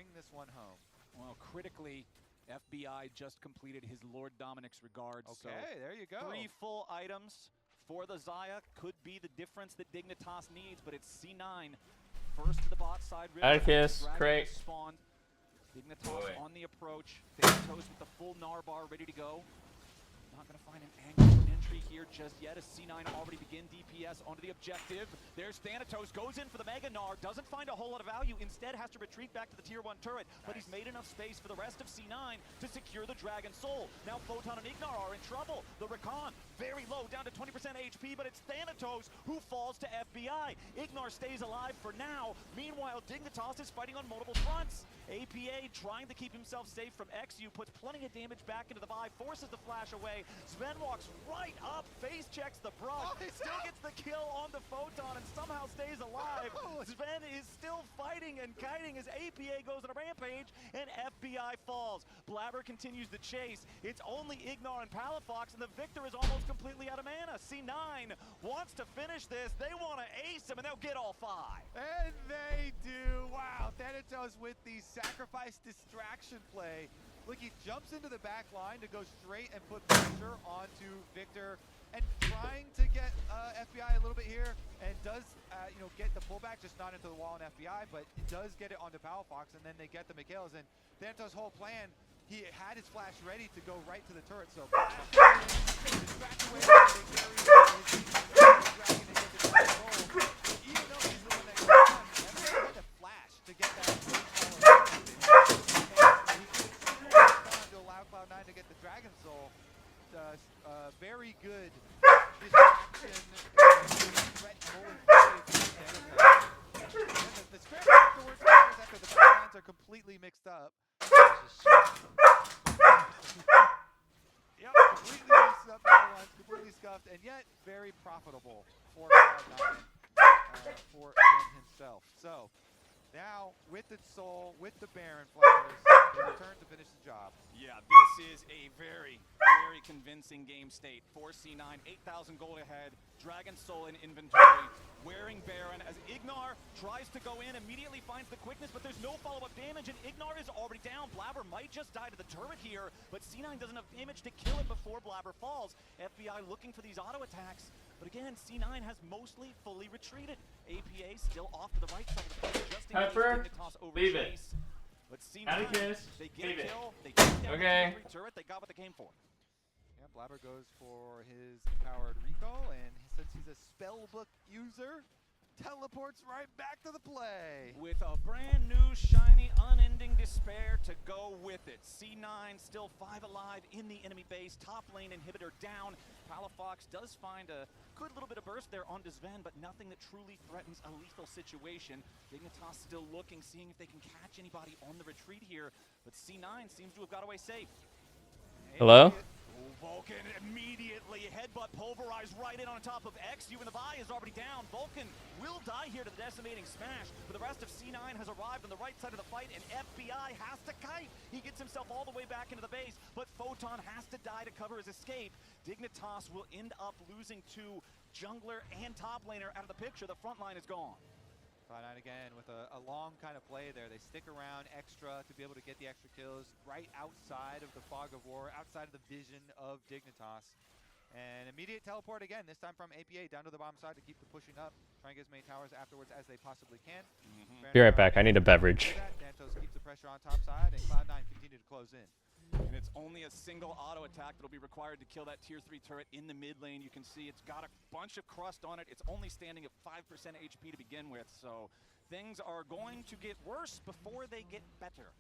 bring this one home. Well, critically, FBI just completed his Lord Dominic's regards. Okay, so there you go. 3 full items for the Xayah could be the difference that Dignitas needs, but it's C9 first to the bot side. Atticus, Crate. Spawned. Dignitas on the approach. Thanatos with the full Narbar ready to go. Not going to find an angle for entry here just yet as C9 already begin DPS onto the objective. There's Thanatos, goes in for the Mega Gnar, doesn't find a whole lot of value, instead has to retreat back to the tier 1 turret, but he's made enough space for the rest of C9 to secure the Dragon Soul. Now Photon and Ignar are in trouble. The Rakan, very low, down to 20% HP, but it's Thanatos who falls to FBI. Ignar stays alive for now. Meanwhile, Dignitas is fighting on multiple fronts. APA trying to keep himself safe from XU, puts plenty of damage back into the buy, forces the flash away. Sven walks right up, face checks the brush, still gets the kill on the Photon and somehow stays alive. Sven is still fighting and kiting as APA goes on a rampage and FBI falls. Blabber continues the chase. It's only Ignar and Palafox and the Victor is almost completely out of mana. C9 wants to finish this. They want to ace him and they'll get all 5. And they do. Wow, Thanatos with the sacrifice distraction play. Look, he jumps into the back line to go straight and put pressure onto Victor and trying to get FBI a little bit here and does, get the pullback, just not into the wall in FBI, but it does get it onto Palafox and then they get the Mikhails. And Thanatos' whole plan, he had his flash ready to go right to the turret, so distract away even though he's the one that got the flash to get that to allow Cloud9 to get the Dragon Soul. Very good distraction and threat the scramble afterwards after the lines are completely mixed up. Yep, completely mixed up, completely scuffed, and yet very profitable for Cloud9, for Zen himself. So, now, with its soul, with the Baron Flowers, they return to finish the job. Yeah, this is a very, very convincing game state for C9. 8,000 gold ahead, Dragon Soul in inventory, wearing Baron as Ignar tries to go in, immediately finds the quickness, but there's no follow-up damage, and Ignar is already down. Blabber might just die to the turret here, but C9 doesn't have damage to kill him before Blabber falls. FBI looking for these auto attacks, but again, C9 has mostly fully retreated. APA still off to the right side of the field, just in case Dignitas overchase. But C9, they get a kill, they take down the tier 3 turret, they got what they came for. Yeah, Blabber goes for his empowered recall, and since he's a spellbook user, teleports right back to the play. With a brand new, shiny, unending despair to go with it. C9 still 5 alive in the enemy base, top lane inhibitor down. Palafox does find a good little bit of burst there onto Sven, but nothing that truly threatens a lethal situation. Dignitas still looking, seeing if they can catch anybody on the retreat here, but C9 seems to have got away safe. Hello? Vulcan immediately headbutt pulverized right in on top of XU, and the Vi is already down. Vulcan will die here to the decimating smash, but the rest of C9 has arrived on the right side of the fight, and FBI has to kite. He gets himself all the way back into the base, but Photon has to die to cover his escape. Dignitas will end up losing to jungler and top laner out of the picture. The front line is gone. Cloud9 again with a long kind of play there. They stick around extra to be able to get the extra kills right outside of the fog of war, outside of the vision of Dignitas. And immediate teleport again, this time from APA down to the bottom side to keep the pushing up. Try and get as many towers afterwards as they possibly can. Be right back, I need a beverage. Santos keeps the pressure on top side, and Cloud9 continue to close in. And it's only a single auto attack that'll be required to kill that tier 3 turret in the mid lane. You can see it's got a bunch of crust on it. It's only standing at 5% HP to begin with, so things are going to get worse before they get better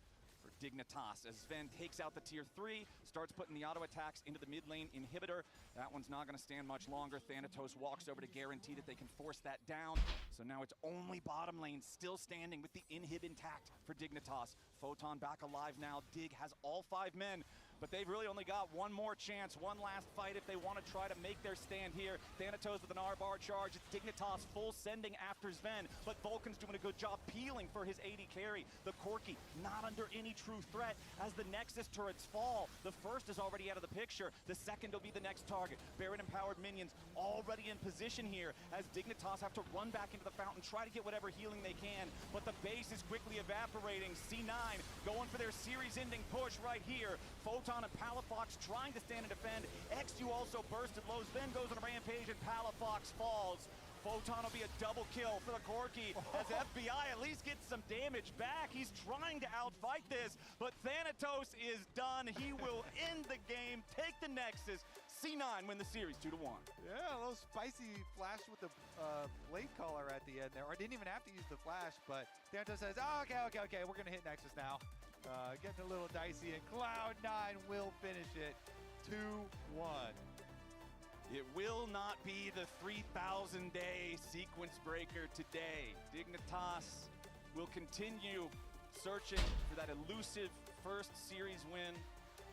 for Dignitas as Sven takes out the tier 3, starts putting the auto attacks into the mid lane inhibitor. That one's not going to stand much longer. Thanatos walks over to guarantee that they can force that down. So now it's only bottom lane still standing with the inhib intact for Dignitas. Photon back alive now. Dig has all 5 men, but they've really only got one more chance, one last fight if they want to try to make their stand here. Thanatos with an R-bar charge. It's Dignitas full sending after Sven, but Vulcan's doing a good job peeling for his AD carry. The Corki not under any true threat as the Nexus turrets fall. The first is already out of the picture. The second will be the next target. Baron-empowered minions already in position here as Dignitas have to run back into the fountain, try to get whatever healing they can, but the base is quickly evaporating. C9 going for their series-ending push right here. Photon and Palafox trying to stand and defend. XU also bursted low. Sven goes on a rampage and Palafox falls. Photon will be a double kill for the Corki as FBI at least gets some damage back. He's trying to outfight this, but Thanatos is done. He will end the game, take the Nexus. C9 win the series 2-1. Yeah, a little spicy flash with the blade caller at the end there. Or didn't even have to use the flash, but Thanatos says, oh, okay, we're going to hit Nexus now. Getting a little dicey, and Cloud9 will finish it 2-1. It will not be the 3,000-day sequence breaker today. Dignitas will continue searching for that elusive first series win.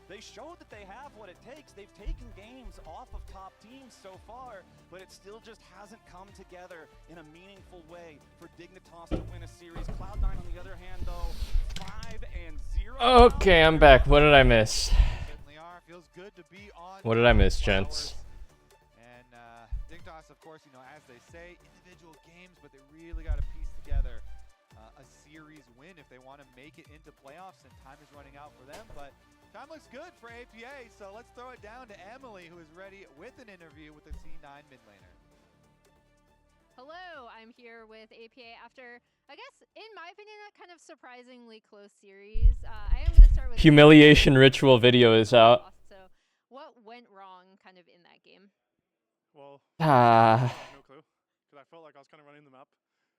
They showed that they have what it takes. They've taken games off of top teams so far, but it still just hasn't come together in a meaningful way for Dignitas to win a series. Cloud9 on the other hand, though, 5-0. Okay, I'm back. What did I miss? Certainly are. Feels good to be on. What did I miss, gents? And Dignitas, of course, you know, as they say, individual games, but they really got to piece together a series win if they want to make it into playoffs, and time is running out for them. But time looks good for APA, so let's throw it down to Emily, who is ready with an interview with the C9 mid laner. Hello, I'm here with APA after, I guess, in my opinion, a kind of surprisingly close series. I am going to start with... Humiliation ritual video is out. So, what went wrong kind of in that game? Well, I Ah. have no clue, because I felt like I was kind of running the map.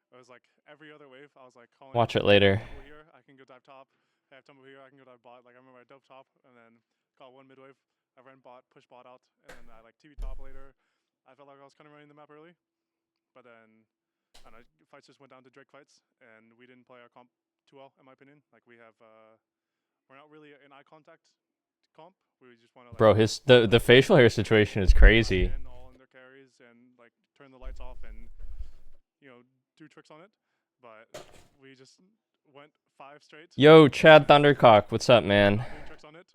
It was like every other wave, I was like calling... Watch it later. Here, I can go dive top. I have tumble here, I can go dive bot. Like, I remember I dove top, and then caught one mid wave. I ran bot, pushed bot out, and then I like TV top later. I felt like I was kind of running the map early. But then, I don't know, fights just went down to Drake fights, and we didn't play our comp too well, in my opinion. Like, we have, we're not really in eye contact comp. We just want to, like... Bro, the facial hair situation is crazy. All in their carries and, like, turn the lights off and, you know, do tricks on it. But we just went 5 straight. Yo, Chad Thundercock, what's up, man? Doing tricks on it,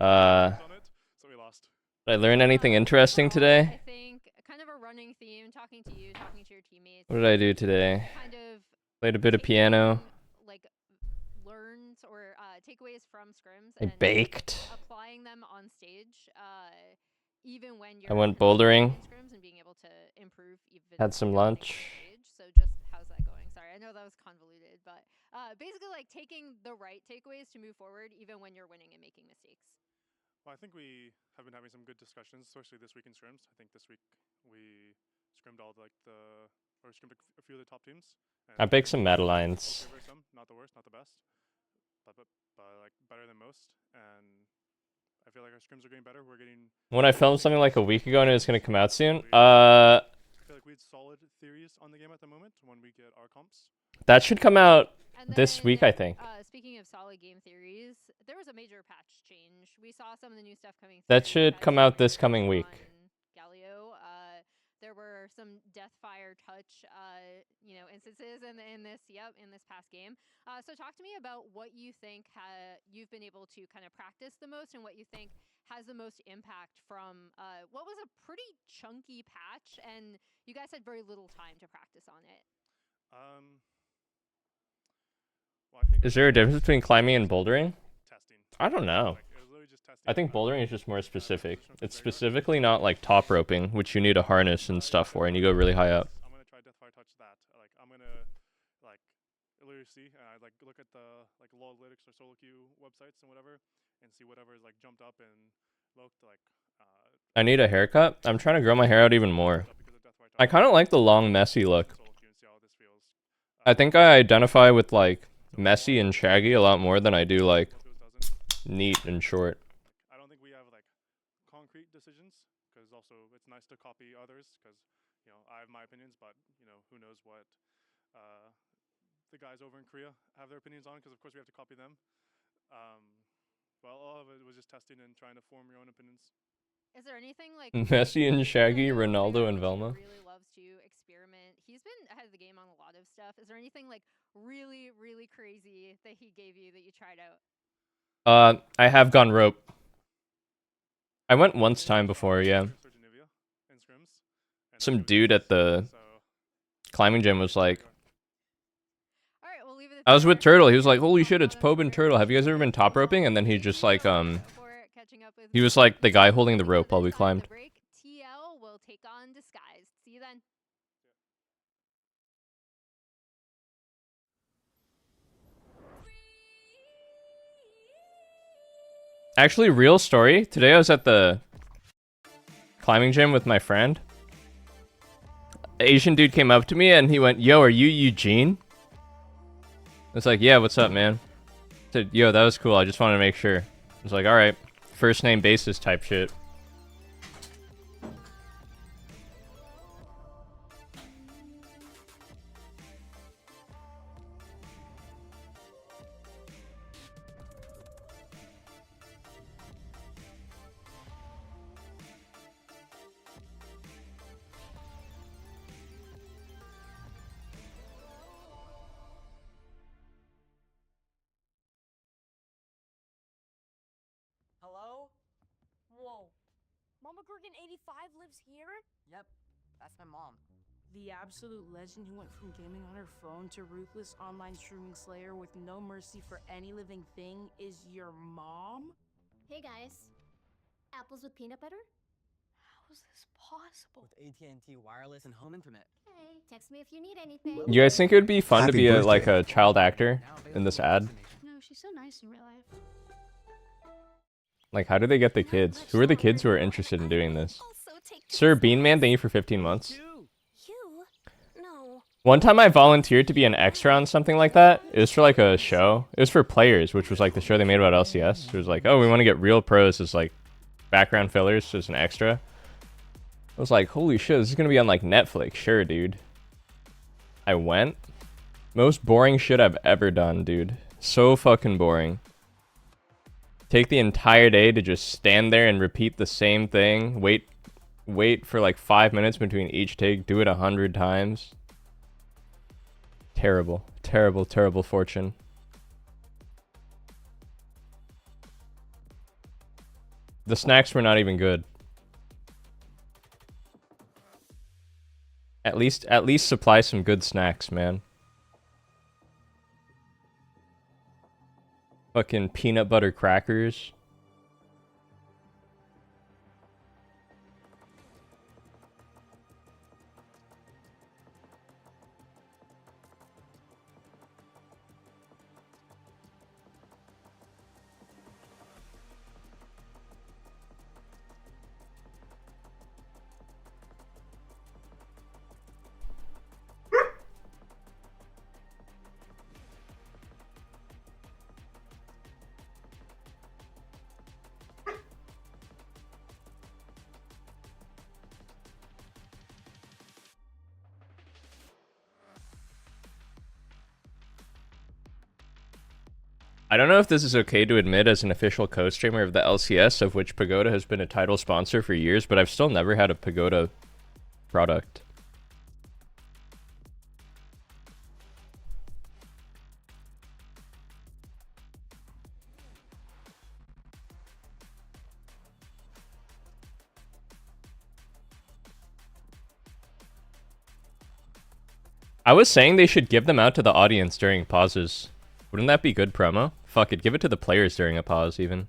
so we lost. Did I learn anything interesting today? I think kind of a running theme, talking to you, talking to your teammates. What did I do today? Kind of Played a bit of piano. Like, learns or takeaways from scrims. I and baked. applying them on stage, even when you're... I went bouldering. Scrims and being able to improve even... Had some when you're lunch. on stage. So just, how's that going? Sorry, I know that was convoluted, but basically, like, taking the right takeaways to move forward even when you're winning and making mistakes. Well, I think we have been having some good discussions, especially this week in scrims. I think this week we scrimmed all scrimmed a few of the top teams. I baked some Madeleines. Okay, some, not the worst, not the best, but like better than most. And I feel like our scrims are getting better. We're getting... When I filmed something like a week ago and it was gonna come out soon, I feel like we had solid theories on the game at the moment when we get our comps. that should come out And this then, week, I think. Speaking of solid game theories, there was a major patch change. We saw some of the new stuff coming through. That should come out this coming week. Galio. There were some Deathfire touch, instances in this past game. So talk to me about what you think you've been able to kind of practice the most, and what you think has the most impact from what was a pretty chunky patch, and you guys had very little time to practice on it. Well, I think Is there a difference between climbing and bouldering? testing. I don't know. Like, it was literally just testing. I think bouldering is just more specific. It's specifically not like top roping, which you need a harness and stuff for, and you go really high up. I'm gonna try Deathfire touch that. Like, I'm gonna like literally see, and I like look at the like Logalytics or solo queue websites and whatever, and see whatever is like jumped up and looked like. I need a haircut. I'm trying to grow my hair out even more. Because of Deathfire I touch. kind of like the long, messy look. Solo queue and see how this feels. I think I identify with like messy and shaggy a lot more than I do like Doesn't. neat and short. I don't think we have like concrete decisions, because also it's nice to copy others, because you know I have my opinions, but you know who knows what the guys over in Korea have their opinions on, because of course we have to copy them. But all of it was just testing and trying to form your own opinions. Is there anything like Messi and Shaggy, Julio Ronaldo and Rivera Velma. really loves to experiment? He's been ahead of the game on a lot of stuff. Is there anything like really, really crazy that he gave you that you tried out? I have gone rope. I went once time before, yeah. Some dude at the climbing gym was like, All right, we'll leave it at I was with there. Turtle. He was like, holy shit, it's Pobe and Turtle. Have you guys ever been top roping? And then he just like, he was like the guy holding the rope while we climbed. TL will take on Disguised. See you then. Actually, real story. Today I was at the climbing gym with my friend. An Asian dude came up to me and he went, yo, are you Eugene? I was like, yeah, what's up, man? I said, yo, that was cool. I just wanted to make sure. I was like, alright. First name basis type shit. Hello? Whoa. Mama Gorgon 85 lives here? Yep, that's my mom. The absolute legend who went from gaming on her phone to ruthless online streaming slayer with no mercy for any living thing is your mom? Hey guys. Apples with peanut butter? How is this possible? With AT&T wireless and home internet. Hey, text me if you need anything. You guys think it would be fun to Happy be birthday. like a child actor in this ad? No, she's so nice in real life. Like, how do they get the kids? Who are the kids who are interested in doing this? Sir Beanman, thank you for 15 months. You? No. One time I volunteered to be an extra on something like that. It was for like a show. It was for Players, which was like the show they made about LCS. It was like, oh, we want to get real pros as like background fillers as an extra. I was like, holy shit, this is going to be on like Netflix. Sure, dude. I went. Most boring shit I've ever done, dude. So fucking boring. Take the entire day to just stand there and repeat the same thing. Wait for like 5 minutes between each take. Do it 100 times. Terrible. Terrible, terrible fortune. The snacks were not even good. At least supply some good snacks, man. Fucking peanut butter crackers. I don't know if this is okay to admit as an official co-streamer of the LCS, of which Pagoda has been a title sponsor for years, but I've still never had a Pagoda product. I was saying they should give them out to the audience during pauses. Wouldn't that be good promo? Fuck it, give it to the players during a pause, even.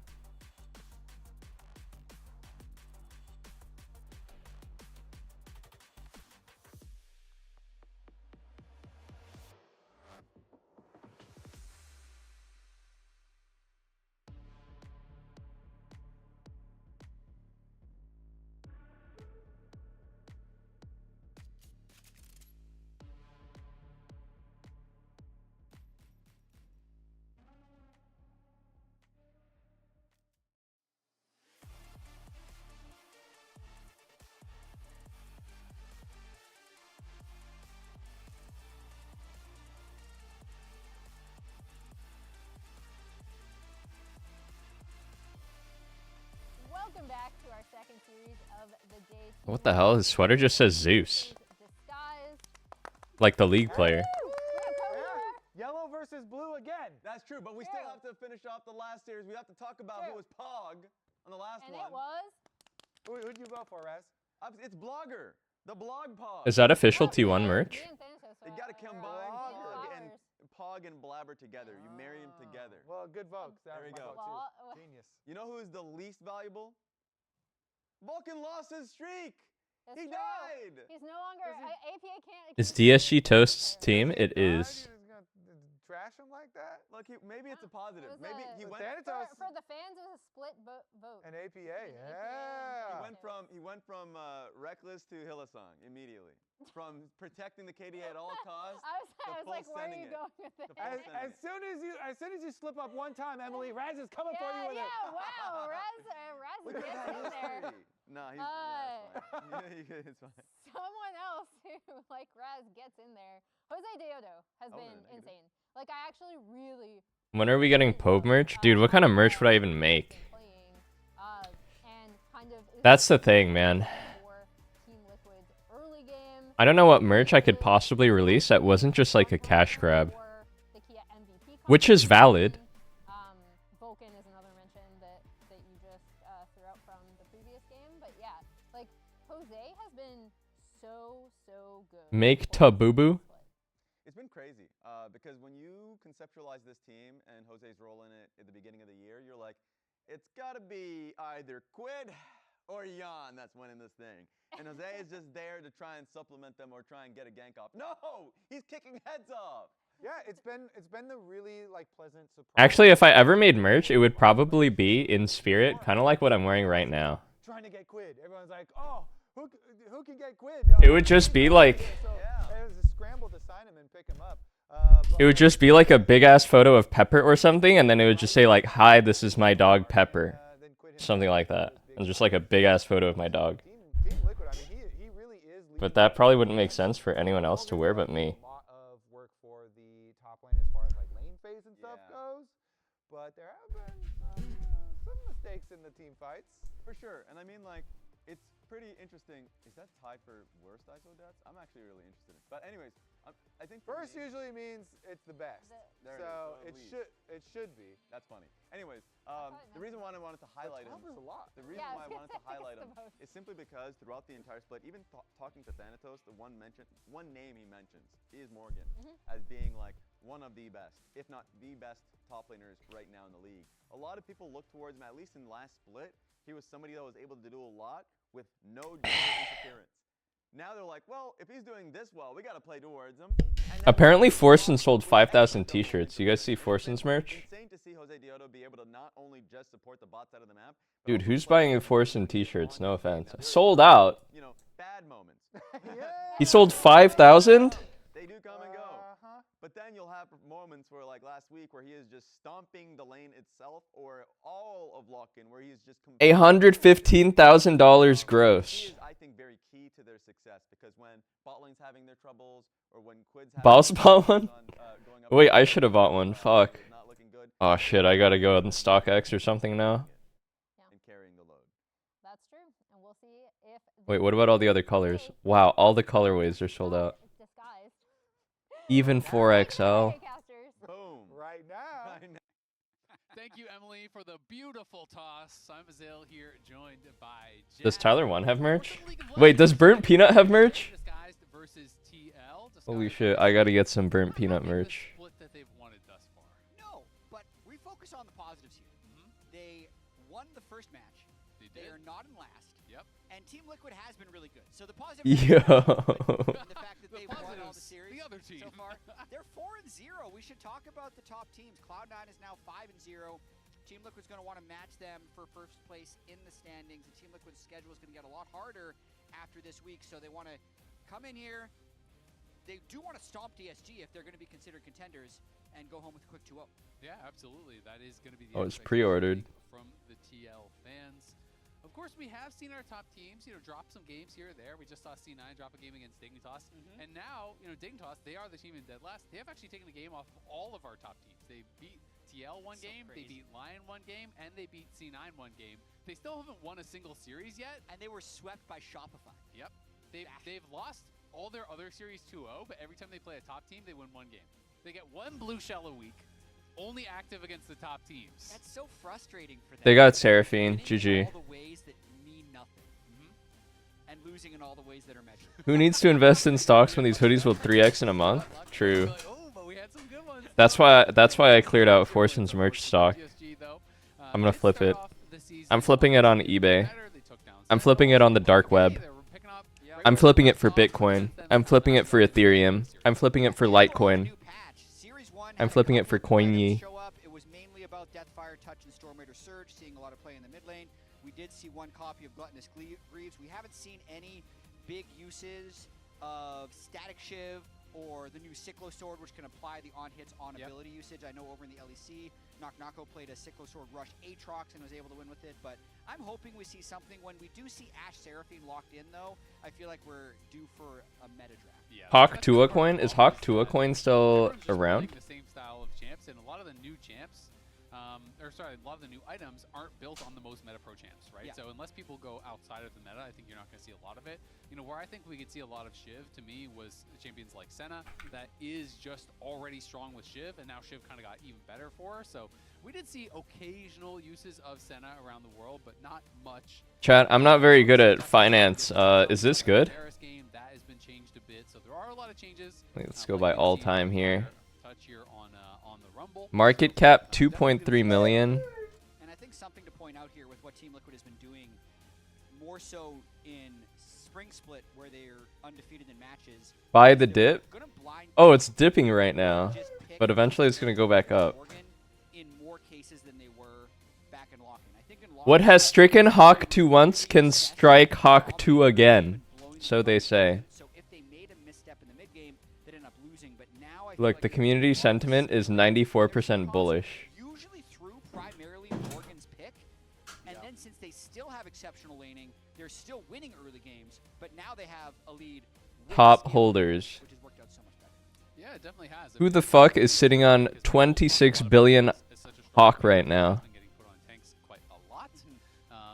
second series of the day. What the hell? His sweater just says Zeus. Disguised. Like the league player. Yellow versus blue again. That's true, but we still have to finish off the last series. We have to talk about who was Pog on the last And one. it was. Who'd you vote for, Raz? It's Blogger. The blog Pog. Is that official T1 merch? You gotta combine Pog and Blabber together. You marry them together. Well, good vote. There we go. Genius. You know who is the least valuable? Vulcan lost his streak. That's He true. died. He's no longer. APA can't. Is DSG Toast's team? It is. Trash him like that? Look, maybe it's a positive. It was Maybe he went for the fans. It was a split vote. An APA, yeah. He went from reckless to Hillsong immediately. From protecting the KDA at all costs. I was like, where are you going with it? As soon as you slip up one time, Emily, Raz is coming for you with it. Yeah, wow, Raz Look gets at that in there. history. No, he's it's fine. It's fine. Someone else who, like Raz, gets in there. Jose Deodo has been insane. Like, I actually really. When are we getting Pope merch? Dude, what kind of merch would I even make? That's the thing, man. I don't know what merch I could possibly release that wasn't just like a cash grab. Which is valid. Vulcan is another mention that you just threw out from the previous game. But yeah, like, Jose has been so good. Make Tabubu? It's been crazy because when you conceptualize this team and Jose's role in it at the beginning of the year, you're like, it's got to be either Quid or Jan that's winning this thing. And Jose is just there to try and supplement them or try and get a gank off. No, he's kicking heads off. Yeah, it's been the really like pleasant surprise. Actually, if I ever made merch, it would probably be in spirit, kind of like what I'm wearing right now. Trying to get Quid. Everyone's like, oh, who can get Quid? It would just be like... So it was a scramble to sign him and pick him up. It would just be like a big ass photo of Pepper or something, and then it would just say like, "Hi, this is my dog Pepper," something like that, and just like a big ass photo of my dog. Team Liquid, I mean, he really is. But that probably wouldn't make sense for anyone else to wear but me. A lot of work for the top lane as far as like lane phase and stuff goes, but there have been some mistakes in the team fights. For sure, and I mean like, it's pretty interesting. Is that tied for worst ISO deaths? I'm actually really interested in. But anyways, I think first usually means it's the best. So it should be. That's funny. Anyways, the reason why I wanted to highlight him. The reason why I wanted to highlight him is simply because throughout the entire split, even talking to Thanatos, the one name he mentions is Morgan as being like one of the best, if not the best top laners right now in the league. A lot of people look towards him, at least in the last split. He was somebody that was able to do a lot with no interference. Now they're like, well, if he's doing this well, we got to play towards him. Apparently, Forsen sold 5,000 t-shirts. You guys see Forsen's merch? It's insane to see Jose Deodo be able to not only just support the bot side of the map. Dude, who's buying Forsen t-shirts? No offense. Sold out. You know, bad moments. He sold 5,000? They do come and go. But then you'll have moments where, like last week, where he is just stomping the lane itself, or all of Lock-in, where he is just $115,000 gross. He is, I think, very key to their success, because when bot lane's having their troubles, or when Quid's having Boss bought one? Wait, I should have bought one. Fuck. Oh shit, I gotta go on StockX or something now. And carrying the load. That's true, and we'll see if. Wait, what about all the other colors? Wow, all the colorways are sold out. Even 4XL. Boom. Right now. Thank you, Emily, for the beautiful toss. I'm Azil here, joined by Jack. Does Tyler 1 have merch? Wait, does Burnt Peanut have merch? Holy shit, I gotta get some Burnt Peanut merch. That they've wanted thus far. No, but we focus on the positives here. They won the first match. They are not in last. Yep. And Team Liquid has been really good. So the positive. Yo. The fact that they've won all the series. The other team. So far, they're 4-0. We should talk about the top teams. Cloud9 is now 5-0. Team Liquid's going to want to match them for first place in the standings. And Team Liquid's schedule is going to get a lot harder after this week. So they want to come in here. They do want to stomp DSG if they're going to be considered contenders and go home with a quick 2-0. Yeah, absolutely. That is going to be the it's pre-ordered. From the TL fans. Of course, we have seen our top teams, drop some games here or there. We just saw C9 drop a game against Dignitas. And now, Dignitas, they are the team in dead last. They have actually taken the game off of all of our top teams. They beat TL one game, they beat Lion one game, and they beat C9 one game. They still haven't won a single series yet. And they were swept by Shopify. Yep. They've lost all their other series 2-0, but every time they play a top team, they win one game. They get one blue shell a week, only active against the top teams. That's so frustrating for them. They got Seraphine. Winning in GG. all the ways that mean nothing. And losing in all the ways that are measured. Who needs to invest in stocks when these hoodies will 3x in a month? True. Oh, but we had some good ones. That's why I cleared out Forson's merch stock. I'm gonna flip it. I'm flipping it on eBay. I'm flipping it on the dark web. I'm flipping it for Bitcoin. I'm flipping it for Ethereum. I'm flipping it for Litecoin. I'm flipping it for Coiny. It was mainly about Deathfire, Touch, and Storm Raider Surge, seeing a lot of play in the mid lane. We did see one copy of Gluttonous Greaves. We haven't seen any big uses of Static Shiv or the new Cyclo Sword, which can apply the on-hits on ability usage. I know over in the LEC, Knock played a Cyclo Sword Rush Aatrox and was able to win with it, but I'm hoping we see something. When we do see Ashe Seraphine locked in, though, I feel like we're due for a meta draft. Yeah, Hawk Tua Coin? Is Hawk Tua Coin still around? The same style of champs, and a lot of the new champs, a lot of the new items aren't built on the most meta pro champs, right? Yeah. So unless people go outside of the meta, I think you're not going to see a lot of it. You know, where I think we could see a lot of Shiv, to me, was champions like Senna, that is just already strong with Shiv, and now Shiv kind of got even better for her. So we did see occasional uses of Senna around the world, but not much. Chat, I'm not very good at finance. Is this good? Game, that has been changed a bit, so there are a lot of changes. Let's go by all time here. Touch here on the Rumble. Market cap 2.3 million. And I think something to point out here with what Team Liquid has been doing, more so in Spring Split, where they're undefeated in matches. Buy the dip? Oh, it's dipping right now, but eventually it's going to go back up. In more cases than they were back in Lock-in. I think in Lock-in, What has stricken Hawk 2 once can strike Hawk 2 again. So they say. So if they made a misstep in the mid game, they'd end up losing. But now Look, the community sentiment is 94% bullish. Usually through primarily Morgan's pick, and then since they still have exceptional laning, they're still winning early games. But now they have a lead. Top holders. Which has worked out so much better. Yeah, it definitely has. Who the fuck is sitting on 26 billion Hawk right now? Getting put on tanks quite a lot.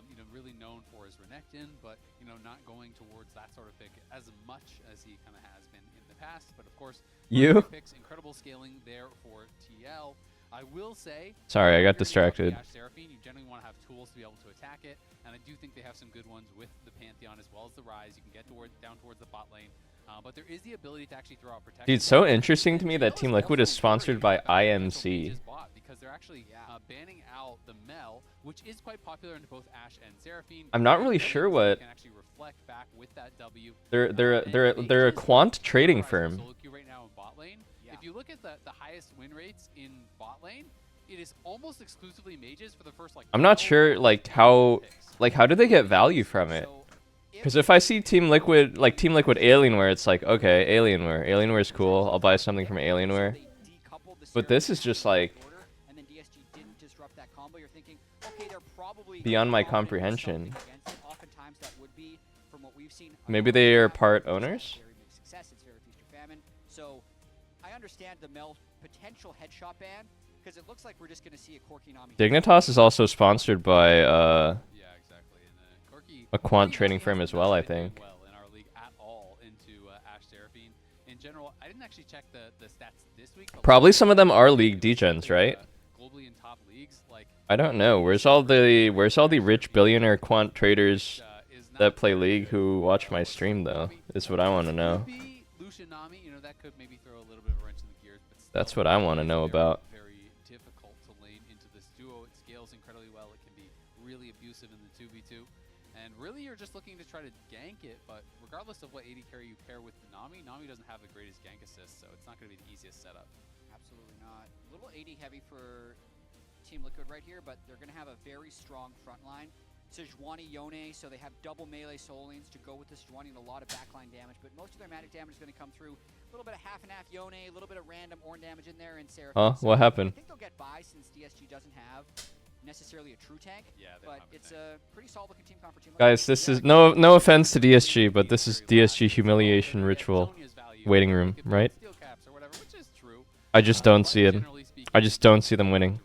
You know, really known for his Renekton, but you know, not going towards that sort of pick as much as he kind of has been in the past. But of course, picks incredible scaling there for TL. I will say. Sorry, I got distracted. Seraphine, you generally want to have tools to be able to attack it, and I do think they have some good ones with the Pantheon as well as the Rise. You can get down towards the bot lane. But there is the ability to actually throw out protection. Dude, it's so interesting to me that Team Liquid is sponsored by IMC. Because they're actually banning out the Mel, which is quite popular in both Ashe and Seraphine. I'm not really sure what. Can actually reflect back with that W. They're a quant trading firm. Right now in bot lane. If you look at the highest win rates in bot lane, it is almost exclusively mages for the first like. I'm not sure how do they get value from it? Because if I see Team Liquid Alienware, it's like, okay, Alienware is cool. I'll buy something from Alienware. But this is just like beyond my comprehension. Maybe they are part owners? So I understand the Mel potential headshot ban, because it looks like we're just going to see a Corki Nami. Dignitas is also sponsored by a quant trading firm as well, I think. Well in our league at all into Ashe Seraphine. In general, I didn't actually check the stats this week. Probably some of them are league degens, right? Globally in top leagues, like I don't know. Where's all the rich billionaire quant traders that play league who watch my stream though? Is what I want to know. Lucian Nami, you know, that could maybe throw a little bit of a wrench in the gears, but that's what I want to know about. Very difficult to lane into this duo. It scales incredibly well. It can be really abusive in the 2v2. And really, you're just looking to try to gank it, but regardless of what AD carry you pair with Nami, Nami doesn't have the greatest gank assist, so it's not going to be the easiest setup. Absolutely not. A little AD heavy for Team Liquid right here, but they're going to have a very strong front line. Sejuani, Yone, so they have double melee soul lanes to go with the Sejuani and a lot of backline damage, but most of their magic damage is going to come through a little bit of half and half Yone, a little bit of random Ornn damage in there, and Seraphine. Huh? What happened? I think they'll get by since DSG doesn't have necessarily a true tank, but it's a pretty solid looking team comp for Team Liquid. Guys, this is no offense to DSG, but this is DSG humiliation ritual waiting room, right? I just don't see it. I just don't see them winning.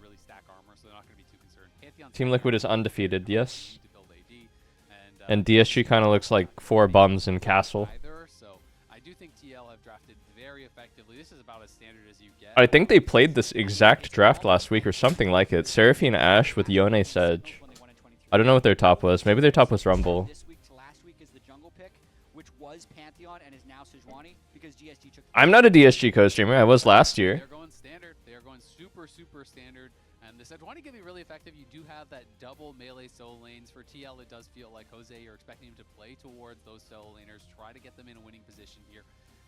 they're not going to be too concerned. Pantheon's Team Liquid is undefeated, yes. need to build AD, And DSG kind of looks like 4 bums in Castle. either, so I do think TL have drafted very effectively. This is about as standard as you get. I think they played this exact draft last week or something like it. Seraphine Ash with Yone Sedge. I don't know what their top was. Maybe their top was Rumble. This week to last week is the jungle pick, which was Pantheon and is now Sejuani because DSG took. I'm not a DSG co-streamer. I was last year. They're going standard. They are going super standard. And the Sejuani can be really effective. You do have that double melee solo lanes. For TL, it does feel like Jose, you're expecting him to play towards those solo laners, try to get them in a winning position here.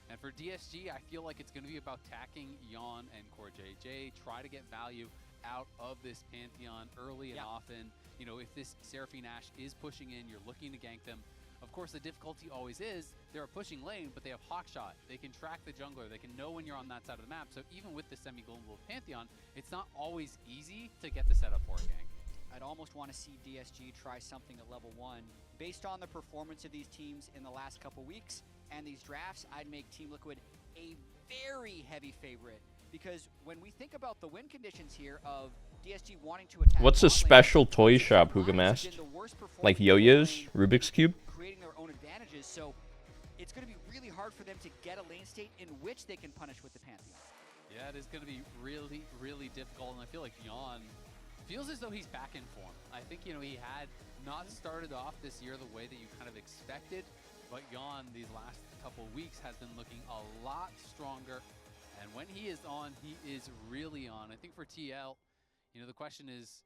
And for DSG, I feel like it's going to be about tacking Yon and Core JJ, try to get value out of this Pantheon early and often. You know, if this Seraphine Ash is pushing in, you're looking to gank them. Of course, the difficulty always is they're a pushing lane, but they have Hawkshot. They can track the jungler. They can know when you're on that side of the map. So even with the semi-global Pantheon, it's not always easy to get the setup for a gank. I'd almost want to see DSG try something at level 1. Based on the performance of these teams in the last couple weeks and these drafts, I'd make Team Liquid a very heavy favorite. Because when we think about the win conditions here of DSG wanting to attack... What's a special toy shop, Hugamask? Like yo-yos? Rubik's Cube? Creating their own advantages, so it's going to be really hard for them to get a lane state in which they can punish with the Pantheon. Yeah, it is going to be really difficult, and I feel like Yon feels as though he's back in form. I think, you know, he had not started off this year the way that you kind of expected, but Yon these last couple weeks has been looking a lot stronger, and when he is on, he is really on. I think for TL, you know, the question is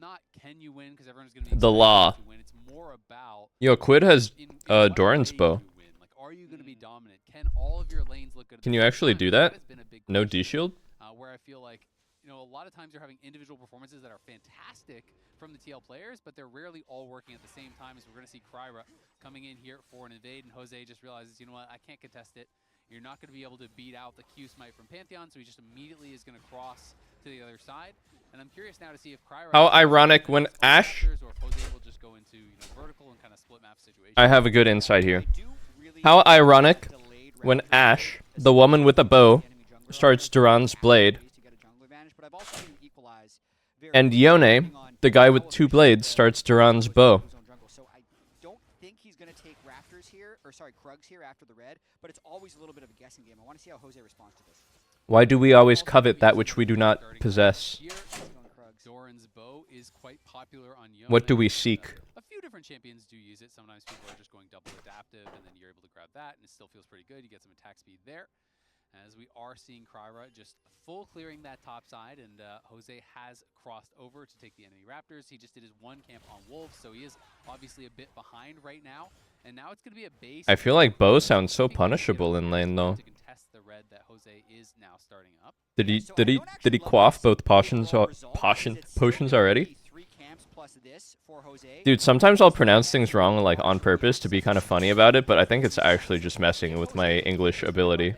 not can you win, because everyone's going to be The law. to win. It's more about Yo, Quid has what Doran's way bow. you win. Like, are you going to be dominant? Can all of your lanes look good? at Can the you same actually time? do that? Has been a big No question, D-shield? where I feel like, you know, a lot of times you're having individual performances that are fantastic from the TL players, but they're rarely all working at the same time. As we're going to see Kryra coming in here for an invade, and Jose just realizes, you know what, I can't contest it. You're not going to be able to beat out the Q smite from Pantheon, so he just immediately is going to cross to the other side. And I'm curious now to see if Kryra... How ironic when Ash... Or if Jose will just go into, you know, vertical and kind of split map situation. I have a good insight here. How ironic when Ash, the woman with a bow, starts Duran's blade, and Yone, the guy with 2 blades, starts Duran's bow. So I don't think he's going to take Raptors here, or sorry, Krugs here after the red, but it's always a little bit of a guessing game. I want to see how Jose responds to this. Why do we always covet that which we do not possess? Doran's bow is quite popular on Yone. What do we seek? A few different champions do use it. Sometimes people are just going double adaptive, and then you're able to grab that, and it still feels pretty good. You get some attack speed there. As we are seeing Kryra just full clearing that top side, and Jose has crossed over to take the enemy Raptors. He just did his 1 camp on Wolves, so he is obviously a bit behind right now. And now it's going to be a base. I feel like bow sounds so punishable in lane though. To contest the red that Jose is now starting up. Did he quaff both potions already? Dude, sometimes I'll pronounce things wrong like on purpose to be kind of funny about it, but I think it's actually just messing with my English ability.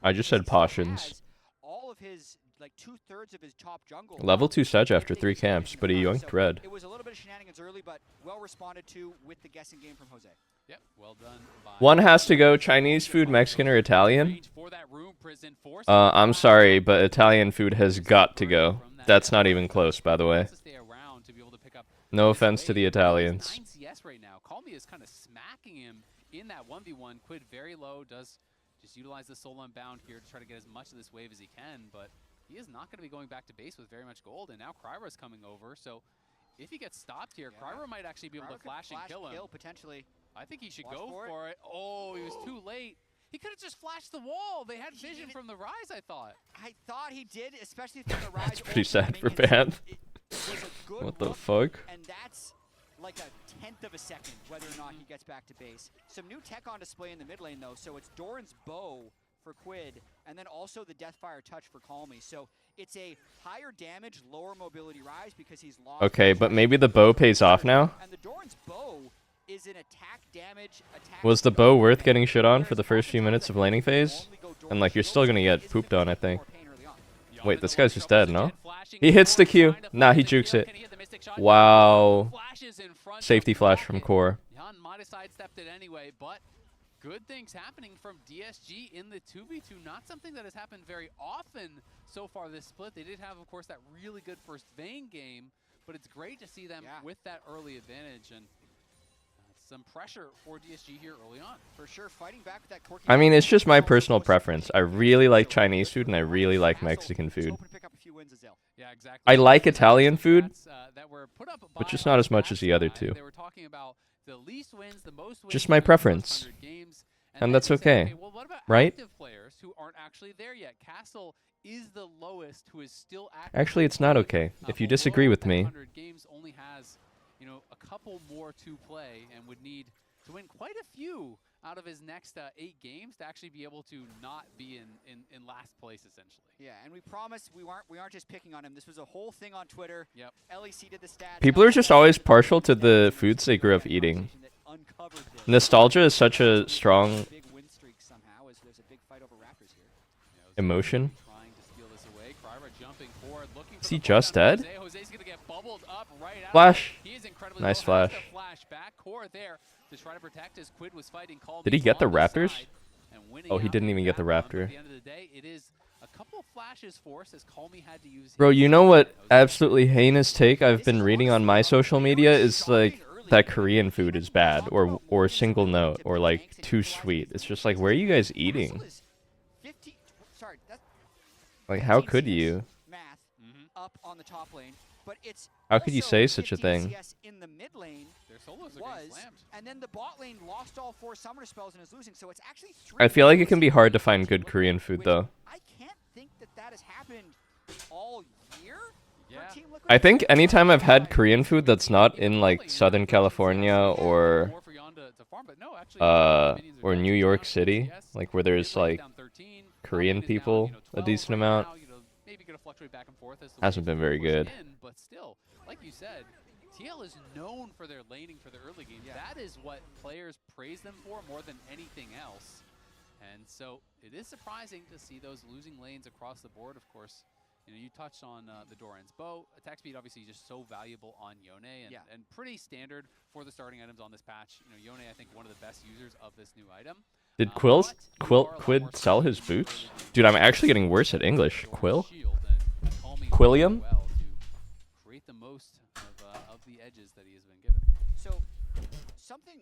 I just said potions. All of his, like 2/3 of his top jungle. Level 2 Sedge after 3 camps, but he yoinked red. It was a little bit of shenanigans early, but well responded to with the guessing game from Jose. Yep, well done. One has to go Chinese food, Mexican, or Italian. I'm sorry, but Italian food has got to go. That's not even close, by the way. No offense to the Italians. 9 CS right now. Call Me is kind of smacking him in that 1v1. Quid very low, does just utilize the soul unbound here to try to get as much of this wave as he can, but he is not going to be going back to base with very much gold, and now Kryra's coming over, so if he gets stopped here, Kryra might actually be able to flash and kill him. Potentially. I think he should go for it. Oh, he was too late. He could have just flashed the wall. They had vision from the Rise, I thought. I thought he did, especially from the Rise. That's pretty sad for Banth. What the fuck? And that's like a 1/10 of a second whether or not he gets back to base. Some new tech on display in the mid lane though, so it's Doran's bow for Quid, and then also the Deathfire touch for Call Me. So it's a higher damage, lower mobility Rise because he's lost. Okay, but maybe the bow pays off now? And the Doran's bow is an attack damage, Was the bow worth getting shit on for the first few minutes of laning phase? And like, you're still gonna get pooped on, I think. Wait, this guy's just dead, no? He hits the Q. Nah, he jukes it. Wow. Safety flash from Core. Jan might have sidestepped it anyway, but good things happening from DSG in the 2v2. Not something that has happened very often so far this split. They did have, of course, that really good first Vayne game, but it's great to see them with that early advantage and some pressure for DSG here early on. For sure, fighting back with that quirky. I mean, it's just my personal preference. I really like Chinese food and I really like Mexican food. Yeah, exactly. I like Italian food, that were put up but just not as much as the other two. They were talking about the least wins, the most wins, Just my preference. games, And that's okay, well, what about right? active players who aren't actually there yet? Castle is the lowest who is still active. Actually, it's not okay. If you disagree with me, 100 games only has, you know, a couple more to play and would need to win quite a few out of his next 8 games to actually be able to not be in last place, essentially. Yeah, and we promised we aren't just picking on him. This was a whole thing on Twitter. Yep. LEC did the stats. people are just always partial to the foods they grew up eating. Nostalgia is such a strong Big win streak somehow as there's a big fight over Raptors here. emotion. Trying to steal this away. Kryra jumping forward, looking for Is he the just ball down dead? to Jose. Jose's gonna get bubbled up right out. Flash. He is incredibly Nice low. Has flash. the flash back. Core there to try to protect as Quid was fighting. Did he get the Raptors? Oh, he didn't even get the At Raptor. the end of the day, it is a couple of flashes for us as Calmy had to use. Bro, you know what absolutely heinous take I've been reading on my social media is like that Korean food is bad or single note or like too sweet. It's just like, where are you guys eating? Like, how could you? Math up on the top lane, but it's How could you also say such a 50 thing? CS in the mid lane. Their solos are getting slammed. And then the bot lane lost all 4 summoner spells and is losing, so it's actually 3. I feel like it can be hard to find good Korean food though. I can't think that has happened all year. Yeah. I think anytime I've had Korean food that's not in like Southern California or New York City, like where there's like Korean people a decent amount, hasn't been very good. But still, like you said, TL is known for their laning for the early game. That is what players praise them for more than anything else. And so it is surprising to see those losing lanes across the board. Of course, you know, you touched on the Doran's bow. Attack speed obviously just so valuable on Yone and pretty standard for the starting items on this patch. You know, Yone, I think one of the best users of this new item. Did Quid sell his boots? Dude, I'm actually getting worse at English. Quill? Quillium? Create the most of the edges that he has been given. So, something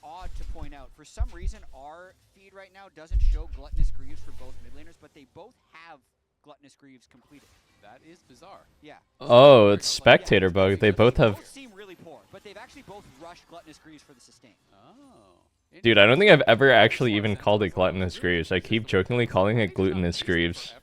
odd to point out. For some reason, our feed right now doesn't show Gluttonous Greaves for both mid laners, but they both have Gluttonous Greaves completed. That is bizarre. Yeah. Oh, it's spectator bug. They both have... Both seem really poor, but they've actually both rushed Gluttonous Greaves for the sustain. Oh. Dude, I don't think I've ever actually even called it Gluttonous Greaves. I keep jokingly calling it Glutinous Greaves.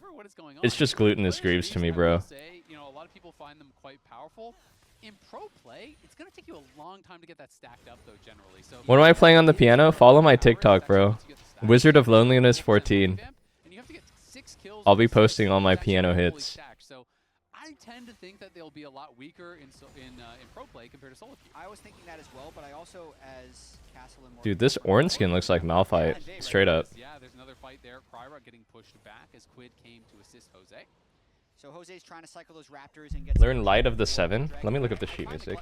It's just Glutinous Greaves to me, bro. You know, a lot of people find them quite powerful. In pro play, it's going to take you a long time to get that stacked up, though, generally. So What am I playing on the piano? Follow my TikTok, bro. Wizard of Loneliness 14. I'll be posting all my piano hits. So I tend to think that they'll be a lot weaker in pro play compared to solo queue. I was thinking that as well, but I also, as Castle and Dude, this orange skin looks like Malphite. Straight up. Yeah, there's another fight there. Kryra getting pushed back as Quid came to assist Jose. So Jose's trying to cycle those Raptors and get Learn Light of the Seven. Let me look up the sheet music.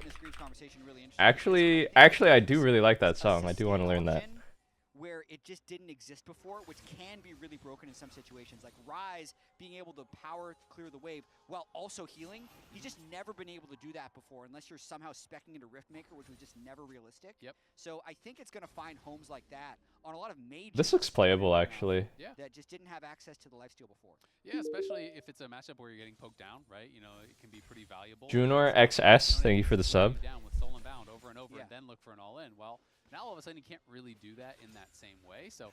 Actually, I do really like that song. I do want to learn that. Where it just didn't exist before, which can be really broken in some situations. Like Rise being able to power clear the wave while also healing. He's just never been able to do that before unless you're somehow speccing into Riftmaker, which was just never realistic. Yep. So I think it's going to find homes like that on a lot of major... This looks playable, actually. Yeah. That just didn't have access to the lifesteal before. Yeah, especially if it's a matchup where you're getting poked down, right? You know, it can be pretty valuable. Junor XS, thank you for the sub. Down with Soul and Bound over and over and then look for an all-in. Well, now all of a sudden you can't really do that in that same way. So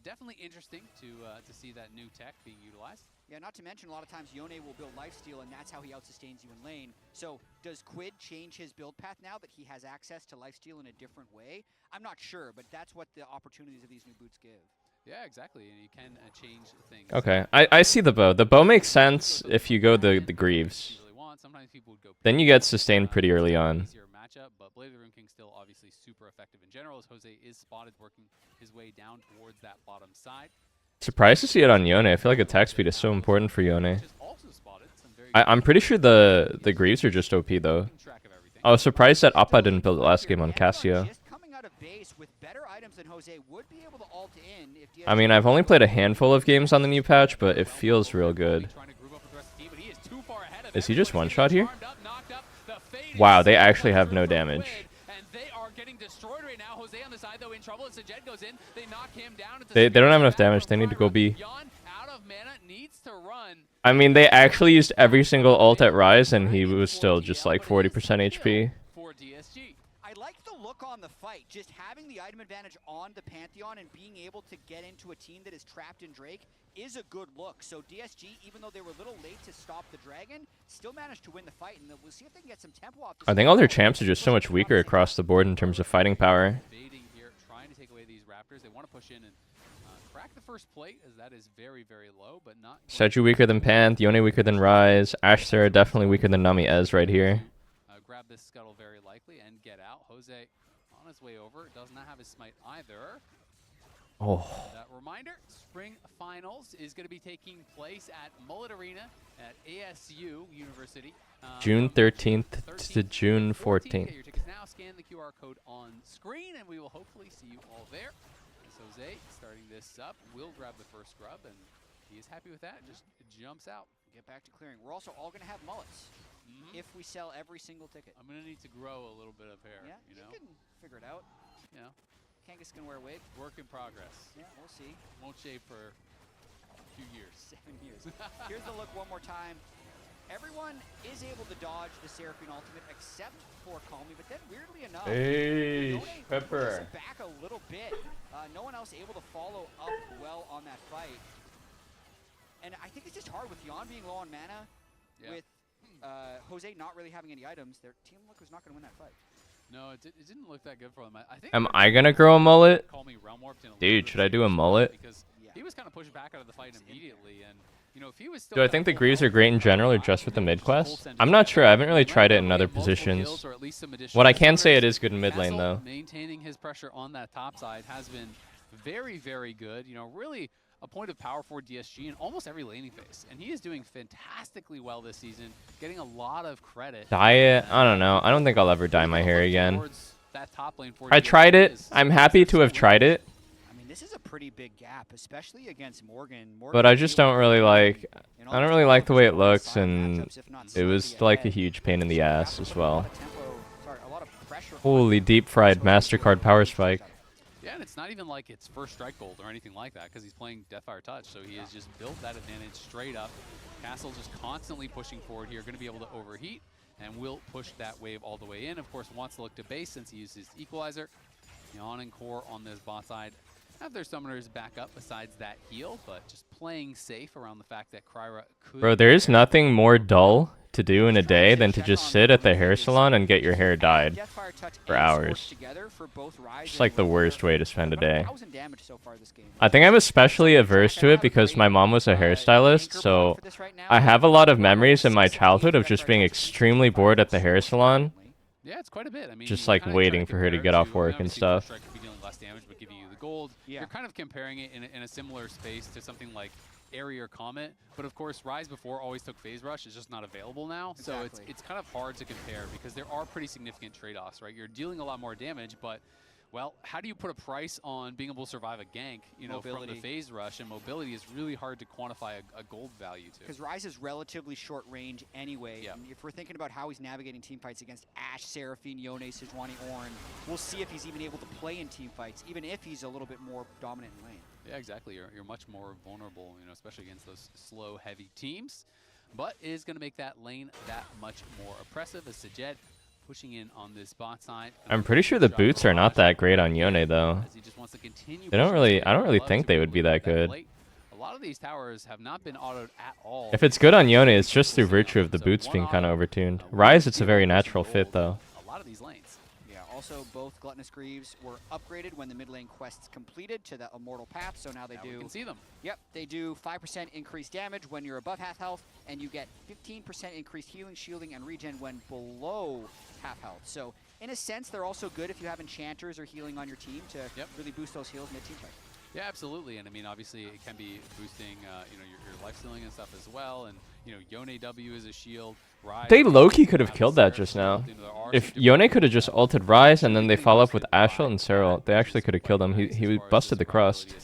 definitely interesting to see that new tech being utilized. Yeah, not to mention a lot of times Yone will build lifesteal and that's how he outsustains you in lane. So does Quid change his build path now that he has access to lifesteal in a different way? I'm not sure, but that's what the opportunities of these new boots give. Yeah, exactly, and you can change things. Okay, I see the bow. The bow makes sense if you go the Greaves. Sometimes people would go Then you get sustained pretty early on. Easier matchup, but Blade of the Rune King still obviously super effective in general as Jose is spotted working his way down towards that bottom side. Surprised to see it on Yone. I feel like attack speed is so important for Yone. I'm pretty sure the Greaves are just OP though. I was surprised that Appa didn't build it last game on Cassio. Just coming out of base with better items then Jose would be able to ult in if DSG I mean, I've only played a handful of games on the new patch, but it feels real good. Is he just one shot here? Wow, they actually have no damage. They don't have enough damage. They need to go B. I mean, they actually used every single ult at Rise, and he was still just like 40% HP. I like the look on the fight, just having the item advantage on the Pantheon and being able to get into a team that is trapped in Drake is a good look. So DSG, even though they were a little late to stop the Dragon, still managed to win the fight, and we'll see if they can get some tempo off this. I think all their champs are just so much weaker across the board in terms of fighting power. Here, trying to take away these Raptors. They want to push in and crack the first plate, as that is very, very low, but not... Seju weaker than Panth, Yone weaker than Rise, Ashtara definitely weaker than Nami Ez right here. Grab this scuttle very likely and get out. Jose on his way over, does not have his smite either. Oh. That reminder, Spring Finals is going to be taking place at Mullet Arena at ASU University. June 13th to June 14th. Get your tickets now, scan the QR code on screen, and we will hopefully see you all there. As Jose starting this up, will grab the first scrub, and he is happy with that, just jumps out. Get back to clearing. We're also all going to have mullets. If we sell every single ticket. I'm going to need to grow a little bit of hair, yeah, you know? You can figure it out. You know? Kangas can wear a wig. Work in progress. Yeah, we'll see. Won't shave for a few years. 7 years. Here's the look one more time. Everyone is able to dodge the Seraphine ultimate except for Calmy, but then weirdly enough, hey, Pepper. Back a little bit. No one else able to follow up well on that fight. And I think it's just hard with Yon being low on mana, with Jose not really having any items. Their team look was not going to win that fight. No, it didn't look that good for them. I think. Am I gonna grow a mullet? Dude, should I do a mullet? Because he was kind of pushed back out of the fight immediately, and you know, if he was still Do I think the Greaves are great in general or just with the mid quest? I'm not sure. I haven't really tried it in other positions. What I can say, it is good in mid lane though. Maintaining his pressure on that top side has been very, very good. You know, really a point of power for DSG in almost every laning phase. And he is doing fantastically well this season, getting a lot of credit. Dye it? I don't know. I don't think I'll ever dye my hair again. I tried it. I'm happy to have tried it. I mean, this is a pretty big gap, especially against Morgan. But I just don't really like... I don't really like the way it looks, and it was like a huge pain in the ass as well. Holy deep-fried MasterCard power spike. Yeah, and it's not even like it's first strike gold or anything like that, because he's playing Deathfire Touch, so he has just built that advantage straight up. Castle just constantly pushing forward here, going to be able to overheat, and will push that wave all the way in. Of course, wants to look to base since he uses Equalizer. Yon and Core on this bot side have their summoners back up besides that heal, but just playing safe around the fact that Kryra could... Bro, there is nothing more dull to do in a day than to just sit at the hair salon and get your hair dyed for hours. Just like the worst way to spend a day. I think I'm especially averse to it because my mom was a hairstylist, so I have a lot of memories in my childhood of just being extremely bored at the hair salon. Yeah, it's quite a bit. I mean, just like waiting for her to get off work and stuff. Gold. Yeah. You're kind of comparing it in a similar space to something like Airy or Comet, but of course Rise before always took Phase Rush. It's just not available now, so it's kind of hard to compare because there are pretty significant trade-offs, right? You're dealing a lot more damage, but well, how do you put a price on being able to survive a gank, you know, from the Phase Rush? And mobility is really hard to quantify a gold value to. Because Rise is relatively short range anyway. Yeah. And if we're thinking about how he's navigating team fights against Ashe, Seraphine, Yone, Sejuani, Ornn, we'll see if he's even able to play in team fights, even if he's a little bit more dominant in lane. Yeah, exactly. You're much more vulnerable, you know, especially against those slow, heavy teams. But it is going to make that lane that much more oppressive as Sejed pushing in on this bot side. I'm pretty sure the boots are not that great on Yone though. I don't really think they would be that good. A lot of these towers have not been autoed at all. If it's good on Yone, it's just through virtue of the boots being kind of overtuned. Rise, it's a very natural fit though. A lot of these lanes. Yeah, also both Gluttonous Greaves were upgraded when the mid lane quests completed to the Immortal Path, so now they do... we can see them. Yep, they do 5% increased damage when you're above half health, and you get 15% increased healing, shielding, and regen when below half health. So, in a sense, they're also good if you have enchanters or healing on your team to really boost those heals mid-team fight. Yeah, absolutely. And I mean, obviously, it can be boosting, you know, your life stealing and stuff as well. And you know, Yone W is a shield. Rise They low-key could have killed that just now. If Yone could have just ulted Rise and then they follow up with Ashel and Serral, they actually could have killed him. He busted the crust.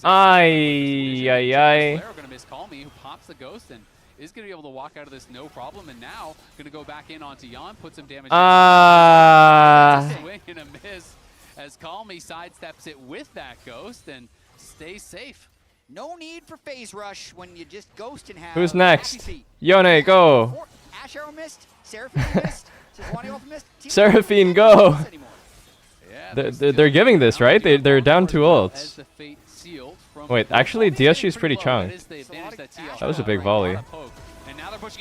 Ay, ay, ay. Gonna miss Calmy, who pops the ghost and is gonna be able to walk out of this no problem. And now gonna go back in onto Jan, put some damage. Swing and a miss as Calmy sidesteps it with that ghost and stays safe. No need for phase rush when you just ghost and have. Who's next? Yone, go. Ash Arrow missed. Seraphine missed. Sejuani Alpha missed. Seraphine, go. Yeah, they're giving this, right? They're down 2 ults. Wait, actually, DSG is pretty chunked. That was a big volley.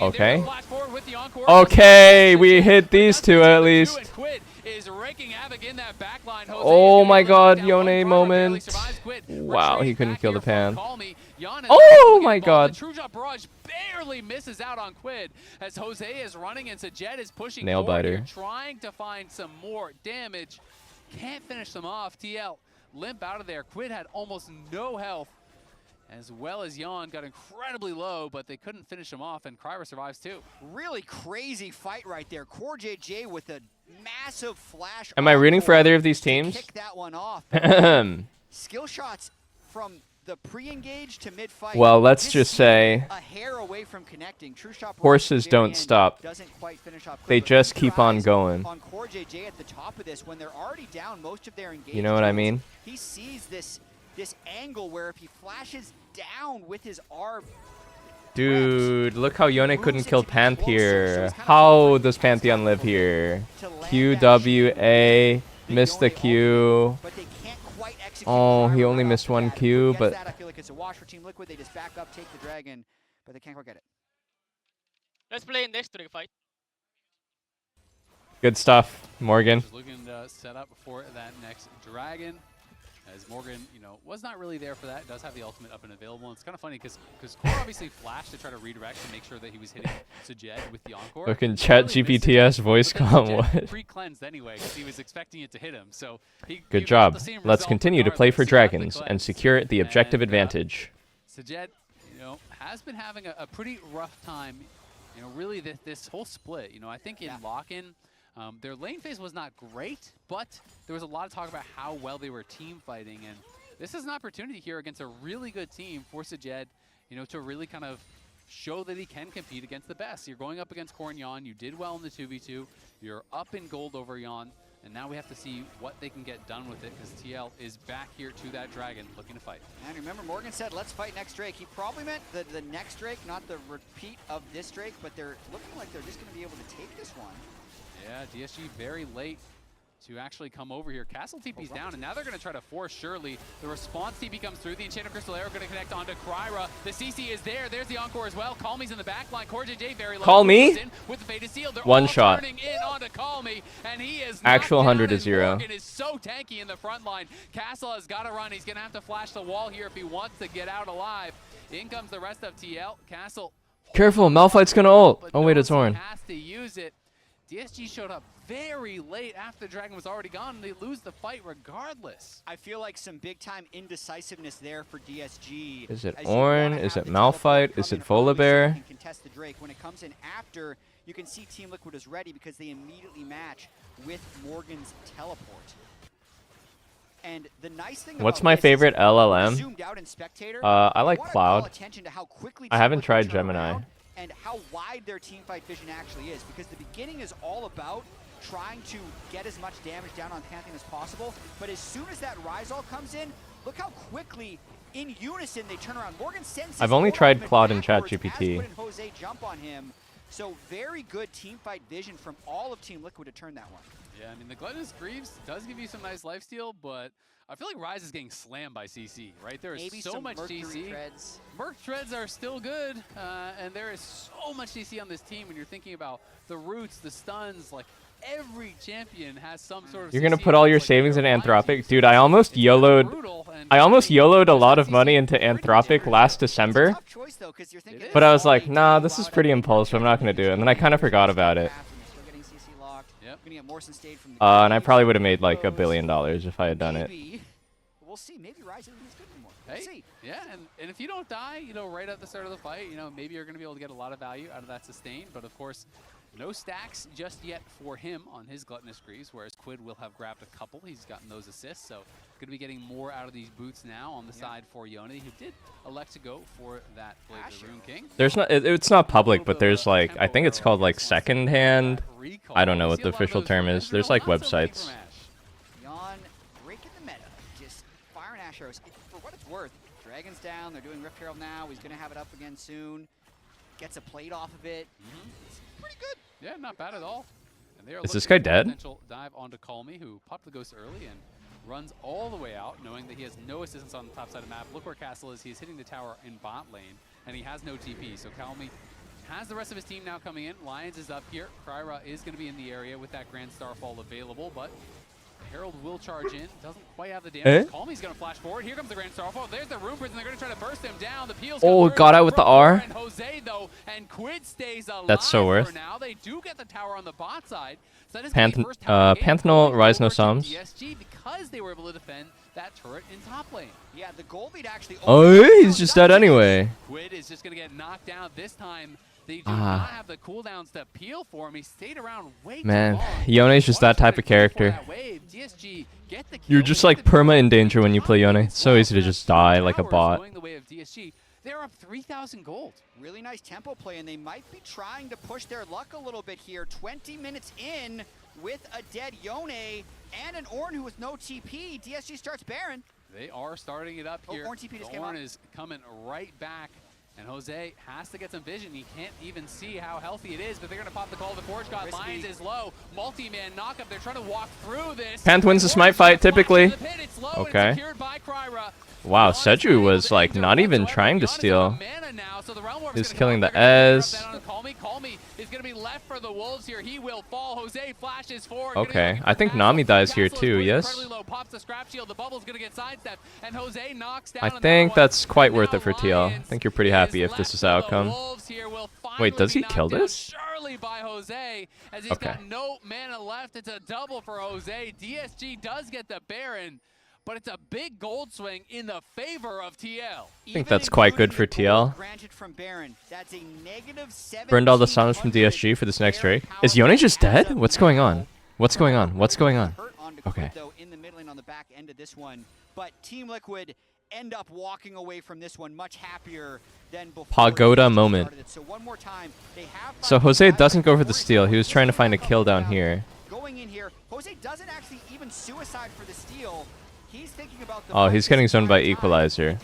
Okay. Okay, we hit these two at least. Oh my god, Yone moment. Wow, he couldn't kill the pan. Oh my god. Barely misses out on Quid as Jose is running and Sajed is pushing Nail biter. trying to find some more damage. Can't finish them off. TL limp out of there. Quid had almost no health, as well as Jan got incredibly low, but they couldn't finish him off, and Kryra survives too. Really crazy fight right there. Core JJ with a massive flash. Am I rooting for either of these teams? Kick that one off. Skill shots from the pre-engage to mid-fight. Well, let's just say a hair away from connecting. True shot horses don't stop. Doesn't quite finish off they just keep on going. On Core JJ at the top of this when they're already down most of their engagement. You know what I mean? He sees this angle where if he flashes down with his R. Dude, look how Yone couldn't kill Panth here. How does Pantheon live here? QWA, missed the Q. Oh, he only missed 1 Q, but I feel like it's a wash for Team Liquid. They just back up, take the dragon, but they can't quite get it. Let's play next Drake fight. good stuff, Morgan. Just looking to set up for that next dragon. As Morgan, you know, was not really there for that. Does have the ultimate up and available. And it's kind of funny because Core obviously flashed to try to redirect to make sure that he was hitting Sajed with the Encore. Looking chat GPTS voice comm. What? Pre-cleansed anyway because he was expecting it to hit him. So good job. Let's continue to play for dragons and secure the objective advantage. Sajed, you know, has been having a pretty rough time. You know, really this whole split. You know, I think in lock-in. Their lane phase was not great, but there was a lot of talk about how well they were team fighting, and this is an opportunity here against a really good team for Sajed, you know, to really kind of show that he can compete against the best. You're going up against Core and Jan, you did well in the 2v2, you're up in gold over Jan, and now we have to see what they can get done with it, because TL is back here to that dragon looking to fight. And remember, Morgan said, let's fight next Drake. He probably meant the next Drake, not the repeat of this Drake, but they're looking like they're just going to be able to take this one. Yeah, DSG very late to actually come over here. Castle TP's down, and now they're going to try to force Shirley. The response TP comes through. The Enchanted Crystal Arrow going to connect onto Kryra. The CC is there. There's the Encore as well. Calmy's in the back line. Core JJ very low. Calmy? With the Fated Seal. They're one shot. Turning in onto Calmy, and he is actual 100 to 0. Morgan is so tanky in the front line. Castle has got to run. He's going to have to flash the wall here if he wants to get out alive. In comes the rest of TL. Castle. Careful, Malphite's going to ult. Oh, wait, it's Horn. Has to use it. DSG showed up very late after the dragon was already gone, and they lose the fight regardless. I feel like some big-time indecisiveness there for DSG. Is it Ornn? Is it Malphite? Is it Volibear? Contest the Drake. When it comes in after, you can see Team Liquid is ready because they immediately match with Morgan's teleport. And the nice thing what's my favorite LLM? Zoomed out in Spectator, I like Cloud. I haven't tried Team Liquid Gemini. And how wide their teamfight vision actually is, because the beginning is all about trying to get as much damage down on Pantheon as possible, but as soon as that Rise All comes in, look how quickly in unison they turn around. Morgan sends I've only tried Claude and ChatGPT. Jose jump on him. So very good teamfight vision from all of Team Liquid to turn that one. Yeah, I mean, the Gluttonous Greaves does give you some nice lifesteal, but I feel like Rise is getting slammed by CC, right? There is Maybe so much Mercury CC. Treads. Merc Treads are still good, and there is so much CC on this team when you're thinking about the roots, the stuns, like every champion has some sort of You're going to CC put all your like savings in their Anthropic? Dude, I almost YOLO'd a lot of money into Anthropic last December. But I was like, nah, this is pretty impulsive. I'm not going to do it. And then I kind of forgot about it. And I probably would have made like $1 billion if I had done it. we'll see. Maybe Rise isn't as good anymore. We'll Hey, see. yeah, and if you don't die, you know, right at the start of the fight, you know, maybe you're going to be able to get a lot of value out of that sustain. But of course, no stacks just yet for him on his Gluttonous Greaves, whereas Quid will have grabbed a couple. He's gotten those assists, so going to be getting more out of these boots now on the side for Yone, who did elect to go for that Blade of the Rune King. There's not. It's not public, but there's like I think it's called like secondhand. I don't know what the official term is. There's like websites. Yon breaking the meta, just firing Ash arrows. For what it's worth, Dragon's down. They're doing Rift Herald now. He's going to have it up again soon. Gets a plate off of it. It's pretty good. Yeah, not bad at all. And they are Is this looking guy for a dead? potential dive onto Call Me, who popped the Ghost early and runs all the way out, knowing that he has no assistance on the top side of the map. Look where Castle is. He's hitting the tower in bot lane, and he has no TP. So Call Me has the rest of his team now coming in. Lions is up here. Kryra is going to be in the area with that Grand Starfall available, but Herald will charge in. Doesn't quite have the damage. Call Me's going to flash forward. Here comes the Grand Starfall. There's the Rune Prison. They're going to try to burst him down. The peel's Oh, got out with the R. and Jose, though, and Quid stays alive. That's so worth. For now. They do get the tower on the bot side. So that is Panthenol, Rise No Psalms. DSG because they were able to defend that turret in top lane. Yeah, the gold lead actually. Oh, he's just dead anyway. Quid is just going to get knocked down this time. They do not have the cooldowns to peel for him. He stayed around way too long. Yone's just that type of character. DSG get the kill. You're just like perma in danger when you play Yone. It's so easy to just die like a bot. Going the way of DSG. They're up 3,000 gold. Really nice tempo play, and they might be trying to push their luck a little bit here. 20 minutes in with a dead Yone and an Ornn who with no TP. DSG starts Baron. They are starting it up here. Ornn TP just came Ornn out. is coming right back. And Jose has to get some vision. He can't even see how healthy it is, but they're going to pop the call of the Forge God. Lions is low. Multi-man knockup. They're trying to walk through this. Panth wins the smite fight, typically. Okay. Wow, Seju was like not even trying to steal. He's killing the Ez. Call me is going to be left for the Wolves here. He will fall. Jose flashes forward. Okay, I think Nami dies here too, yes? Pops the scrap shield. The bubble's going to get sidestepped, and Jose knocks down. I think that's quite worth it for TL. I think you're pretty happy if this is the outcome. Wait, does he kill this? Surely by Jose, as he's got no mana left. It's a double for Jose. DSG does get the Baron, but it's a big gold swing in the favor of TL. I think that's quite good for TL. From Baron. That's a -17. Burned all the summons from DSG for this next Drake. Is Yone just dead? What's going on? What's going on? What's going on? Okay. Though in the mid lane on the back end of this one, but Team Liquid end up walking away from this one much happier than before. Pagoda moment. So one more time, they have. So Jose doesn't go for the steal. He was trying to find a kill down here. Going in here, Jose doesn't actually even suicide for the steal. He's thinking about the. Oh, he's getting zoned by Equalizer.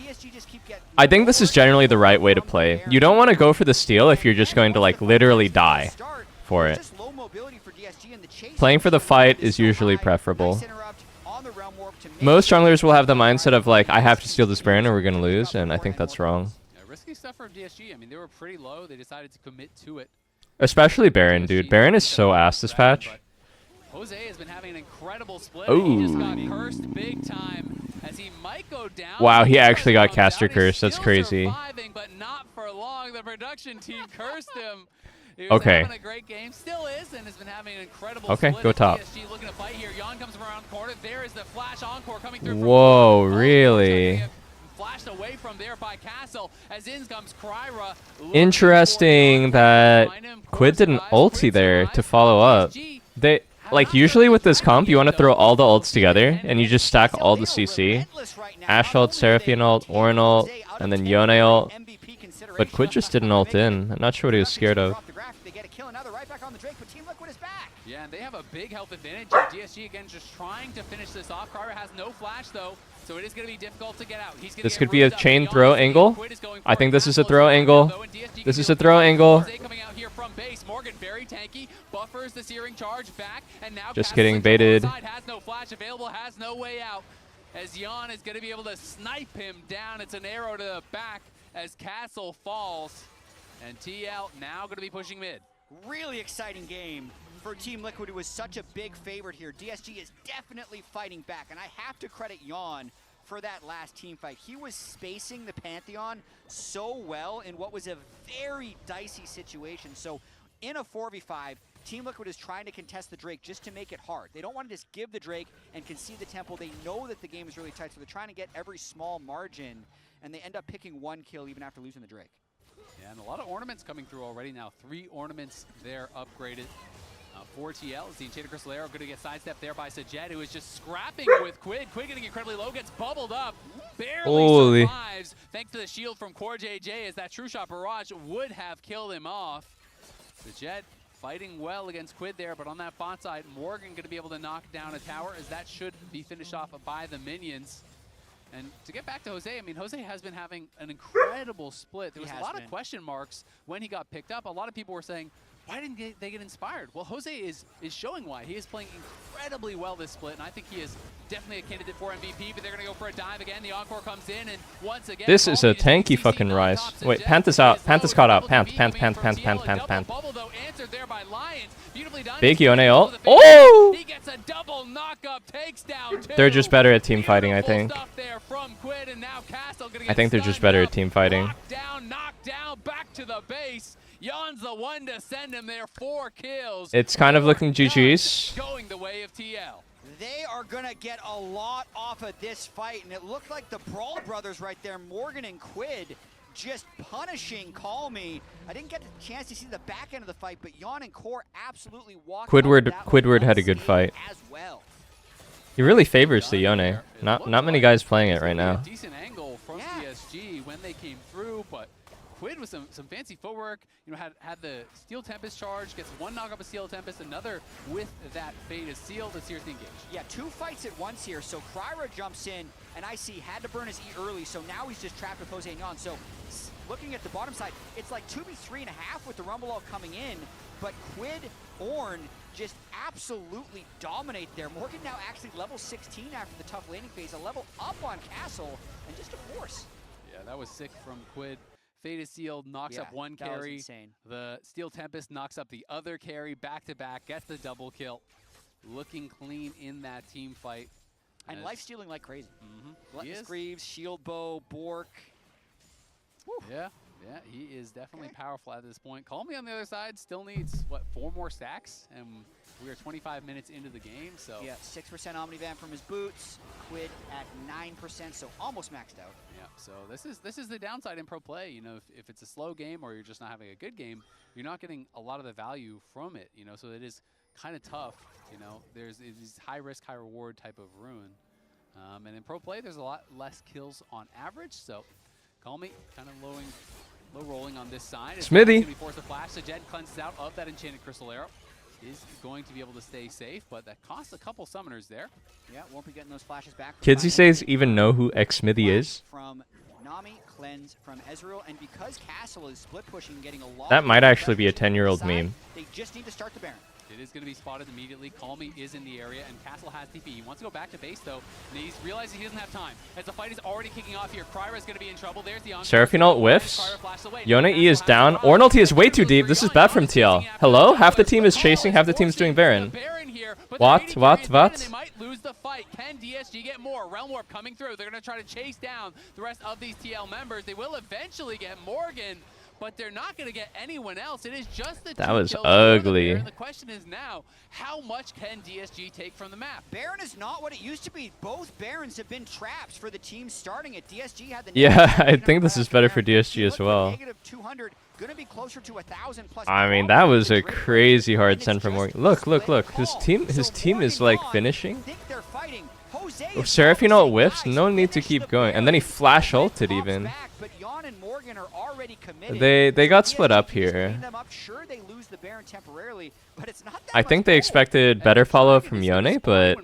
I think this is generally the right way to play. You don't want to go for the steal if you're just going to like literally die for it. Playing for the fight is usually preferable. Most junglers will have the mindset of like, I have to steal this Baron or we're going to lose, and I think that's wrong. Yeah, risky stuff from DSG. I mean, they were pretty low. They decided to commit to it. Especially Baron, dude. Baron is so ass this patch. Jose has been having an incredible split. Ooh. He just got cursed big time as he might go down. Wow, he actually got caster curse. That's crazy. But not for long. The production team cursed him. He was Okay. having a great game, still is, and has been having an incredible Okay, split. go top. DSG looking to fight here. Yon comes around corner. There is the flash encore coming through. Whoa, really? Flashed away from there by Castle as in comes Kryra. Interesting that Quid did an ulti there to follow up. They like usually with this comp, you want to throw all the ults together and you just stack all the CC. Ashe ult, Seraphine ult, Ornn ult, and then Yone ult. But Quid just didn't ult in. I'm not sure what he was scared of. Yeah, and they have a big health advantage. DSG again just trying to finish this off. Kryra has no flash though, so it is going to be difficult to get out. This could be a chain throw angle. I think this is a throw angle. This is a throw angle. Coming out here from base. Morgan very tanky, buffers the searing charge back, and now Just getting baited. has no flash available, has no way out. As Yon is going to be able to snipe him down. It's an arrow to the back as Castle falls, and TL now going to be pushing mid. Really exciting game for Team Liquid, who was such a big favorite here. DSG is definitely fighting back, and I have to credit Yon for that last team fight. He was spacing the Pantheon so well in what was a very dicey situation. So in a 4v5, Team Liquid is trying to contest the Drake just to make it hard. They don't want to just give the Drake and concede the temple. They know that the game is really tight, so they're trying to get every small margin, and they end up picking 1 kill even after losing the Drake. Yeah, and a lot of ornaments coming through already now. 3 ornaments there upgraded. 4 TL is the Enchanted Crystal Arrow, going to get sidestepped there by Sajed, who is just scrapping with Quid. Quid getting incredibly low, gets bubbled up, barely survives, thanks to the shield from Core JJ, as that True Shot Barrage would have killed him off. Sajed fighting well against Quid there, but on that bot side, Morgan going to be able to knock down a tower, as that should be finished off by the minions. And to get back to Jose, I mean, Jose has been having an incredible split. There was a lot of question marks when he got picked up. A lot of people were saying, why didn't they get inspired? Well, Jose is showing why. He is playing incredibly well this split, and I think he is definitely a candidate for MVP, but they're going to go for a dive again. The Encore comes in, and once again... This is a tanky fucking Rise. Wait, Panth is out. Panth is caught out. Panth. Big Yone ult. Oh! He gets a double knock-up, takes down 2. They're just better at team fighting, I think. I think they're just better at team fighting. Knock down, back to the base. Yon's the one to send him there. 4 kills. It's kind of looking GG's. Going the way of TL. They are going to get a lot off of this fight, and it looked like the Brawl brothers right there, Morgan and Quid, just punishing Call Me. I didn't get a chance to see the back end of the fight, but Yon and Core absolutely walked Quidward had a good fight. As well. He really favors the Yone. Not many guys playing it right now. Decent angle from DSG when they came through, but Quid with some fancy footwork, you know, had the Steel Tempest charge, gets 1 knock up of Steel Tempest, another with that Fate Seal to seriously engage. Yeah, 2 fights at once here. So Kryra jumps in, and I see had to burn his E early, so now he's just trapped with Jose and Yon. So looking at the bottom side, it's like 2v3.5 with the Rumble all coming in, but Quid, Ornn just absolutely dominate there. Morgan now actually level 16 after the tough laning phase, a level up on Castle, and just a force. Yeah, that was sick from Quid. Fate Seal knocks up 1 carry. The Steel Tempest knocks up the other carry back to back, gets the double kill. Looking clean in that team fight. And life stealing like crazy. Gluttonous Greaves, Shield Bow, Bork. Yeah, he is definitely powerful at this point. Call Me on the other side still needs, what, 4 more stacks? And we are 25 minutes into the game, so. Yeah, 6% Omnivan from his boots. Quid at 9%, so almost maxed out. Yeah, so this is the downside in pro play. You know, if it's a slow game or you're just not having a good game, you're not getting a lot of the value from it, you know, so it is kind of tough, you know. There's these high risk, high reward type of ruin. And in pro play, there's a lot less kills on average, so Call Me kind of low rolling on this side. Smithy. Force a flash. Sajed cleanses out of that Enchanted Crystal Arrow. Is going to be able to stay safe, but that costs a couple summoners there. Yeah, won't be getting those flashes back. Kids these days even know who Xsmithy is? From Nami, Cleanse from Ezreal, and because Castle is split pushing, getting a lot. That might actually be a 10-year-old meme. They just need to start the Baron. It is going to be spotted immediately. Call Me is in the area, and Castle has TP. He wants to go back to base, though, and he's realizing he doesn't have time. As the fight is already kicking off here, Kryra is going to be in trouble. There's the Seraphine ult whiffs. Yone E is down. Ornn ulti is way too deep. This is bad from TL. Hello? Half the team is chasing, half the team is doing Baron. What? They might lose the fight. Can DSG get more? Realm Warp coming through. They're going to try to chase down the rest of these TL members. They will eventually get Morgan, but they're not going to get anyone else. It is just the That was ugly. The question is now, how much can DSG take from the map? Baron is not what it used to be. Both Barons have been traps for the teams starting it. DSG had the yeah, I think this is better for DSG as well. -200, gonna be closer to 1,000 plus. I mean, that was a crazy hard send from Morgan. Look. His team is like finishing. If Seraphine ult whiffs, no need to keep going. And then he flash ulted even. They got split up here. I think they expected better follow-up from Yone, but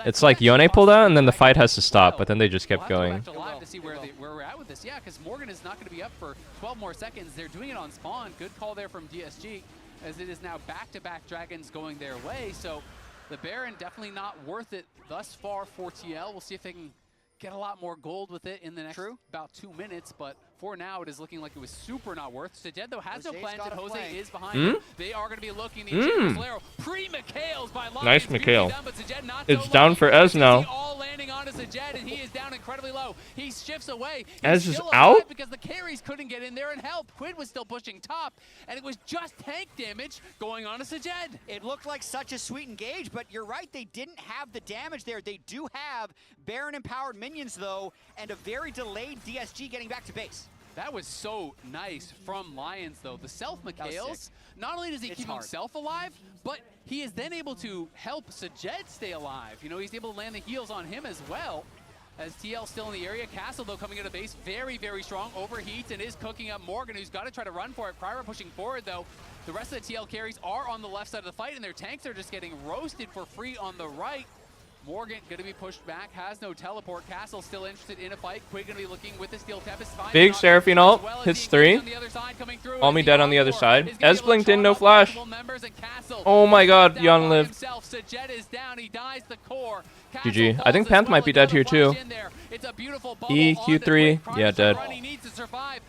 it's like Yone pulled out and then the fight has to stop, but then they just kept going. To see where we're at with this. Yeah, because Morgan is not going to be up for 12 more seconds. They're doing it on spawn. Good call there from DSG, as it is now back-to-back dragons going their way. So the Baron definitely not worth it thus far for TL. We'll see if they can get a lot more gold with it in the next about 2 minutes, but for now it is looking like it was super not worth. Sajed though has no plans, and Jose is behind him. They are going to be looking the pre-Mikhails by Lions. Nice Mikhail. It's down for Ez now. landing onto Sajed, and he is down incredibly low. He shifts away. Ez He's is still out? alive because the carries couldn't get in there and help. Quid was still pushing top, and it was just tank damage going on to Sajed. It looked like such a sweet engage, but you're right, they didn't have the damage there. They do have Baron-empowered minions, though, and a very delayed DSG getting back to base. That was so nice from Lions, though. The self-Mikhails, not only does he keep himself alive, but he is then able to help Sajed stay alive. You know, he's able to land the heals on him as well. As TL still in the area. Castle, though, coming out of base, very, very strong. Overheats and is cooking up Morgan, who's got to try to run for it. Kryra pushing forward, though. The rest of the TL carries are on the left side of the fight, and their tanks are just getting roasted for free on the right. Morgan going to be pushed back, has no teleport. Castle still interested in a fight. Quid going to be looking with the Steel Tempest. Big Seraphine ult, hits 3. Almi dead on the other side. Ez blinked in, no flash. Oh my god, Yon lived. GG. I think Panth might be dead here too. EQ3, yeah, dead.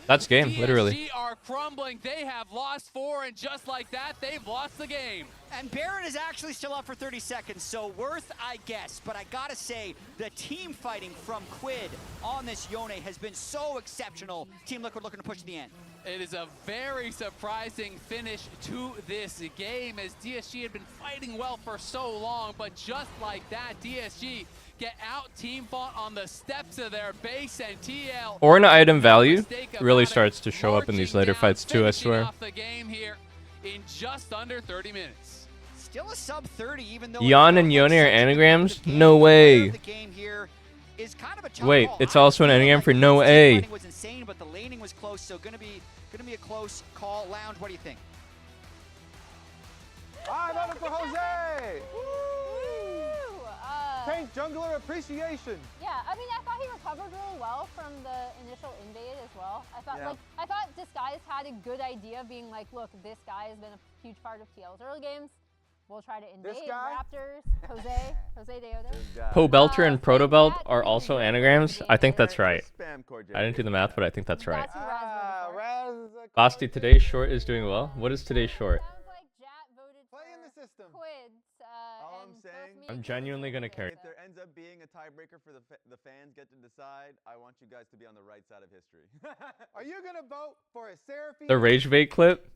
That's game, literally. DSG are crumbling. They have lost 4, and just like that, they've lost the game. And Baron is actually still up for 30 seconds, so worth, I guess. But I gotta say, the team fighting from Quid on this Yone has been so exceptional. Team Liquid looking to push to the end. It is a very surprising finish to this game, as DSG had been fighting well for so long, but just like that, DSG get out team fought on the steps of their base, and TL Ornn item value really starts to show up in these later fights too, I swear. off the game here in just under 30 minutes. Still a sub 30, even though Yon and Yone are anagrams? No way. Wait, it's also an anagram for no A. Was insane, but the laning was close, so gonna be a close call. Lounge, what do you think? I love it for Jose! Tank jungler appreciation. Yeah, I mean, I thought he recovered really well from the initial invade as well. I thought Disguise had a good idea of being like, look, this guy has been a huge part of TL's early games. We'll try to invade Raptors. Jose Deodo. Pobelter and Protobelt are also anagrams? I think that's right. I didn't do the math, but I think that's right. Basti, today's short is doing well. What is today's short? Play in the system. All I'm saying, I'm genuinely gonna carry. if there ends up being a tiebreaker for the fans get to decide, I want you guys to be on the right side of history. Are you gonna vote for a Seraphine? The Rage Bait clip?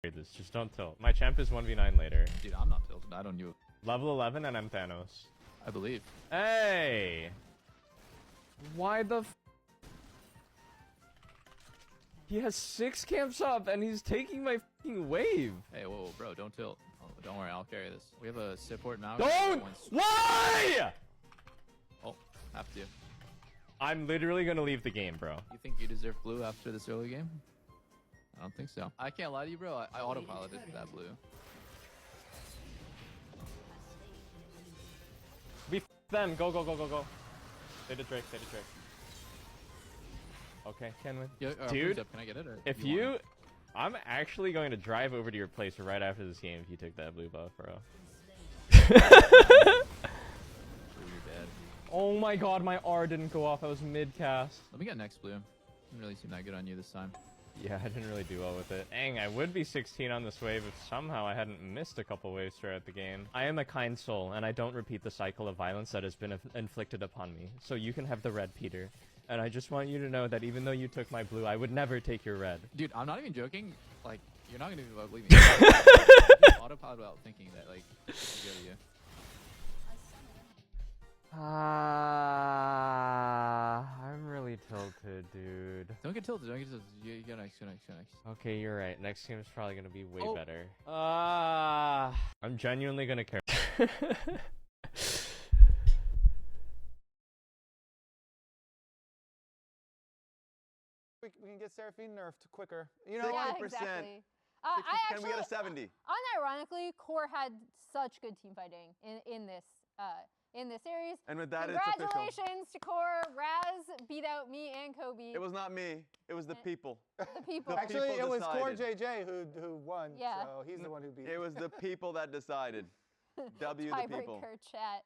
This, just don't tilt. My champ is 1v9 later. Dude, I'm not tilted. I don't know. Level 11 and I'm Thanos. I believe. Hey! Why the f— He has 6 camps up and he's taking my f***ing wave. Hey, whoa, bro, don't tilt. Oh, don't worry, I'll carry this. We have a support now. Don't! Why?! Oh, have to. I'm literally gonna leave the game, bro. You think you deserve blue after this early game? I don't think so. I can't lie to you, bro. I autopiloted that blue. We f them. Go, go, go, go, go. They did Drake, they did Drake. Okay, can win. Yeah, dude, can I get it? Or if you... I'm actually going to drive over to your place right after this game if you took that blue buff, bro. Oh my god, my R didn't go off. I was mid-cast. Let me get next blue. Didn't really seem that good on you this time. Yeah, I didn't really do well with it. Dang, I would be 16 on this wave if somehow I hadn't missed a couple waves throughout the game. I am a kind soul, and I don't repeat the cycle of violence that has been inflicted upon me. So you can have the red, Peter. And I just want you to know that even though you took my blue, I would never take your red. Dude, I'm not even joking. Like, you're not gonna believe me. Autopilot without thinking that, like, go to you. I'm really tilted, dude. Don't get tilted. Don't get tilted. You go next. Go next. Go next. Okay, you're right. Next game is probably gonna be way better. I'm genuinely gonna care. We can get Seraphine nerfed quicker. You know, yeah, 60%. exactly. Can we get a 70? Unironically, Core had such good team fighting in this series. And with that, it's official. Congratulations to Core. Raz beat out me and Kobe. It was not me. It was the people. The people. Actually, it was Core JJ who won. Yeah. So he's the one who beat. It was the people that decided. W the people. Tiebreaker chat.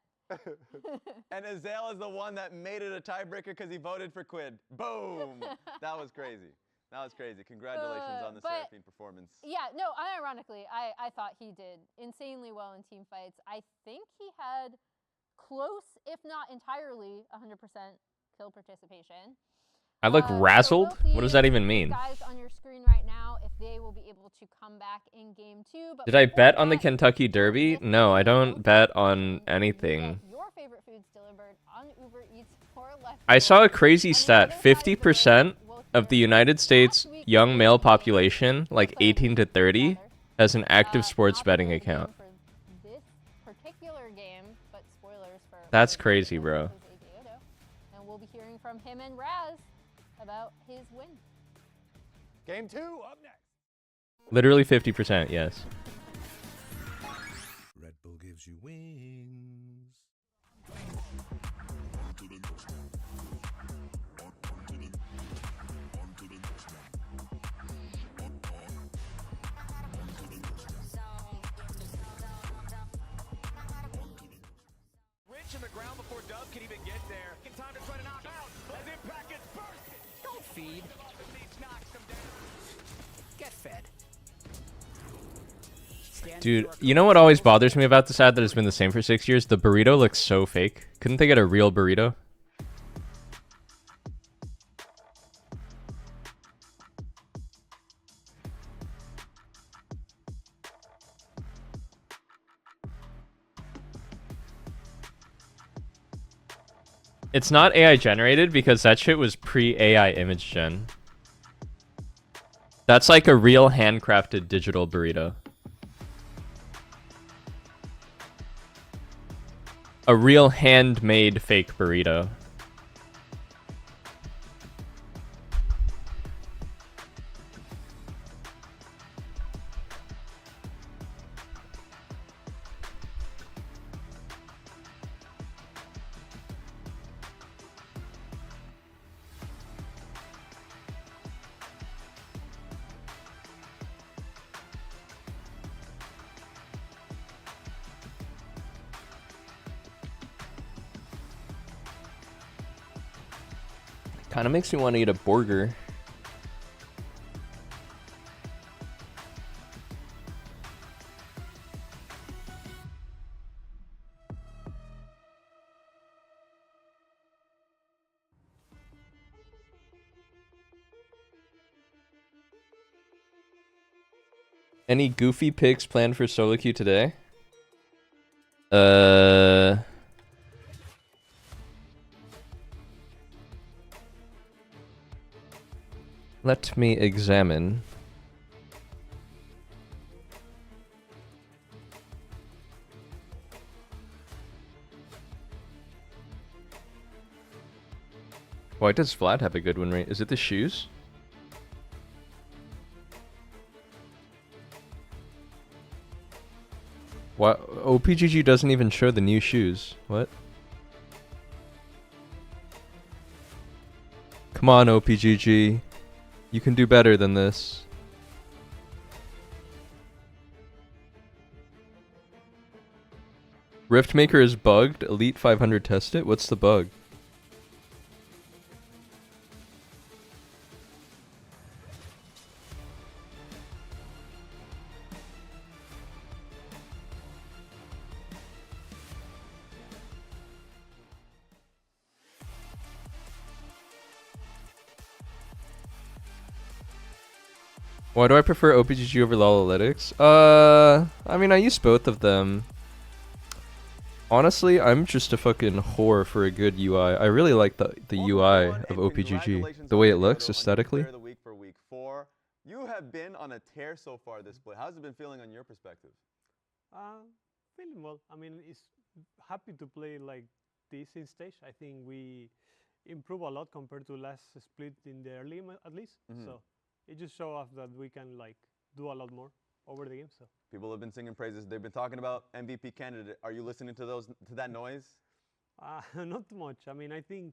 And Azael is the one that made it a tiebreaker because he voted for Quid. Boom! That was crazy. That was crazy. Congratulations on the Seraphine performance. Yeah, no, unironically, I thought he did insanely well in team fights. I think he had close, if not entirely, 100% kill participation. I look So razzled? we'll What does see that even these mean? guys on your screen right now, if they will be able to come back in game 2. But Did I before bet on the that, Kentucky Derby? No, I don't bet on anything. get your favorite foods delivered on Uber Eats for less. I saw a crazy stat. 50% of the United States young male population, like 18 to 30, has an active sports betting account. For this particular game, but spoilers for That's crazy, bro. and we'll be hearing from him and Raz about his win. Game 2 up next. Literally 50%, yes. Red Bull gives you wings. Rich in the ground before Dub can even get there. In time to try to knock out as Impact gets bursted. Don't feed. Knocks him down. Get fed. Dude, you know what always bothers me about this ad that has been the same for 6 years? The burrito looks so fake. Couldn't they get a real burrito? It's not AI generated because that shit was pre-AI image gen. That's like a real handcrafted digital burrito. A real handmade fake burrito. Kind of makes me want to eat a burger. Any goofy picks planned for solo queue today? Let me examine. Why does Vlad have a good win rate? Is it the shoes? Why OPGG doesn't even show the new shoes? What? Come on, OPGG. You can do better than this. Riftmaker is bugged. Elite 500 test it. What's the bug? Why do I prefer OPGG over Lolalytics? I mean, I use both of them. Honestly, I'm just a fucking whore for a good UI. I really like the UI of OPGG. The way it looks aesthetically. The week for week 4. You have been on a tear so far this play. How's it been feeling on your perspective? Feeling well. I mean, it's happy to play like this in stage. I think we improve a lot compared to last split in the early game, at least. So it just shows us that we can like do a lot more over the game. So people have been singing praises. They've been talking about MVP candidate. Are you listening to that noise? Not too much. I mean, I think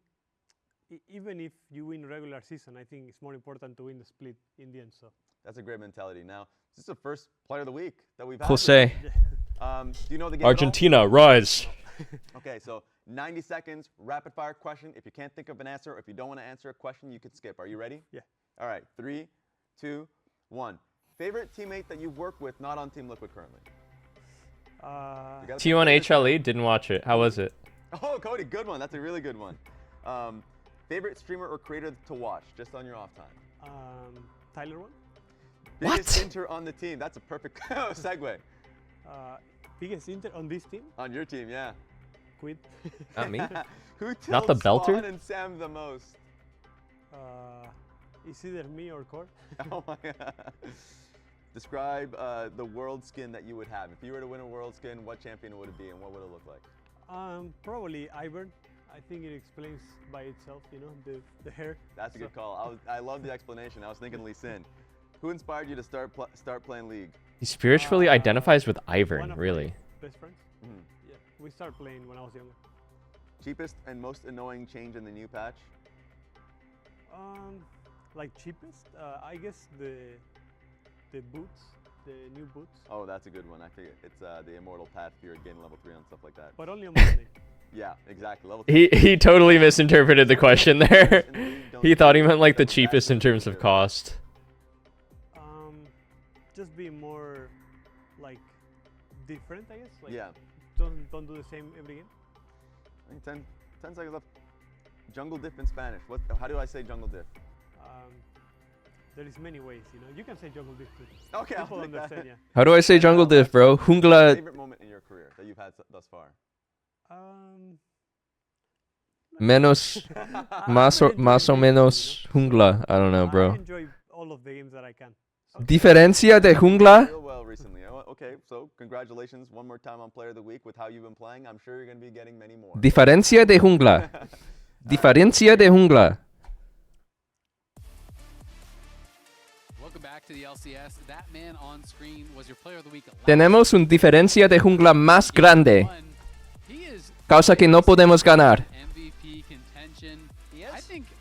even if you win regular season, I think it's more important to win the split in the end. So that's a great mentality. Now, this is the first player of the week that we've had. Jose. Do you know the game? Argentina, rise. Okay, so 90 seconds, rapid fire question. If you can't think of an answer, or if you don't want to answer a question, you can skip. Are you ready? Yeah. All right, 3, 2, 1. Favorite teammate that you've worked with, not on Team Liquid currently? T1 HLE, didn't watch it. How was it? Oh, Cody, good one. That's a really good one. Favorite streamer or creator to watch, just on your off time? Tyler one. Biggest inter on the team. That's a perfect segue. Biggest inter on this team? On your team, yeah. Quit. Not me. Who Not the tilts belter? Spawn and Sam the most? It's either me or Core. Oh my god. Describe the world skin that you would have. If you were to win a world skin, what champion would it be and what would it look like? Probably Ivern. I think it explains by itself, you know, the hair. That's a good call. I love the explanation. I was thinking Lee Sin. Who inspired you to start playing League? He spiritually identifies with One Ivern, of really. my best friends. Yeah, we started playing when I was younger. Cheapest and most annoying change in the new patch? Like cheapest, I guess the boots, the new boots. Oh, that's a good one. I think it's the immortal path if you're getting level 3 and stuff like that. But only on Monday. Yeah, exactly. Level 3. He totally misinterpreted the question there. He thought he meant like the cheapest in terms of cost. Just be more like different, I guess. Like, yeah. Don't do the same every game. I think 10 seconds left. Jungle diff in Spanish. How do I say jungle diff? There is many ways, you know. You can say jungle diff too. Okay, People I'll take that. understand, yeah. How do I say jungle diff, bro? Jungla. Favorite moment in your career that you've had thus far? Menos. Más o menos jungla. I don't know, I bro. enjoy all of the games that I can. Diferencia de jungla. Real well recently. Okay, so congratulations one more time on Player of the Week with how you've been playing. I'm sure you're going to be getting many more. Diferencia de jungla. Diferencia de jungla. Welcome back to the LCS. That man on screen was your Player of the Week. Tenemos un diferencia de jungla más grande. Causa que no podemos ganar. MVP contention.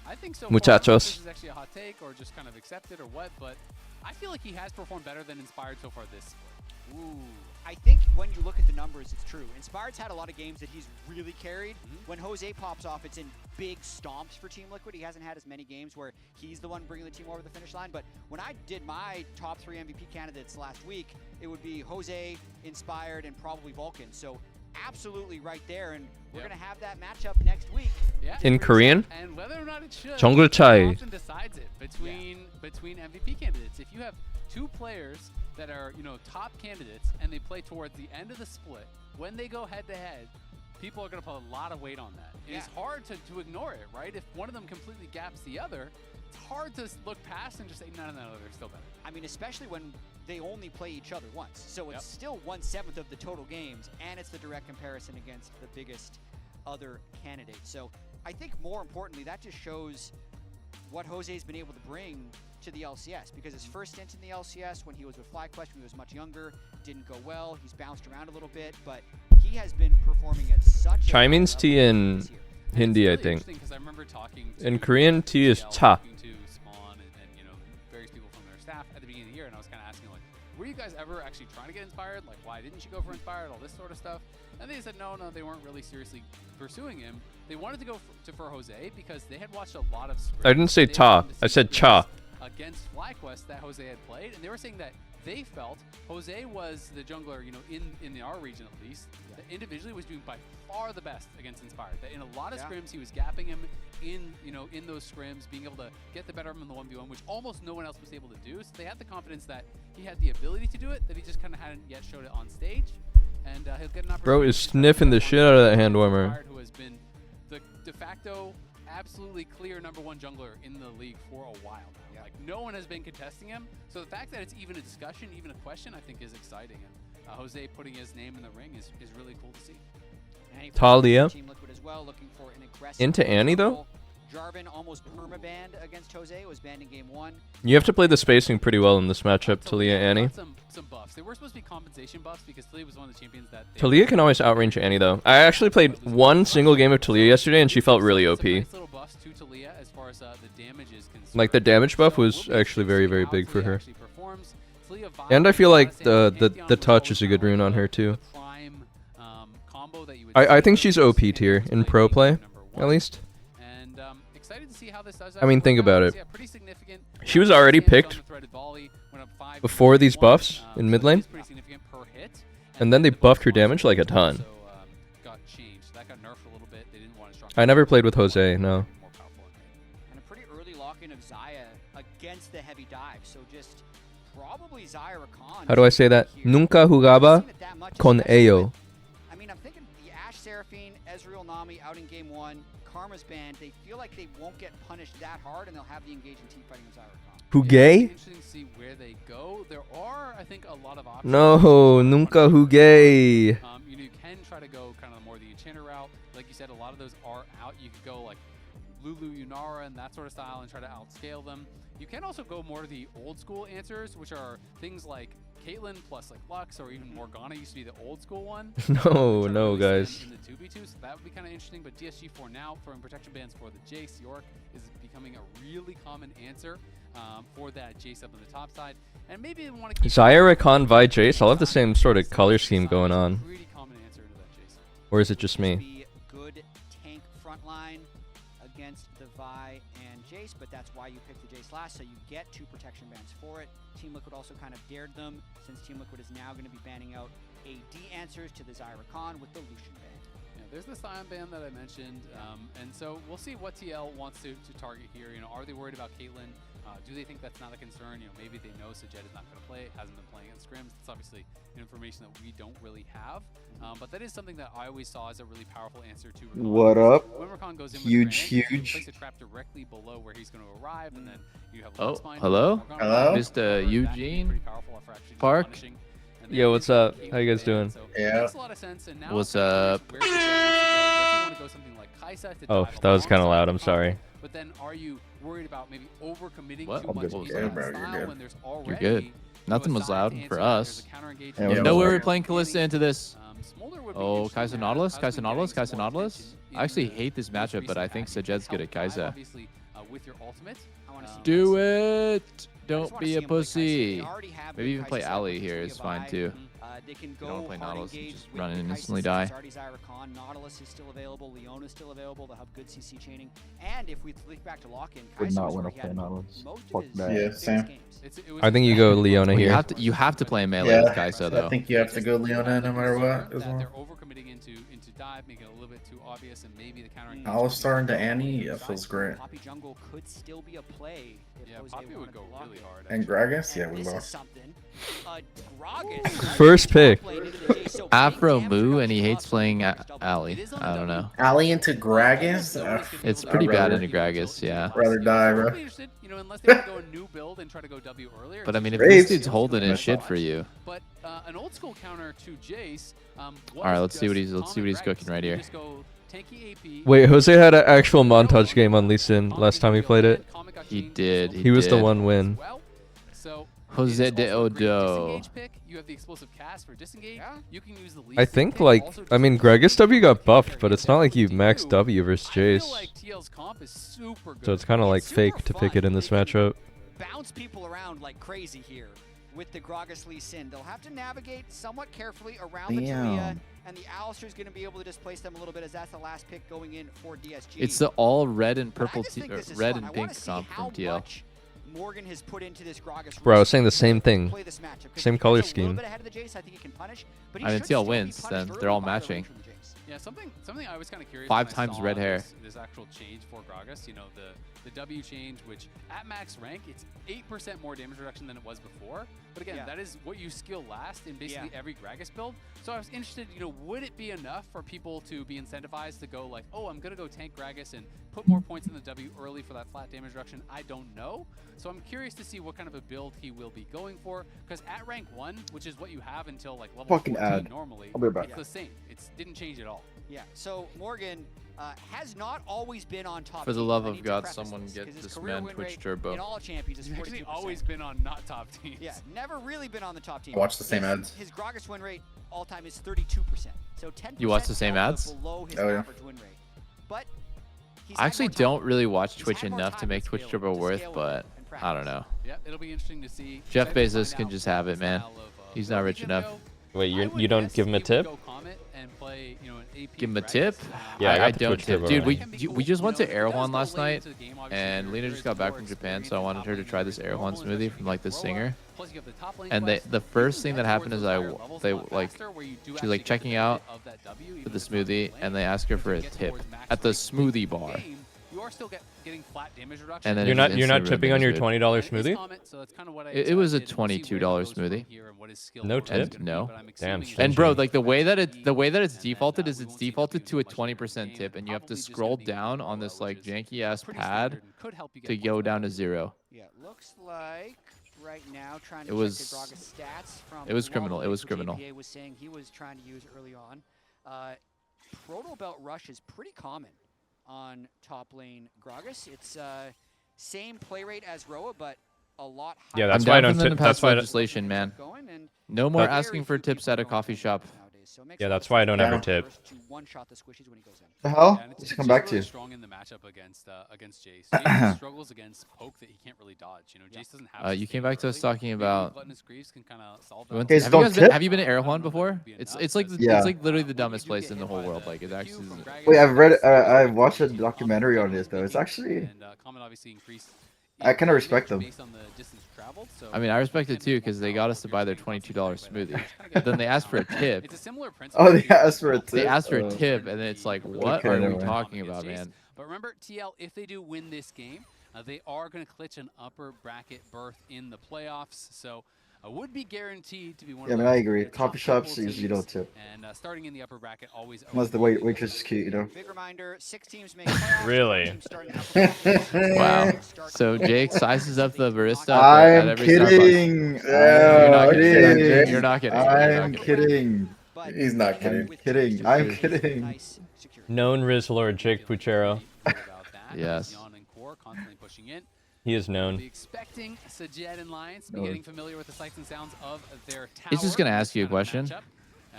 I think so Muchachos. far, this is actually a hot take or just kind of accepted or what, but I feel like he has performed better than Inspired so far this split. Ooh. I think when you look at the numbers, it's true. Inspired's had a lot of games that he's really carried. When Jose pops off, it's in big stomps for Team Liquid. He hasn't had as many games where he's the one bringing the team over the finish line. But when I did my top 3 MVP candidates last week, it would be Jose, Inspired, and probably Vulcan. So absolutely right there. And we're going to have that matchup next week. Yeah. In Korean? And whether or not it should, Jungle Chai. often decides it between MVP candidates. If you have 2 players that are, you know, top candidates and they play towards the end of the split, when they go head to head, people are going to put a lot of weight on that. It's hard to ignore it, right? If one of them completely gaps the other, it's hard to look past and just say, no, they're still better. I mean, especially when they only play each other once. So it's still 1/7 of the total games, and it's the direct comparison against the biggest other candidate. So I think more importantly, that just shows what Jose's been able to bring to the LCS, because his first stint in the LCS when he was with FlyQuest when he was much younger didn't go well. He's bounced around a little bit, but he has been performing at such Chai means tea in Hindi, I think. I remember talking to in Korean, tea is cha. to Spawn and you know, various people from their staff at the beginning of the year, and I was kind of asking, like, were you guys ever actually trying to get Inspired? Like, why didn't you go for Inspired? All this sort of stuff. And they said no, they weren't really seriously pursuing him. They wanted to go for Jose because they had watched a lot of scripts. I didn't say ta. I said cha. Against FlyQuest that Jose had played, and they were saying that they felt Jose was the jungler, you know, in our region at least, that individually was doing by far the best against Inspired. That in a lot of scrims he was gapping him in, you know, in those scrims, being able to get the better of him in the 1v1, which almost no one else was able to do. So they had the confidence that he had the ability to do it, that he just kind of hadn't yet showed it on stage. And he'll get an opportunity. Bro is sniffing the shit out of that hand warmer. Who has been the de facto, absolutely clear #1 jungler in the league for a while now. Like, no one has been contesting him. So the fact that it's even a discussion, even a question, I think is exciting. And Jose putting his name in the ring is really cool to see. Talia. Team Liquid as well, looking for an aggressive Into Annie, though? Jarvan almost perma-banned against Jose, was banned in game 1. You have to play the spacing pretty well in this matchup, Talia Annie. Some buffs. They were supposed to be compensation buffs because Talia was one of the champions that... Talia can always outrange Annie, though. I actually played one single game of Talia yesterday, and she felt really OP. Nice little buffs to Talia as far as the damage is concerned. Like, the damage buff was actually very, very big for her. And I feel like the touch is a good rune on her, too. I think she's OP tier in pro play, at least. And excited to see how this does. I mean, think about it. Yeah, pretty significant. She was already picked before these buffs in mid lane, Pretty significant per hit. and then they buffed her damage like a ton. Got changed. That got nerfed a little I never played with Jose, no. And a pretty early lock-in of Zaya against the heavy dive. So just probably Zaya Rakan. How do I say that? Nunca jugaba con ello. I mean, I'm thinking the Ashe Seraphine, Ezreal Nami out in game 1, Karma's banned. They feel like they won't get punished that hard, and they'll have the engage in team fighting of Zaya Rakan. Jugué? Interesting to see where they go. There are, I think, a lot of options. No, nunca jugué. You can try to go kind of more the enchanter route. Like you said, a lot of those are out. You could go like Lulu, Yunara, and that sort of style and try to outscale them. You can also go more to the old school answers, which are things like Caitlyn plus like Lux, or even Morgana used to be the old school one. No, guys. In the 2v2, so that would be kind of interesting. But DSG for now, throwing protection bans for the Jace, York is becoming a really common answer for that Jace up on the top side. And maybe they want to keep Zaya Rakan Vi Jace. I'll have the same sort of color scheme going on. pretty common answer into that Jace. Or is it just me? Be good tank front line against the Vi and Jace, but that's why you picked the Jace last, so you get 2 protection bans for it. Team Liquid also kind of dared them, since Team Liquid is now going to be banning out AD answers to the Zaya Rakan with the Lucian ban. Yeah, there's the Sion ban that I mentioned, and so we'll see what TL wants to target here. You know, are they worried about Caitlyn? Do they think that's not a concern? You know, maybe they know Sajed is not going to play. Hasn't been playing in scrims. That's obviously information that we don't really have. But that is something that I always saw as a really powerful answer to Rakan. What up? When Rakan goes in Huge, with huge. place a trap directly below where he's going to arrive, and then you have Oh, Lux hello? Rakan Hello? Mr. Eugene Park? Yo, what's up? How you guys doing? Yeah. What's up? Oh, that was kind of loud. I'm sorry. But then are you worried about maybe overcommitting What? too much What was into that? that You're style good. when there's You're already good. Nothing was loud for us. Yeah, You we know were. we're playing Kalista into this. Smolder would be Oh, interesting Kaiser to Nautilus, have Kaiser as we're Nautilus, getting Kaiser some more Nautilus. attention I actually in hate this the most matchup, but I recent think patch. Sajed's good Help at Kaiser. obviously, with your ultimate. Do it! Don't wanna be see a him play Kai'Sa. They pussy. already have Maybe good even play Kai'Sa Ali setups here with is fine Vi. too. They can You go don't wanna play hard Nautilus and engage just with run in the and Kai'Sa instantly since die. it's already Zaya Rakan. Nautilus is still available. Leona's still available. They'll have good CC chaining. And if we flick back to lock-in, Would Kai'Sa not was wanna where he play had Nautilus. most Fuck of his that. biggest Yeah, same. games. I think you go Leona Well, here. you have to play melee Yeah, with Kai'Sa though. I think you have to go Leona no matter what as That well. they're overcommitting into dive, making it a little bit too obvious, and maybe the counter engagement Alistar into would be Annie, better. yeah, feels great. Poppy jungle could still be a play if Yeah, Jose Poppy wanted would to go lock really in. hard. And Gragas, yeah, And we this is lost. something. Gragas First pick. played into the Jace, so big Afro damage Moo, reduction and he plus hates from playing Gragas double. Ali. It is on I the don't W. know. Ali into Gragas? It's I'd pretty bad rather- into Gragas, yeah. Rather die, I'll bro. be interested, you know, unless they want to go a new build and try to go W earlier. But I mean, if Raves. this dude's holding his shit for you. But an old school counter to Jace. All right, let's see what he's cooking right here. Just go tanky AP. Wait, Jose had an actual montage game on Lee Sin last time he played it. He did. He was the did. one win. So Jose de Odo. disengage pick. You have the explosive cast for disengage. You can use the I least think pick, like also I mean Gragas W got buffed, but it's not like you max W versus I feel Jace. like TL's comp is super good. So it's kind of like fake to pick it in this matchup. Bounce people around like crazy here with the Gragas Lee Sin. They'll have to navigate somewhat carefully around the Taria, Damn. and the Alistar's going to be able to displace them a little bit as that's the last pick going in for DSG. It's the all red and But I purple, just think this is red fun. and I wanna pink see comp how from TL. much Morgan has put into this Gragas. Bro, I was saying the same thing. Play this matchup, 'cause Same if he color gets a little scheme. bit ahead of the Jace, I think he can punish, but he I mean, should TL still be wins, punished then early they're all by the range matching. from the Jace. Yeah, something I was kind of curious. 5 when I times saw red hair. This actual change for Gragas, you know, the W change, which at max rank, it's 8% more damage reduction than it was before. But again, that is what you skill last in basically every Gragas build. So I was interested, you know, would it be enough for people to be incentivized to go like, oh, I'm going to go tank Gragas and put more points in the W early for that flat damage reduction? I don't know. So I'm curious to see what kind of a build he will be going for. Because at rank 1, which is what you have until like level Fucking 14 ad. normally, I'll be right back. it's the same. It didn't change at all. Yeah, so Morgan has not always been on top. For the team. love I of need to God, preface someone this, get 'cause his this career man win Twitch rate Turbo. in all champions is He's actually 42%. always been on not top teams. Yeah, never really been on the top team. I watch the same ads. His Gragas win rate all time is 32%. So 10%. You watch the same ads? Below his Oh, yeah. average win rate. But he's I had actually more time. don't really watch He's Twitch had more enough to time make to Twitch scale Turbo to worth, scale but and I don't practice. know. Yeah, it'll be interesting to see. Jeff Excited to Bezos find can out just what have it, man. style of, He's where not he rich can enough. go. Wait, I would you don't guess give him he a would tip? go Comet and play, you know, an AP Give him a Gragas. tip? Yeah, I got the don't Twitch tip. Turbo Dude, already. we just went to You know, it does Erewhon go last late night, into the game, obviously, and there Lena is just got back more from Japan, experience so I in wanted her to top try laning this than Erewhon normal, smoothie especially from like this Grower. singer. Plus you have the top lane And quest. the first thing that happened is levels they a lot like faster, where you do she's actually like get the checking benefit out of that W, even for the if it's not smoothie, and they ask her for a tip at the smoothie bar. you are still getting flat damage reduction. And then You're it just you're not instantly tipping on your ruined $20 And it is smoothie? common, so that's kind of what I It was a did, and we'll see where $22 it goes from smoothie. here and what his skill No level is tip? gonna be, No. but I'm Damn, assuming it's And bro, stingy. like the way that it's then, defaulted is we it's won't see him defaulted to a much later in the 20% game, tip, and you have to probably just gonna scroll be down more on low, this which like is janky ass pretty pad standard and could help you get to points go for down that. to 0. Yeah, looks like right now trying It to was- check the Gragas stats from it was criminal, Lawboy, it was who criminal. JPA was saying he was trying to use early on. Proto Belt Rush is pretty common on top lane Gragas. It's same play rate as Roa, but a lot higher. Yeah, that's I'm why I down don't for them tip. to That's pass why I don't, legislation, man. Going, and No more That- asking for tips at a coffee shop. yeah, that's why I don't ever tip. To one-shot the squishies when he goes in. The hell? Yeah, and Let's it's come just back to really you. strong in the matchup against Jace. Jace struggles against poke that he can't really dodge. You know, Jace doesn't have. You came back to us sustain talking early. about. Gluttonous Greaves can kind of solve We went that. to- Guys, have, you don't guys been, tip? have you been to Air I don't One know if that before? would be It's enough, it's like because Yeah. it's like literally the when dumbest you do place get in the hit whole by world. the Like it actually. Q from Gragas, Wait, I've read. it's I've watched a common documentary on this though. making It's actually. and, common obviously increased I kind of respect them. based on the distance traveled, so I mean, I respect it too because they got us to buy their $22 smoothie, but then they asked for a tip. It's a similar principle. Oh, they to, asked for a They tip. asked for a Oh. tip, and then it's like, what Okay, are never we mind. talking about, man? But remember, TL, if they do win this game, they are going to clutch an upper bracket berth in the playoffs. So would be guaranteed to be one Yeah, of man, those I agree. top Coffee shops couple usually teams, don't tip. And starting in the upper bracket always. Unless the waitress is cute, you know. Big reminder: 6 teams make playoffs. Really? 4 teams start in the Wow. So Jake sizes up the barista at I'm every kidding. Starbucks. You're not I'm kidding. kidding. You're not kidding. You're not I'm kidding. kidding. But He's not kidding. I'm kidding. I'm kidding. nice security. Known Riz Lord Jake Puchero. Yes. Yon and Core constantly pushing in. He is Be known. expecting Sajed and Lions to be No. getting familiar with the sights and sounds of their tower. He's just gonna in this ask you a kind of question. matchup,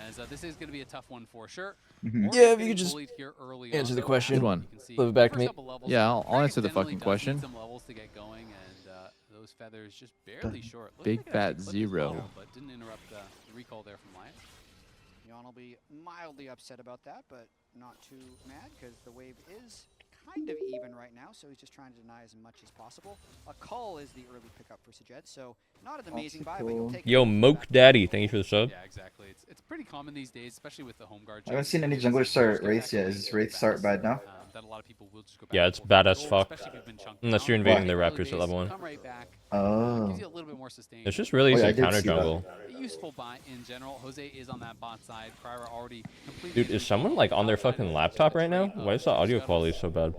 As this is going to be a tough one for sure. Mhm. Morgan's Yeah, if you getting could just bullied here early answer on, the though. question. Good one. You can see Flip it back to first me. couple levels, Yeah, I'll Gragas answer the definitely fucking does question. need some levels to get going, and those feathers just barely short. Looked Big like it fat actually clipped his zero. ball, but didn't interrupt the recall there from Lions. Jan will be mildly upset about that, but not too mad because the wave is kind of even right now, so he's just trying to deny as much as possible. A call is the early pickup for Sajed, so not an amazing buy, but he'll take Yo, it. Moke Daddy, thank you for the sub. Yeah, exactly. It's pretty common these days, especially with the home guard. I haven't changes. seen any It's jungler just start get race back yet. away Is this really race start fast, bad now? that a lot of people will just go back Yeah, and it's forth with badass gold, fuck. especially if you've been chunked Unless down. you're invading the Early Raptors at days, level 1. come right back. Oh. Gives you a little bit more sustain. It's just really Oh, yeah, easy I to did counter see that. jungle. A useful buy in general. Jose is on that bot side. Kryra already completely. Dude, is someone like on their fucking laptop right now? Why is the audio quality so bad?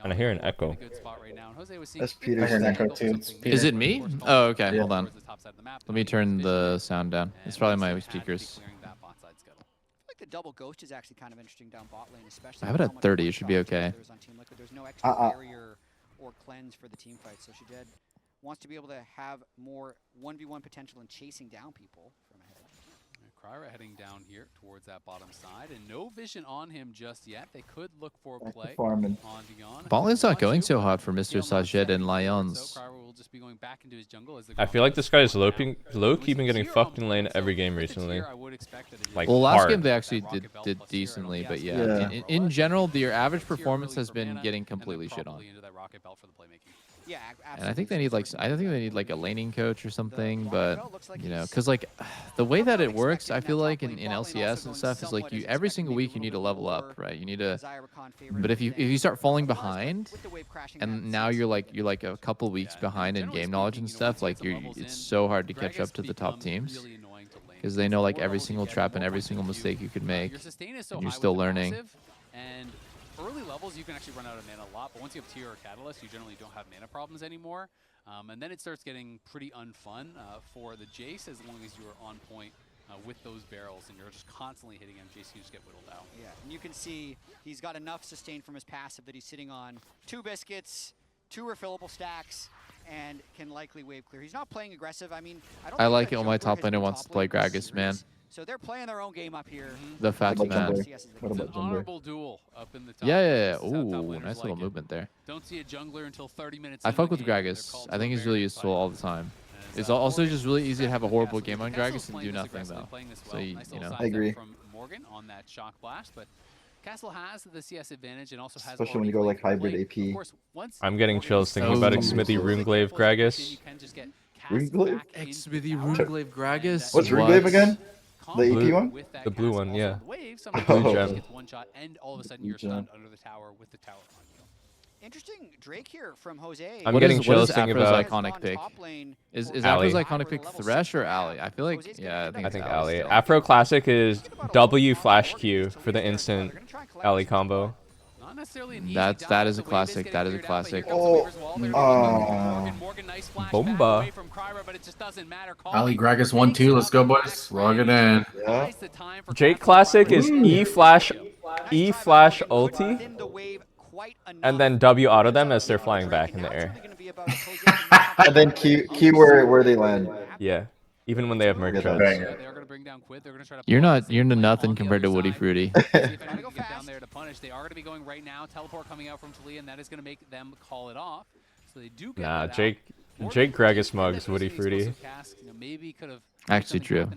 And I hear an echo. That's Peter's echo too. Is it me? Oh, okay. Yeah. Hold on. Let me turn the sound down. It's probably my speakers. Like the double ghost is actually kind of interesting down bot lane, especially. I have it with at how much 30, it one should be shot okay. there's on Team Liquid. There's no extra barrier or cleanse for the team fight, so Sajed wants to be able to have more 1v1 potential in chasing down people from ahead. Kryra heading down here towards that bottom side, and no vision on him just yet. They could look for a play farming. on Dion. Bot lane's not going so hot for Mr. Sajed and Lions. So Kryra will just be going back into his jungle as the I feel like this guy is low-key been getting fucked in lane every game recently. Like, Well, last hard. game they actually did decently, but yeah, in general, your average performance has been getting completely shit on. Yeah, And I think they need like a laning coach or something, but you know, because like the way that it works, I feel like in LCS and stuff is like you every single week you need to level up, right? You need to, but if you start falling behind, and now you're like a couple weeks behind in game knowledge and stuff, like it's so hard to catch up to the top teams because they know like every single trap and every single mistake you could make, and you're still learning. And early levels, you can actually run out of mana a lot, but once you have Tier or Catalyst, you generally don't have mana problems anymore. And then it starts getting pretty unfun for the Jace as long as you are on point with those barrels and you're just constantly hitting him. Jace, you just get whittled out. Yeah, and you can see he's got enough sustain from his passive that he's sitting on 2 biscuits, 2 refillable stacks, and can likely wave clear. He's not playing aggressive. I mean, I like it when my top laner wants to play Gragas, man. So they're playing their own game up here. The fat man. It's an honorable duel up in the top. Yeah. Top Ooh, laners nice little like it. movement there. Don't see a jungler until 30 minutes. I into fuck the with game. They're Gragas. called I think to he's a really very useful fight. all the time. As, It's also Morgan just really easy to have a horrible Castle's game on playing Gragas and do this nothing aggressively, though. playing this So well. you Nice little know. side I agree. step from Morgan on that shock blast, but Castle has the CS advantage and also has Especially when you go like hybrid AP. I'm getting chills thinking about Smithy Runeglaive Gragas. Runeglaive? Xmithy Runeglaive Gragas. What's Runeglaive again? The Blue- EP one? The blue one, yeah. The blue gem. Gets one shot, and all of a sudden you're stunned under the tower with the tower on you. Interesting Drake here from Jose. I'm getting what chills is thinking Afro's about iconic pick? Is Alley. Afro's iconic pick Thresh or Alley? I feel like, yeah, I think, Alley. Afro Classic is W flash Q for the instant Alley combo. Not necessarily an easy That is a classic. That is a classic. Oh, Bomba. Ali Gragas 1-2. Let's go, boys. Log it in. Yeah. Jake Classic is E flash ulti, and then W auto them as they're flying back in the air. And then Q where they land. Yeah, even when they have Merc Treads. You're nothing compared to Woody Fruity. Get down there to punish. They are going to be going right now. Teleport coming out from Talia, and that is going to make them call it off. So they do get Nah, that Jake Gragas mugs Woody Fruity. Actually true.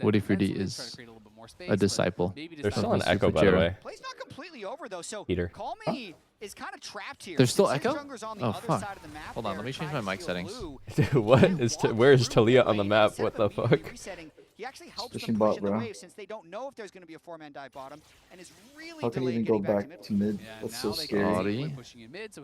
Woody Fruity is a disciple. They're still on Echo, by the way. Play's not completely over though, so Peter. Call Me is kind of trapped here. There's still Since Echo? Junger's on the Oh, other fuck. side of the map Hold on, there, let me change trying my to mic steal settings. blue. Dude, what is where is Talia on the map? What the fuck? He actually helps Pushing them push bot, in the bro. wave since they don't know if there's going to be a 4-man dive bottom, and is really How can he delaying even go getting back to mid? That's so scary. Audi.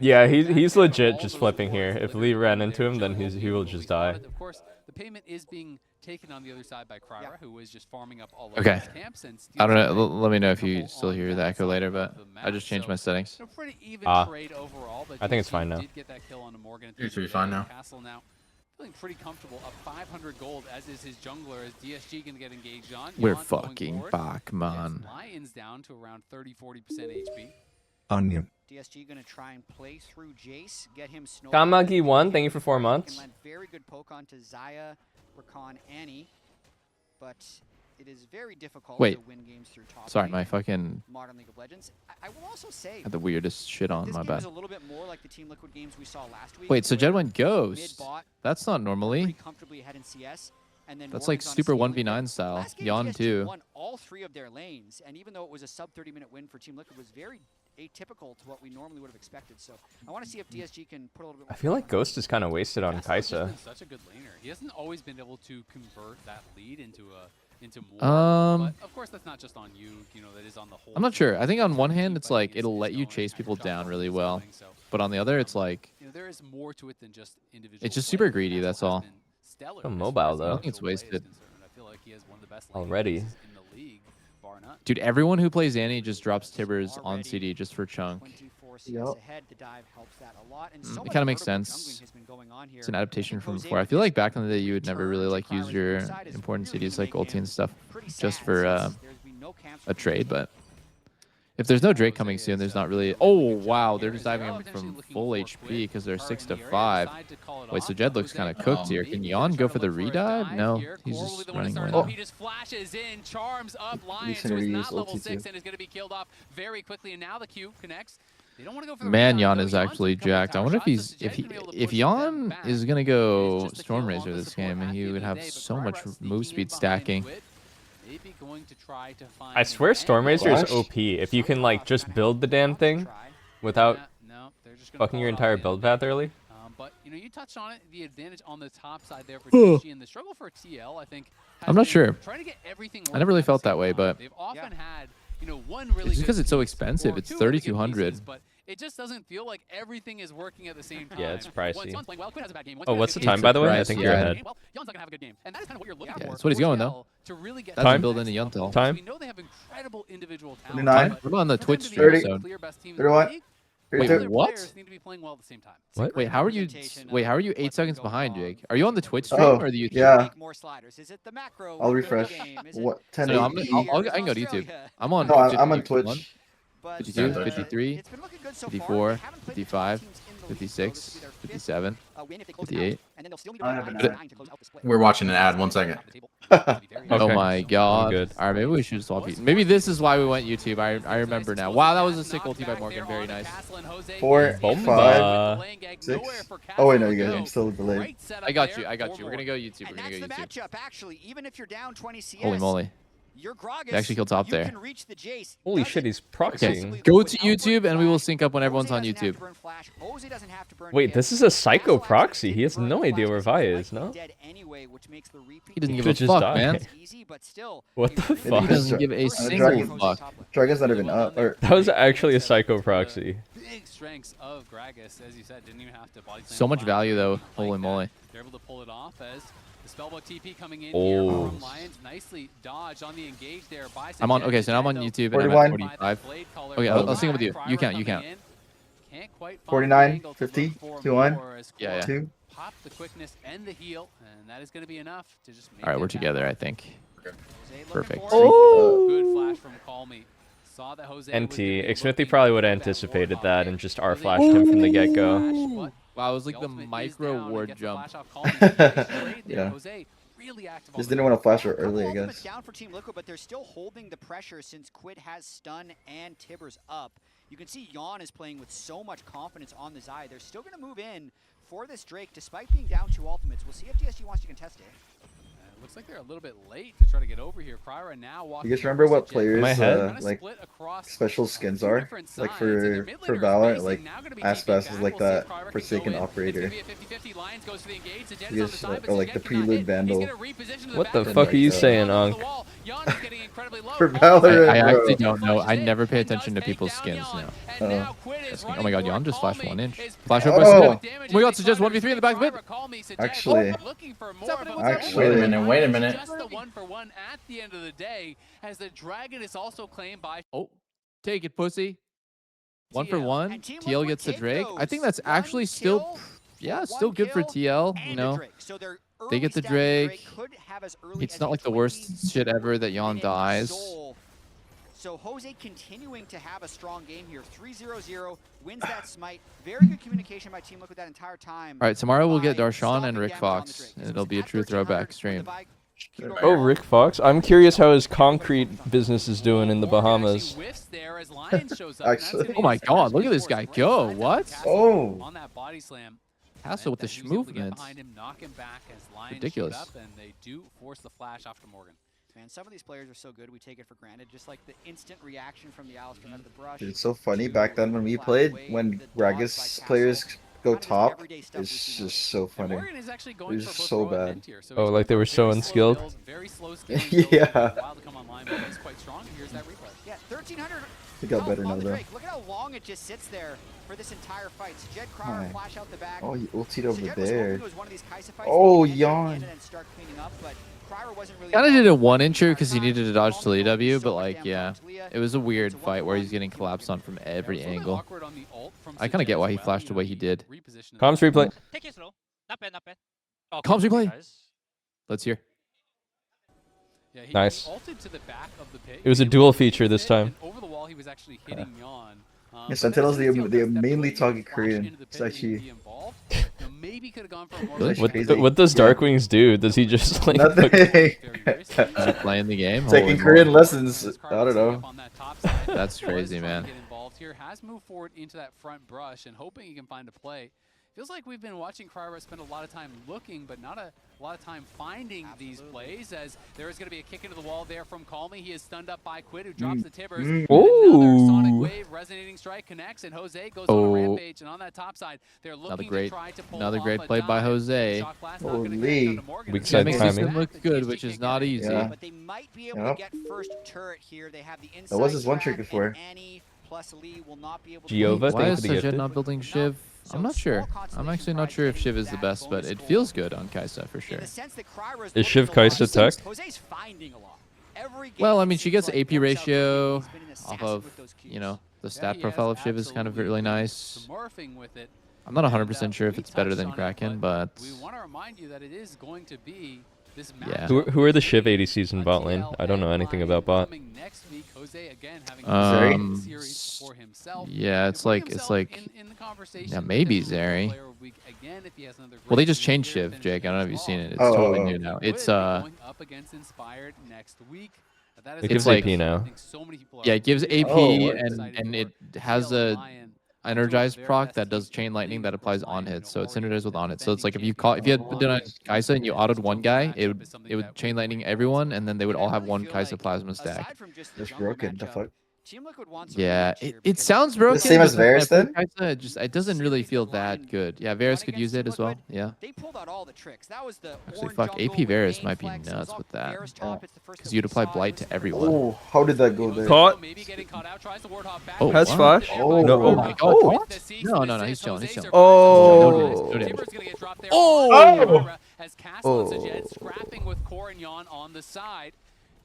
Yeah, he's legit just flipping here. If Lee ran into him, then he will just die. Of course, the payment is being taken on the other side by Kryra, who is just farming up all over Okay. his camps. And I don't know. Let me know if you still hear the echo later, but I just changed my settings. pretty even trade overall, but I think it's DSG fine now. Did get that kill on Morgan. It should be fine now. Castle now feeling pretty comfortable. Up 500 gold, as is his jungler. As DSG going to get engaged on. We're Jan going fucking forward. back, man. Gets Lions down to around 30-40% HP. Onion. DSG going to try and play through Jace, get him snowball. Kamagi 1, thank you for 4 months. Land very good poke onto Zaya, Rakan, Annie, but it is very difficult Wait. to win games through top Sorry, lane my in fucking Modern League of Legends. I will also say had the weirdest shit on. this My game bad. is a little bit more like the Team Liquid games we saw last week. Wait, so Jed where went Ghost? mid-bot That's not pretty normally. comfortably ahead in CS, and then That's like Morgan's on a super stealing 1v9 there. style. Last game, Yon TSG too. won all 3 of their lanes, and even though it was a sub 30-minute win for Team Liquid, was very atypical to what we normally would have expected. So I want to see if DSG can put a little bit. I feel like Ghost is kind of wasted on Gastel's just Kaisa. been such a good laner. He hasn't always been able to convert that lead into more. But of course, that's not just on you. You know, that is on the whole. I'm not sure. I think on one hand, it's like it'll let you chase people down really well, but on the other, it's like You know, there is more to it than just individual. it's just super greedy. That's all. Stellar. So mobile though. I think it's wasted. I feel like he has one of the best laning Already. pieces in the league, bar none. Dude, everyone who plays Annie just drops Tibbers on CD just for chunk. 24 CS ahead. The dive helps that a lot, and so It much kind of makes vertical sense. jungling has been going on here. It's an adaptation from Jose before. I with feel his like back in the day, you would never return really to like use Kryra's your good side is important really CDs like gonna make ulti and him stuff pretty just sad for since there's been no camps a from trade, Jose. but if there's no Drake coming soon, there's not really. Oh wow, they're just diving him from full HP because they're 6 to 5. Wait, so Jed looks kind of cooked here. Can Yon go for the redive? No, he's just running away. Oh. He just flashes in, charms up Lions, gonna who is reuse not level ulti 6 too. and is going to be killed off very quickly. And now the Q connects. They don't want to go for the Man, redive, Yon though. is Yon's actually a couple of jacked. I tower wonder if shots, he's so Jed's gonna be able to if push them Yon back. is gonna It's go just the kill on Stormrazor the this support game, and at he the would end of have the day, but so much Kryra move sneaking in speed behind stacking. Twit, maybe going to try to find I swear an Stormrazor is Flash? OP. If you can like just build the damn thing without No, they're just gonna fucking call your it off entire at the build end of the path early. day. But you know, you touched on it. The advantage on the top side there for DSG and the struggle for TL, I think. I'm not has sure. been trying to get everything I never working really at the felt that same way, time. but They've often had, you know, one really it's just good because it's so piece expensive. or It's two really good 3,200. pieces, but it just doesn't feel like everything is working at the same time. Yeah, it's When pricey. someone's playing well, Quinn has a bad game. When Oh, Quinn what's has the a time, good by the way? Right, I think yeah. you're Right. ahead. Well, Yon's not gonna have a good game, and that is kind of what you're looking Yeah, for. that's what he's for going, TL though. To really get That's Time? build into Yuntel. Time? We know they have incredible individual talent. 29. but What about on the for them Twitch to be stream? Thirty. So clear best team in the 31. league, Wait, other what? players need to be playing well at the same time. What? Wait, how are you? Wait, how are you 8 seconds behind, Jake? Are you on the Twitch stream Oh, or the YouTube? yeah. More sliders. Is it the macro? I'll win refresh. the game? Is it What? 10 No, I can go to YouTube. I'm on. No, I'm on 51, Twitch. But, 52, uh, 53, it's been looking good so far. 54, They haven't played the top 55, teams in the league, so this 56, will be their fifth, 57, win if they close it out, 58. and then they'll still need I to have win an nine ad. to close out the split. We're watching an ad. 1 second. Oh Okay. my god. good. Alright, maybe we should swap YouTube. Maybe this is why we went YouTube. I remember now. Wow, that was a sick ulti by Morgan. Very nice. 4, Bomba. 5, 6. Oh wait, no, you guys. I'm still delayed. I got you. I got you. We're gonna go YouTube. We're And gonna that's go the YouTube. matchup, actually. Even if you're down 20 CS, Holy moly. You're Gragas. He actually killed top you there. Can reach the Jace. Holy shit, he's Okay, proxying. go to YouTube and we will sync up when everyone's on YouTube. Jose doesn't have to burn Wait, this is a psycho proxy. He has no idea where Vi is, no? He doesn't give Could a just fuck, die. man. What the fuck? He doesn't give a single fuck. Dragon's not even up. Or That was actually a psycho proxy. Big strengths of Gragas, as you said, didn't even have to body slam. So much value though. Holy moly. They're able to pull it off as the spellbook TP coming in Oh. here from Lions. Nicely dodged on the engage there by I'm on. Okay, so now I'm on YouTube and I'm at 45. Okay, I'll sync with you. You count. You count. 49, 50, 2-1, Yeah, yeah. 2. Pop the quickness and the heal, and that is going to be enough to just make All right, it we're back together, up. I think. Perfect. Good flash from Call Me. Saw that Jose was NT. gonna be Xmithy looking probably for would have that anticipated ward that hit. and just R-flashed him from the get-go. Wow, it was like the ultimate is micro down and ward gets the jump. flash off Call Me. Nice trade there. Yeah. Jose really active on Just the didn't want to board. flash her early, I Ultimate's guess. down for Team Liquid, but they're still holding the pressure since Quid has stun and Tibbers up. You can see Jan is playing with so much confidence on the Zai. They're still going to move in for this Drake, despite being down 2 ultimates. We'll see if DSG wants to contest it. Looks like they're a little bit late to try to get over here. Kryra now walking. You guys remember what players head? like special skins are? Like for Valorant, like Aspas is like that Forsaken Operator. Yes, or like the Prelude Vandal. What the fuck are you saying, Unc? For Valorant, I bro. actually don't know. I never pay attention to people's skins now. Oh my god, Jan just flashed 1 inch. Flash over. Oh. Oh my god, suggest 1v3 in the back of it. Actually, Wait a minute. Just the 1-for-1 at the end of the day, as the Dragon is also claimed by. Oh, take it, pussy. 1 for 1. And Team TL Liquid gets the take Drake. I think that's those. actually One still, kill, yeah, one still good for kill, TL. You and a know, Drake. So their they get the early standing Drake. could have as early It's as not a like the worst shit ever that Jan minute dies. soul. So Jose continuing to have a strong game here. 3-0-0, wins that smite. Very good communication by Team Liquid that entire time. All right, tomorrow we'll get by Darshan and stopping Rick damage on the Fox. Drake. And This it'll was be a at true 1300 throwback with the stream. Vi- Oh, Rick Fox. I'm curious how his concrete business is doing in the Bahamas. Actually. Oh my god, look at this guy go. What? Oh. On that body slam. Castle with the That Hughes able to get movements. behind him, knock him back as Lions shoot Ridiculous. up, and they do force the flash off to Morgan. Man, some of these players are so good, we take it for granted. Just like the instant reaction from the Alistair out of the brush. It's so funny back then when we flat played, away, when the dodge by Gragas Castle. players go Not just top, everyday stuff it's we've seen just so And funny. Morgan is actually going It's for both so Roa and bad. Entier, so Oh, he's like they going were for so very slow unskilled? build, very slow scaling build, Yeah. takes a while to come online, but he's quite strong. Here's that replay. Yeah, 1300. He got better on now, the though. Drake. Look at how long it just sits there for this entire fight. Jed Cryer Hi. flash out the back. Oh, he ultied over Jed was hoping there. it was one of these Kaisa fights Oh, where he enter yawn. in and start cleaning up, but Cryer wasn't really Kinda involved did a in 1 the incher entire because he time. needed to dodge to Calmly the going AW, so but much like, damage yeah. on Talia. It was a weird It's a fight where he's 1-for-1. getting collapsed on from every It was a little bit angle. awkward on the ult from I kinda Sujet get why as he well, flashed you the know, way he did. repositioned Comms himself. replay. Take it slow. Not bad, not bad. Oh, Comms good, replay. guys. Let's hear. Yeah, he Nice. ulted to the back of the pit. It was He a able dual to feature use this it, time. and over the wall, he was actually hitting Yawn. Yeah, But Sentinels, then as they soon as they Yawn stepped mainly away, he talk flashed Korean. into the It's pit and actually be involved. You know, maybe could have gone for a more Really? That's What, crazy. what does Yeah. Darkwings do? Does he just like Nothing. Just playing the game. Holy Taking Korean moly. lessons. I don't know. That's crazy, Was trying man. to get involved here, has moved forward into that front brush and hoping he can find a play. Feels like we've been watching Kryra spend a lot of time looking, but not a lot of time finding these plays, as there is going to be a kick into the wall there from Call Me. He is stunned up by Quid, who drops the Tibbers. And another Sonic Ooh. Wave resonating strike connects, and Jose goes on a rampage. And on that top side, they're looking to try to pull Another off great a play by dive. Jose. Shot class not gonna connect Holy. onto Morgan. Weak It's side gonna Makes make him timing. look good, which is not easy. Yeah. But they might be able Yep. to get first turret here. They have the inside That was his one trick track, before. and Annie plus Lee will not be able to Giova, Why thank you is for the Sajed gifted. not building Shiv? I'm not sure. I'm actually not sure if Shiv is the best, but it feels good on Kaisa for sure. Is Shiv Kaisa tech? Jose's finding a lot. Every game Well, I it mean, she seems gets like AP works out for him. ratio He's been an off assassin of, with those you know, the Yeah, stat he profile has of Shiv is kind of absolutely really been nice. smurfing with it. I'm not And, 100% sure if we it's better touched than on it, Kraken, but we want to remind you that it is going to be this Yeah. Who are the Shiv ADCs in bot lane? I don't know anything about bot. next week. Jose again having Um, series for himself. yeah, it's like in the conversation, yeah, maybe potentially Zeri. player of the week again if he has another Well, they great just season changed here, Shiv, finish Jake. I don't know if you've seen it. It's Oh, totally oh, new oh. now. Would It's be going up against Inspired next week. That is It a gives match AP I now. think so many people are yeah, it gives really AP Oh, excited and for. it has TL a Lion energized proc that does chain lightning that applies on hits. So it's synergized with on hits. So it's like if you had done Kaisa and you autoed one guy, it would chain lightning everyone, and then they would all have one Kaisa plasma stack. That's broken. The fuck? Team Liquid wants Yeah, it sounds broken. The same as but then Varus then? Kaisa, it doesn't really feel that good. Yeah, Varus could use it as well. Yeah. They pulled out all the tricks. That was the Actually, fuck, AP Varus might be nuts with that. Because you'd apply Blight to everyone. Oh, how did that go there? Caught. Oh, Has wow. flash. Oh, No. Oh my god. Oh. What? No, he's chilling. He's chilling. Oh. No damage. Oh. As Castle and Oh. Sajed scrapping with Corignon on the side.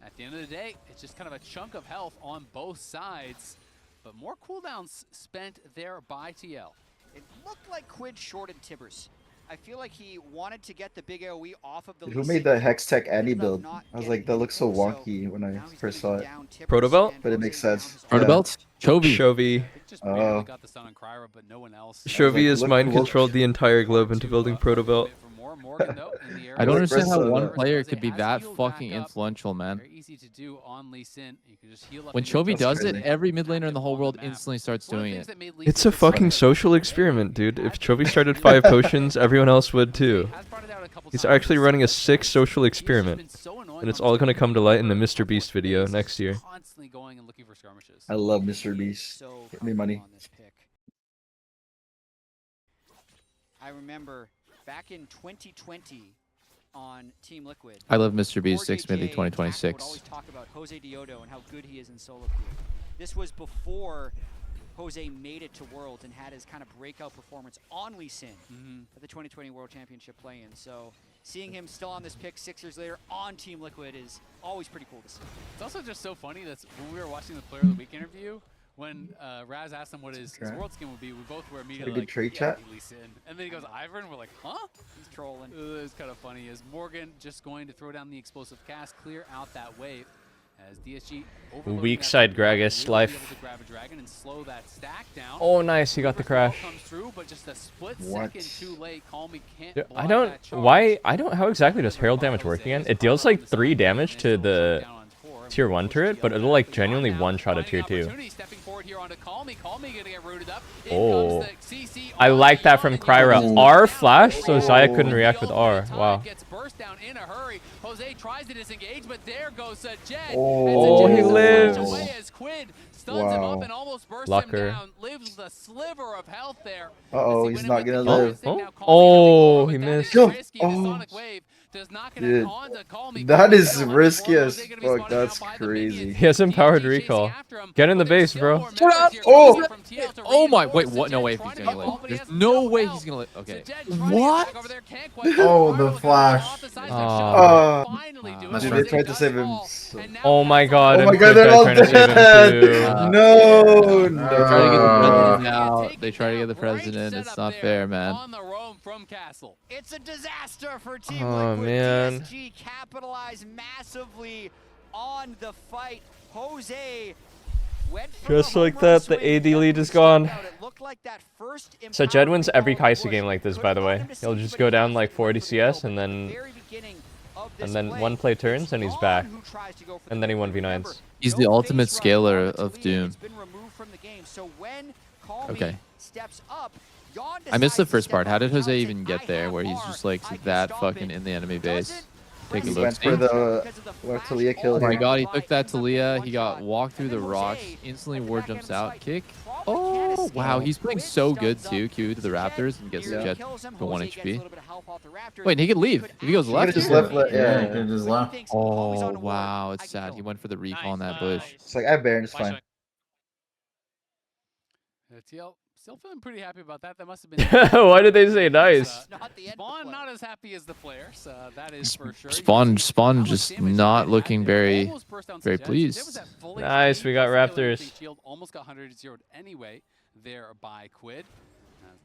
At the end of the day, it's just kind of a chunk of health on both sides. But more cooldowns spent there by TL. It looked like Quid shorted Tibbers. I feel like he wanted to get the big AoE off of the Who made the Hex Tech Annie build? I was like, that looks so wonky when I first saw it. Protobelt? But it makes sense. Protobelt? Chovy. Chovy. Just barely got the stun on Kryra, but no one else. Chovy has look- mind look- controlled the entire globe into building Protobelt. Morgan, though, in the I don't area. understand how Versus, one uh, player could be has that healed fucking back up. influential, man. Very easy to do on Lee Sin. You can just heal up When and go Chovy to does the it, crazy. every mid laner in the whole world map. instantly starts One of the doing things it. that made Lee It's Sin a fucking so social experiment, dude. If Chovy started 5 potions, everyone else would too. has brought it out a couple He's times. actually running a sick social He's just experiment. been so annoying And it's on all his gonna team. come to light in the Mr. Beast video next year. Constantly going and looking for skirmishes. I love Mr. Beast. So Give me money. on this pick. I remember back in 2020 on Team Liquid. I love Mr. Beast Jorge 6 Midley J and Tackle would 2026. always talk about Jose Diodo and how good he is in solo queue. This was before Jose made it to Worlds and had his kind of breakout performance on Lee Sin at the 2020 World Championship play-in. So seeing him still on this pick 6 years later on Team Liquid is always pretty cool to see. It's also just so funny that when we were watching the Player of the Week interview, when Raz asked him what his world skin would be, we both were immediately good like, trade yeah, chat? Lee Sin. And then he goes, Ivern, we're like, huh? He's trolling. It was kind of funny. Is Morgan just going to throw down the explosive cast, clear out that wave, as DSG overloading Weak that side backline, Gragas will be able life. to grab a dragon and slow that stack down. Oh, nice. He got the First ball crash. comes through, but just a split What? second too late. Call me can't Dude, block I don't. that charge. Why? I don't. How exactly does Herald damage work again? It deals like 3 damage to the tier 1 turret, but it'll like genuinely one-shot a tier 2. Stepping forward here onto Call Me gonna get rooted up. In Oh. comes the CC I on like that from Yon, and Kryra. Yon R down. flash, so Zaya couldn't Oh. react with The R. ultimate Wow. time gets burst down in a hurry. Jose tries to disengage, but there goes Sajed. Oh, and he Sajed lives. flashed away as Quid stuns him Wow. up and almost bursts Lucker. him down. Lives the sliver of health there. Uh-oh, As he he's went in not with the gonna Yon live. thing, now Oh. Call Me having to go, Oh, he but that is missed. Yo. risky. The Oh. Sonic Wave does not connect Dude, on to Call Me. that is Call Me risky Jose as gonna be fuck. spotted That's out by the crazy. minions. He has empowered DSG recall. chasing after him, Get in the but there's base, still bro. more Shut members up! here Oh. coming from TL to Oh my, wait, reinforce. what? No Sajed way if trying he's to gonna get live. all, but he There's has no way health. he's gonna live. Okay. Sajed trying to get What? back over there, can't quite Oh, get the Marlo flash. off the side, Oh. finally doing That's it. right. They They tried to does save it him. all, So- and now Oh my Castle god. Oh and my Quid god, they're died all trying to save him dead! too. No, They try to get the no. president out. They try to get the president. It's not fair, man. On the roam from Castle. It's a disaster for Team Oh, Liquid. man. DSG capitalized massively on the fight. Jose went for Just the like home run that, the swing, AD lead definitely is gone. stuck out. It looked like that first So Jed wins empowerment every ball Kaisa push game like this, could by have the gotten way. him to He'll safety, just but go he down lost like it 40 for the CS kill. and But at then the very beginning of this and then play, one play it's turns and he's Yon back. who tries to go for the And then he kill. 1v9s. Remember, He's no the ultimate face run scaler onto of Talia. Doom. It's been removed from the game. So when Call Me Okay. steps up, Yon I missed the decides to first step part. How up. did Yon Jose said, even get "I there have where he's R, just like I can that stop fucking it." in the enemy base? Doesn't Take a He look. went for the Talia kill Oh my here. god, he took that Talia, he got walked through the rocks, instantly ward jumps out, kick. Oh, wow, he's playing so good too. Q to the Raptors and gets the Jet for 1 HP. Wait, he could leave. If he goes He left, could've just he left, could. yeah. He could've just left. Oh, wow, it's sad. He went for the recall in that bush. It's like, I have Baron, it's fine. TL still feeling pretty happy about that. That must have been. Why did they say nice? Spawn not as happy as the players. That is for sure. Spawn just not looking very pleased. Nice, we got Raptors. Shield almost got 100 zeroed anyway there by Quid.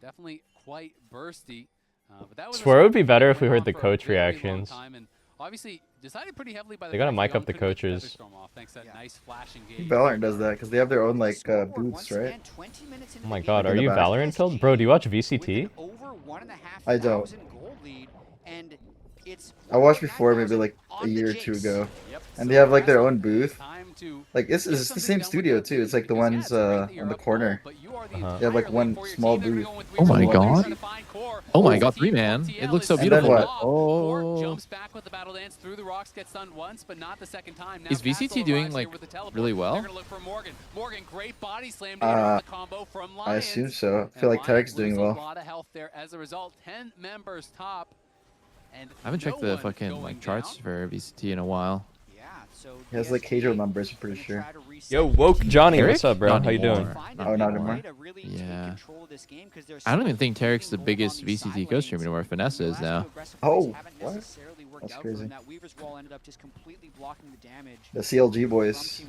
Definitely quite bursty. But that was Swear it would be better if we going heard the on for a coach very long reactions. time, and obviously decided pretty heavily by the They gotta fact mic that up the Yon couldn't get coaches. Featherstorm off, thanks to that nice flash engage. Valorant does that because they have their own like booths, right? Oh my god, In are the you back. Valorant filled? Bro, do you watch VCT? I don't. Gold lead, and it's I watched before maybe like a year or two ago, and they have like their own booth, to Like it's the same studio too. It's like the ones on the corner. They have like one small booth. Oh my god. Oh my god, 3-man. It looks so And then beautiful. what? Oh. jumps back with the battle dance through the rocks, gets stunned once, but not the second time. Now Is VCT Castle doing arrives like here with the teleport. really They're well? gonna look for Morgan. Morgan, great body slam to interrupt the combo from Lions. I assume so. I feel like Lions Tarek's doing lose well. a lot of health there as a result. 10 members top. And I haven't checked the fucking like charts for VCT in a while. He has like Cajo numbers, I'm pretty sure. Yo, woke Johnny, Tarek? what's up, bro? Not How you doing? anymore. Oh, not anymore. Yeah. I don't even think Tarek's the biggest VCT co-streamer anymore. Vanessa is now. Oh, what? That's crazy. The CLG boys.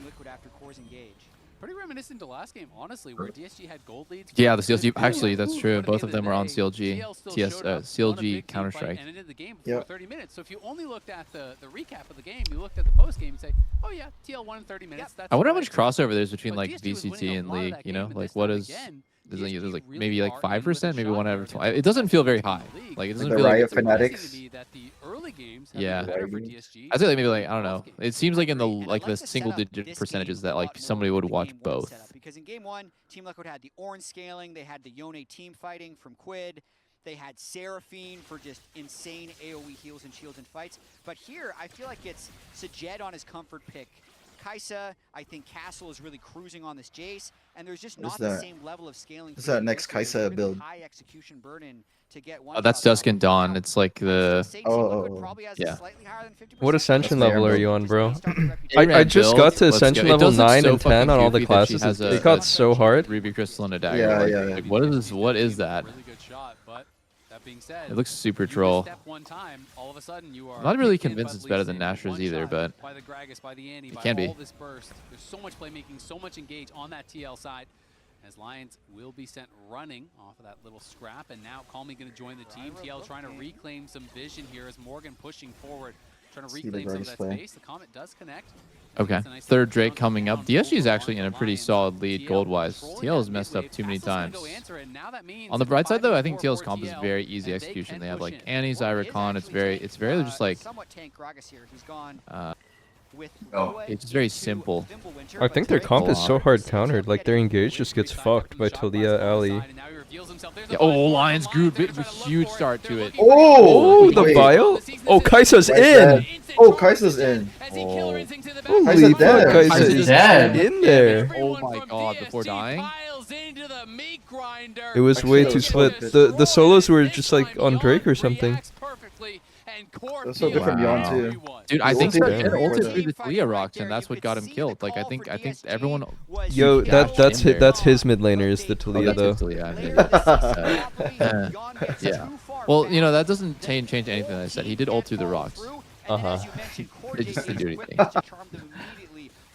Pretty reminiscent to last game, honestly, where DSG had gold leads. Yeah, the CLG. Actually, that's true. Both of them were on CLG. CLG Counter-Strike. And ended the game Yep. before 30 minutes. So if you only looked at the recap of the game, you looked at the post game and say, oh yeah, TL won in 30 minutes. That's I wonder how all much right. crossover there's between But like DSG was winning VCT a and lot of League. that You game, know, but like this what time is? again, There's like, DSG maybe really like are in 5%, with a maybe shot 1 out here of to 12. It doesn't feel very high. Like it doesn't the feel like Riot it's Fanatics. that the early games have Yeah. been better for DSG. I'd say like maybe like I don't know. It seems like in the like the single-digit percentages that like somebody would watch both. Because in game one, Team Liquid had the orange scaling, they had the Yone team fighting from Quid, they had Seraphine for just insane AoE heals and shields and fights. But here, I feel like it's Sajed on his comfort pick. Kaisa, I think Castle is really cruising on this Jace, and there's just not the same level of scaling. What's that next Kaisa build? High execution burden to get one. Oh, that's Dusk and Dawn. It's like the yeah. What ascension That's level are fair, you on, bro? Eight-man I just build, got to let's go. ascension It level does look 9 so and 10 on all the fucking goofy that she classes. has It got so hard. Ruby Crystal and a dagger. Yeah, Like, what is that? Really good shot, but that being said, It looks super you troll. misstep one time, all of a sudden you are I'm not really picked in convinced by it's the better Lee than Sin, Nashor's one either, shot but by the Gragas, by the Andy, it by can be. all this burst. There's so much playmaking, so much engage on that TL side. As Lions will be sent running off of that little scrap, and now Calmy going to join the team. TL trying to reclaim some vision here as Morgan pushing forward, trying to reclaim some of that space. The Comet does connect. Okay, third Drake coming up. DSG is actually in a pretty solid lead gold-wise. TL has messed up too many times. On the bright side, though, I think TL's comp is very easy execution. They have like Annie, Zyra, Khan. It's very just like it's just very simple. I think their comp is so hard countered. Like their engage just gets fucked by Talia, Ali. Yeah, oh, Lions grew a huge start to it. Oh, the vial? Oh, Kaisa's in! Oh, Kaisa's in. Holy Kaisa's fuck, dead. Kaisa's dead. in there. Oh my god, before dying? It was way too split. The solos were just like on Drake or something. That's so good from Yon too. Dude, I think Ulted Sajed before ulted that. through the Talia rocks, and that's what got him killed. Like I think everyone. Yo, that's in there. that's his mid laner is the Talia though. Yeah. Well, you know that doesn't change anything I said. He did ult through the rocks. Uh-huh. It just didn't do anything.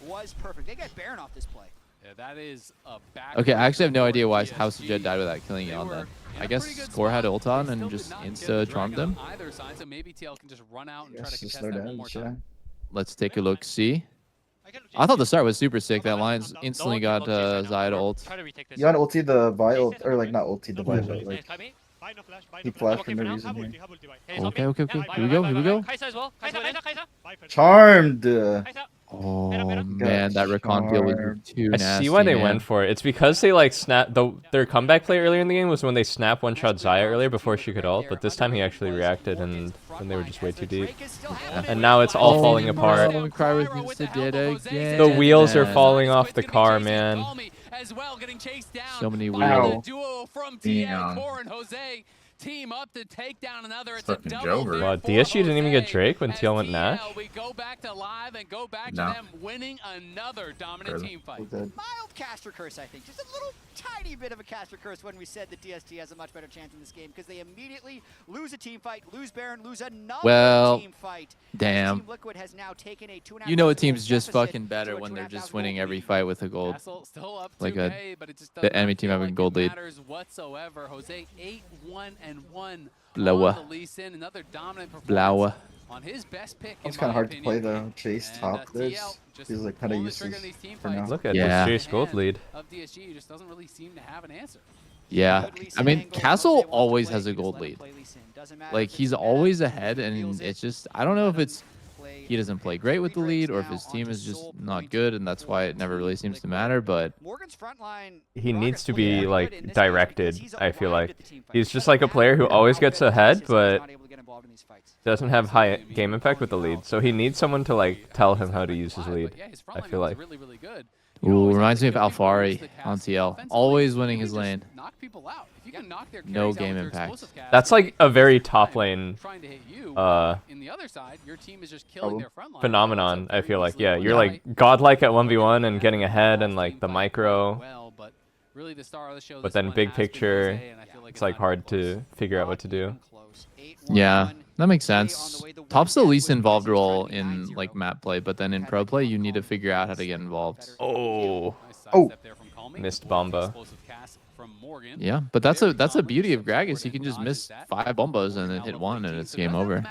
Was perfect. They got Baron off this play. Yeah, that is a back. Okay, I actually have no idea why how Sajed died without killing Yon then. I guess Score had ult on and just insta charmed him. Either side, so maybe TL can just run out and try to Yes, contest slow that one more down, time. Let's take a look. See. I thought the start was super sick. That Lions instantly got Zaya to ult. Yon ulti the vial, or like not ulti the vial, but like he flashed for no reason here. Okay. Here we go. Charmed. Oh man, that recon deal was too nasty. I see why they man. went for it. It's because they like snap their comeback play earlier in the game was when they snap one shot Zaya earlier before she could ult, but this time he actually reacted and they were just way too deep. And now it's all falling apart. The wheels are falling off the car, man. So many wheels. Team up to take down another. It's Fucking a double. Wow, DSG didn't even get Drake when TL went Nash? We go back to live and go back to No. them winning another dominant team fight. Mild caster curse, I think. Just a little tiny bit of a caster curse when we said that DSG has a much better chance in this game because they immediately lose a team fight, lose Baron, lose another team fight. Damn. Team Liquid has now taken a 2.5 You know a team's just fucking better when they're just winning every fight with a gold. Like the enemy team having a gold lead. Whatsoever. Jose 8-1-1. Blaue. Blaue. On his best pick. It's kind of hard to play though. Chase top this feels like kind of useless for now. Look at this Chase gold lead. Of DSG just doesn't really seem to have an answer. Yeah, I mean Castle always has a gold lead. Like he's always ahead, and it's just I don't know if it's he doesn't play great with the lead, or if his team is just not good, and that's why it never really seems to matter. But Morgan's front line, he needs to be like directed. I feel like he's just like a player who always gets ahead, but doesn't have high game impact with the lead. So he needs someone to like tell him how to use his lead. I feel like. Ooh, reminds me of Alfari on TL, always winning his lane. No game impact. That's like a very top lane phenomenon, I feel like. Yeah, you're like godlike at 1v1 and getting ahead and like the micro. But then big picture, it's like hard to figure out what to do. Yeah, that makes sense. Top's the least involved role in like map play, but then in pro play, you need to figure out how to get involved. Oh, missed Bomba. Yeah, but that's a beauty of Gragas. He can just miss 5 bombos and then hit 1, and it's game over.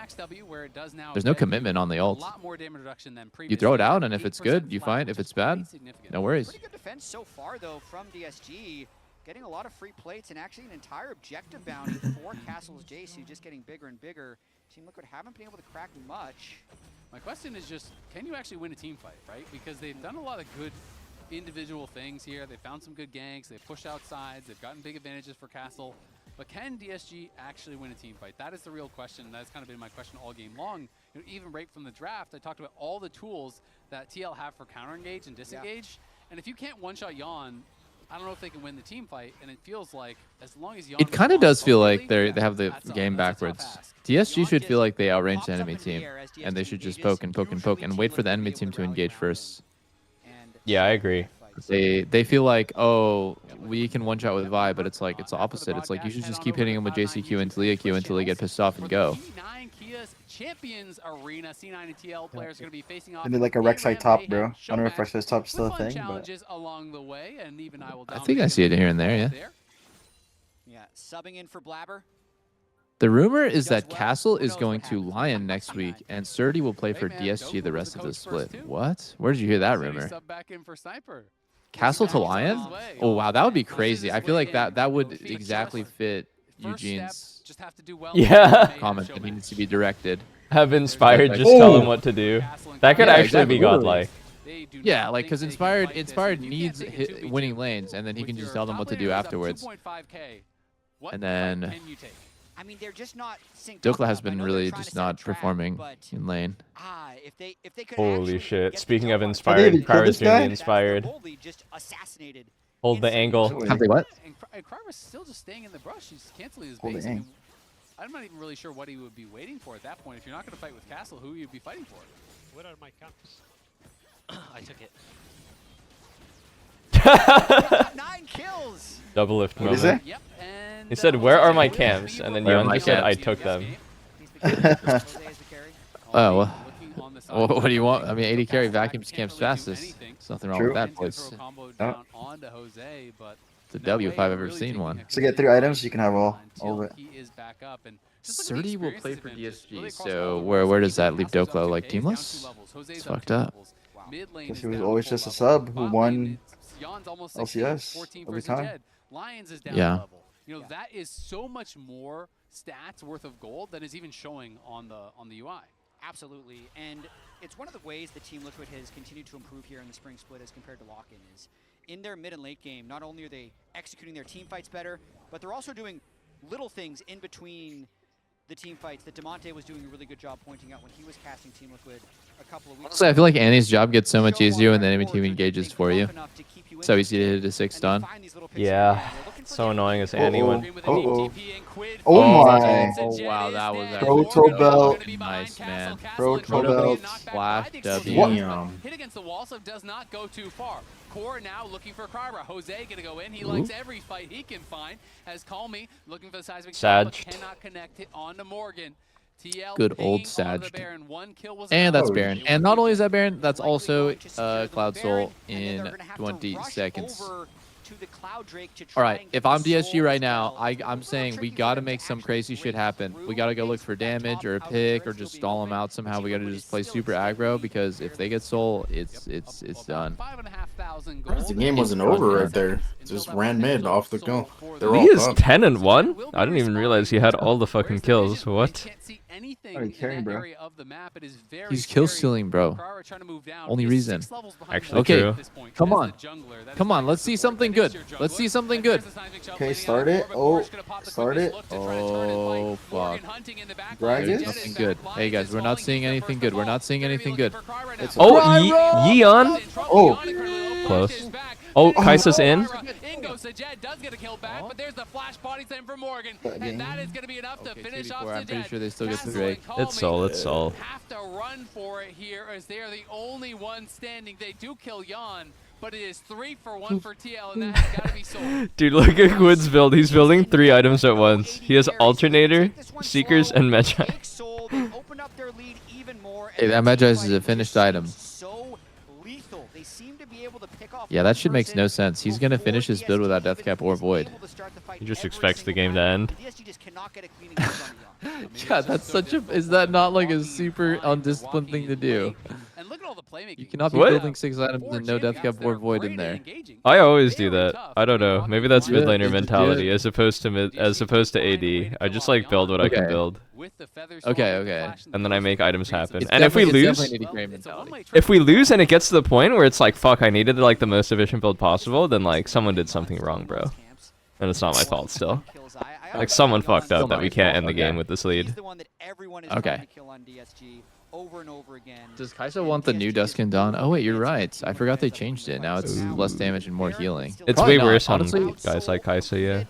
There's no commitment on the ult. You throw it out, and if it's good, you fight. If it's bad, no worries. Pretty good defense so far, though, from DSG. Getting a lot of free plates and actually an entire objective bounty for Castle's Jace, who's just getting bigger and bigger. Team Liquid haven't been able to crack much. My question is just, can you actually win a team fight, right? Because they've done a lot of good individual things here. They found some good ganks. They've pushed out sides. They've gotten big advantages for Castle. But can DSG actually win a team fight? That is the real question. That's kind of been my question all game long. You know, even right from the draft, I talked about all the tools that TL have for counter engage and disengage. And if you can't one-shot Yawn, I don't know if they can win the team fight, and it feels like as long as it kind of does feel like they have the game backwards. DSG should feel like they outrange the enemy team, and they should just poke and poke and poke and wait for the enemy team to engage first. Yeah, I agree. They feel like, oh, we can one shot with Vi, but it's like it's the opposite. It's like you should just keep hitting them with JCQ and Talia Q until they get pissed off and go. Champions Arena, C9 and TL players are going to be facing off. I need like a Rek'Sai top, bro. I don't know if Rek'Sai top's still a thing, but along the way, and even I think I see it here and there, yeah. Yeah, subbing in for Blabber. The rumor is that Castle is going to Lion next week, and Surdy will play for DSG the rest of the split. What? Where did you hear that rumor? Castle to Lion? Oh wow, that would be crazy. I feel like that would exactly fit Eugene's comment that he needs to be directed. Have Inspired just tell him what to do. That could actually be godlike. Yeah, like because Inspired needs winning lanes, and then he can just tell them what to do afterwards. And then I mean, they're just not synced Dokla has been really just not performing in lane. If they could holy shit. Speaking of Inspired, Kara's doing the Inspired. Just assassinated. Hold the angle. Have they what? And Kara's still just staying in the brush. He's canceling his Hold base. the I mean, I'm not even really sure what he would be waiting for at that point. If you're not going to fight with Castle, who would you be fighting for? Where are my camps? I took it. 9 kills. Double lift What is moment. it? Yep, and He said, "Where are my camps?" And then Yon just said, "I took them." Oh, well, what do you want? I mean, 80 carry vacuums camps fastest. There's nothing wrong with that place. It's a W if I've ever seen one. So get 3 items, you can have all of it. Surdy will play for DSG, so where does that leave Dokla? Like teamless? It's fucked up. Because he was always just a sub who won LCS every time. Yeah. You know, that is so much more stats worth of gold than is even showing on the UI. Absolutely, and it's one of the ways that Team Liquid has continued to improve here in the spring split as compared to lock-in is in their mid and late game, not only are they executing their team fights better, but they're also doing little things in between the team fights that Demonte was doing a really good job pointing out when he was casting Team Liquid a couple of weeks ago. I feel like Annie's job gets so much easier when the enemy team engages for you. So easy to hit a 6 stun. Yeah, so annoying as Annie went. Oh my! Oh wow, that was Proto Belt. Nice, man. Proto Belt. Flash W. Hit against the wall, so does not go too far. Core now looking for Krybra. Jose gonna go in. He likes every fight he can find. Has Call Me looking for the seismic shot, but cannot connect it onto Morgan. TL good old Sag. And that's Baron. And not only is that Baron, that's also Cloud Soul in 20 seconds. All right, if I'm DSG right now, I'm saying we got to make some crazy shit happen. We got to go look for damage or a pick or just stall them out somehow. We got to just play super aggro because if they get soul, it's done. The game wasn't over right there. Just ran mid off the go. He is 10-1? I didn't even realize he had all the fucking kills. What? anything What are you in carrying, that bro? area of the map, it is very He's kill scary. stealing, bro. Ferrara trying to move down. Only He is reason. 6 levels behind Actually Morgan Okay, at this point come as on. the jungler. That is Come great on, let's see support. something That is good. your Let's jungler. see something And good. there's the seismic shot Okay, bleeding start out. it. Morbid Oh, Borscht gonna pop the start quickest it. look to try to turn and fight. Oh, Morgan fuck. hunting in the back Gragas? line. There's nothing good. Hey, guys, we're not seeing anything good. We're not seeing anything good. It's Oh, okay. Yeon. Oh. Close. Oh, Kai'Sa's in. In goes Sajed, does get a kill back, but there's the flash body slam from Morgan, and that is going to be enough to finish off 2v4, Sajed. I'm pretty sure they still get the Castle Drake. and It's Soul, it's Soul. have to run for it here as they are the only ones standing. They do kill Jan, but it is 3 for 1 for TL, and that has got to be Soul. Dude, look at Quid's build. He's building 3 items at once. He has Alternator, Seekers, and Magi. Hey, that Magi's is a finished item. Yeah, that shit makes no sense. He's gonna finish his build without Death Cap or Void. He just expects the game to end. Yeah, that's such a. Is that not like a super undisciplined thing to do? And look at all the playmaking. You cannot be What? building 6 items and no Death Cap or Void in there. I always do that. I don't know. Maybe that's Yeah, mid you laner just do mentality it. as opposed to AD. I just like build what I can Okay. build, Okay. and then I make items happen. It's And if we definitely- lose, it's definitely an AD mentality. if we lose and it gets to the point where it's like, fuck, I needed like the most efficient build possible, then like someone did something wrong, bro. And it's not my fault still. Like someone fucked up that we can't end the game with this lead. Okay. Does Kai'Sa want the new Dusk and Dawn? Oh wait, you're right. I forgot they changed it. Now it's less damage and more healing. It's Probably way not, worse on honestly. guys like Kai'Sa, yeah.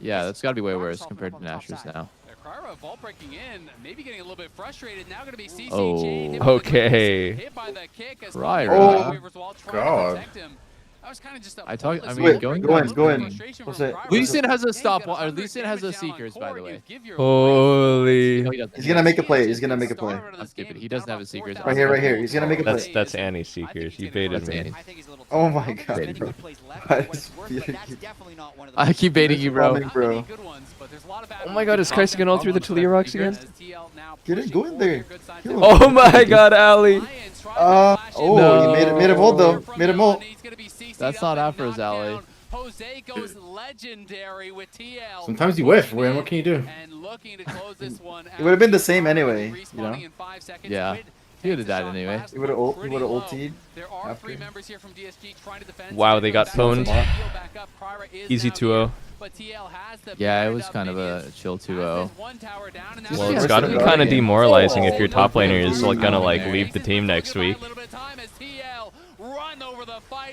Yeah, that's got to be way worse compared to Nashor's now. Cryo vault breaking in, maybe getting a little bit frustrated. Now going to be CC Oh. chained. Hit by the Okay. quickness, hit by the kick as Cryo. Cryo wavers while trying to God. protect him. That was kind of just a I pointless mean, Wait, going go in, down. go in. frustration What's from it? Cryo. What's Leeson has a Hey, you stop. got Or 100 Leeson has a damage down on Seekers, by core, the you way. give your Holy. No, he doesn't. He's gonna make a play. He's gonna make a play. I'm stupid. He doesn't have a Seekers. Right here, right here. He's gonna make a play. That's Annie Seekers. You baited That's me. Annie. Oh my god, bro. That's I keep baiting you, bro. Bombing, bro. Oh my god, is Kai'Sa gonna ult through the Talia rocks again? Get in, go in there. Kill him. Oh my god, Ali. Oh, No. you made him ult though. Made him ult. That's not Afro's alley. Jose goes legendary with TL. Sometimes you whiff, man. What can you do? And looking to close this one It would have been the same anyway, you know. respawning in 5 seconds. Yeah. Quid He would have takes the died shot anyway. last He would have one ult. He would have pretty ulted. There are after. 3 members here from DSG trying to defend. Wow, they got Pwned. pwned. Easy 2-0. Yeah, it was kind of a chill 2-0. Well, it's got to be kind of demoralizing if your top laner is like gonna like leave the team next week.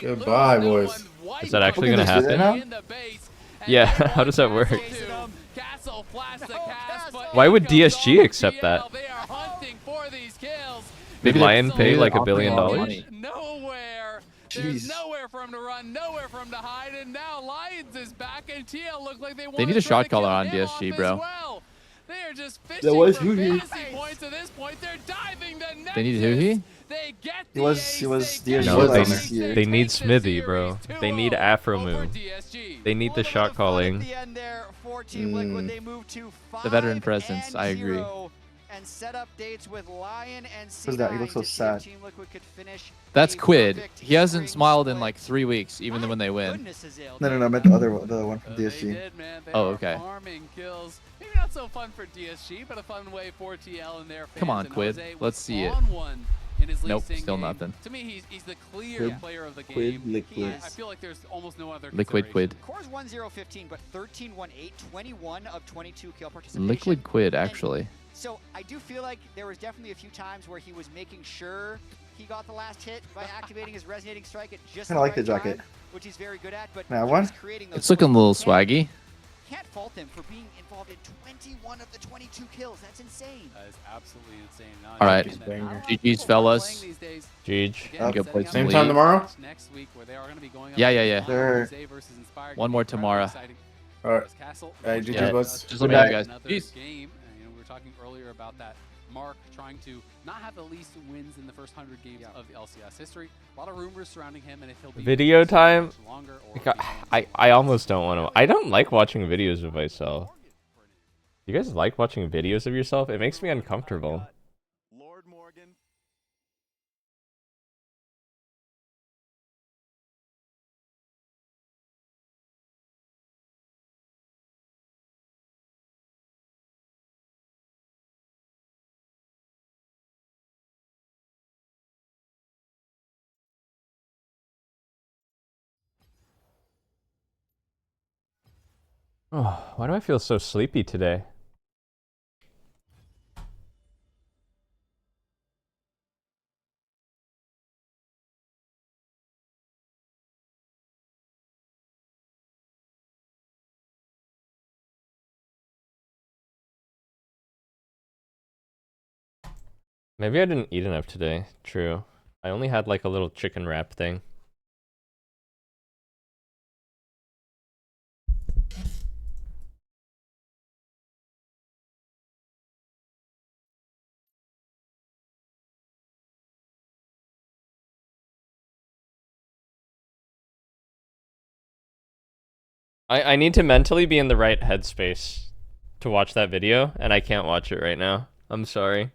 Goodbye, boys. Is that actually gonna happen? Yeah, how does that work? Why would DSG accept that? Did Lion pay like $1 billion? Nowhere. There's nowhere for him to run, nowhere for him to hide, and now Lions is back, and TL look like they want They need to a try shot to kill caller on him off DSG, as bro. well. They are just That fishing was for Huhi. fantasy points at this point. They're diving the Nexus. They need Huhi? They get He was DSG No, last year. they need Smithy, bro. They need Afro Moon. They need the shot calling. The veteran presence, I agree. And set up dates with Lion and Who's that? He looks so to see if sad. Team Liquid could finish That's a Quid. perfect He hasn't spring smiled in split. like 3 weeks, even when they win. Goodness, Azale. No, I meant the other one from They DSG. did, man. They Oh, are okay. farming kills. Maybe not so fun for DSG, but a fun way for TL and their fans. Come on, And Quid. Jose was Let's see it. on one in his Nope, league still game. nothing. To me, he's the clear Quid. player of the game. Quid, liquid. I feel like there's almost no other Liquid consideration. Quid. Core's 1-0-15, but 13-1-8, 21 of 22 kill participation. Liquid Quid, actually. So I do feel like there was definitely a few times where he was making sure he got the last hit by activating his resonating strike at just Kinda like the right jacket. time, which he's very good at. But Now he one? was creating those It's looking a little swaggy. Can't fault him for being involved in 21 of the 22 kills. That's insane. That is absolutely insane. All right. banger. GG's, fellas. Jeej. Go play some Same League. time tomorrow? Next week, where they are going to be going Yeah, up yeah, against yeah. Jose versus Inspired. One more Incredibly tomorrow. exciting. All right. Castle, Hey, GG, Yeah. boys. Just let me know, guys. Another Peace. game. You know, we were talking earlier about that. Mark trying to not have the least wins in the first 100 games of the LCS history. A lot of rumors surrounding him, and if he'll be Video time. longer or Like, I almost don't want to. I don't like watching videos of myself. You guys like watching videos of yourself? It makes me uncomfortable. Oh, why do I feel so sleepy today? Maybe I didn't eat enough today. True. I only had like a little chicken wrap thing. I need to mentally be in the right headspace to watch that video, and I can't watch it right now. I'm sorry.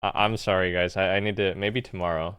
I'm sorry, guys. I need to... Maybe tomorrow.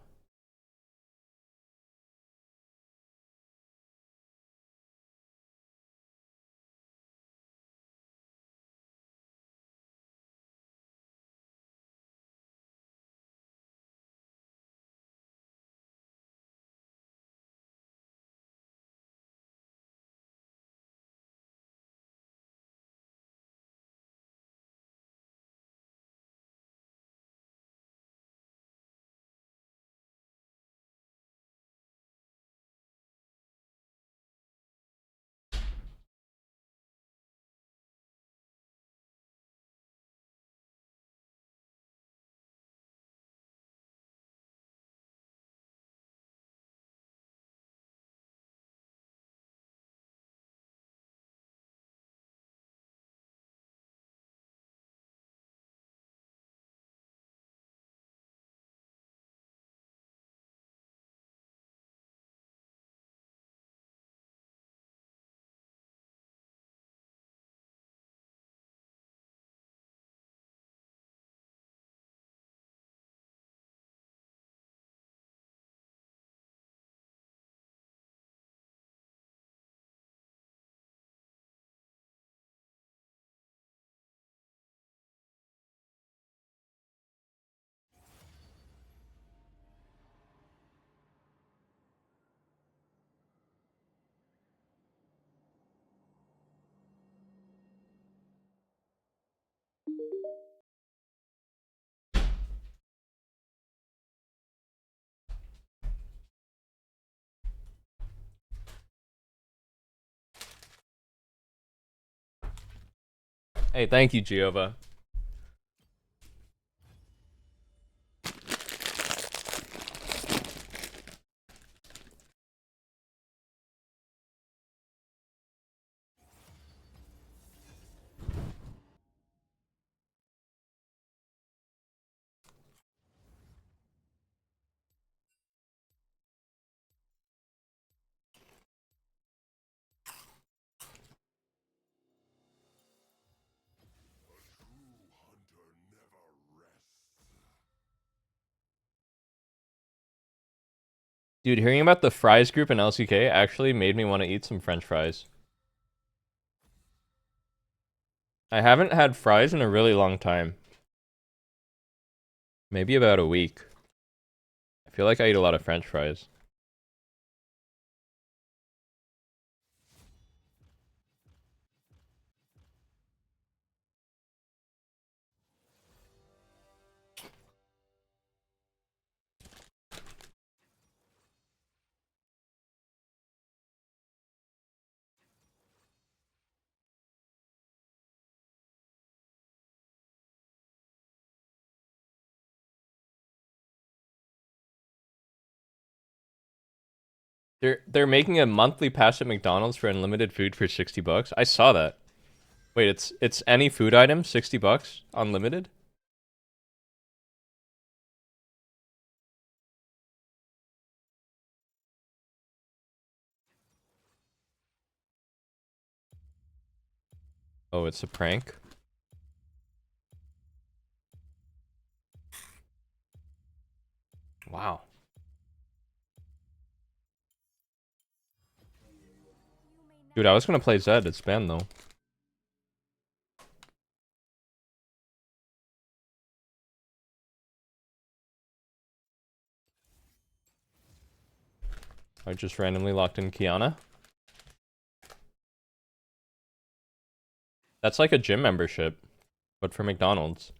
Hey, thank you, Giova. Dude, hearing about the fries group in LCK actually made me want to eat some French fries. I haven't had fries in a really long time. Maybe about a week. I feel like I eat a lot of French fries. They're making a monthly pass at McDonald's for unlimited food for $60. I saw that. Wait, it's any food item, $60 unlimited? Oh, it's a prank. Wow. Dude, I was gonna play Zed. It's banned though. I just randomly locked in Kiana. That's like a gym membership, but for McDonald's.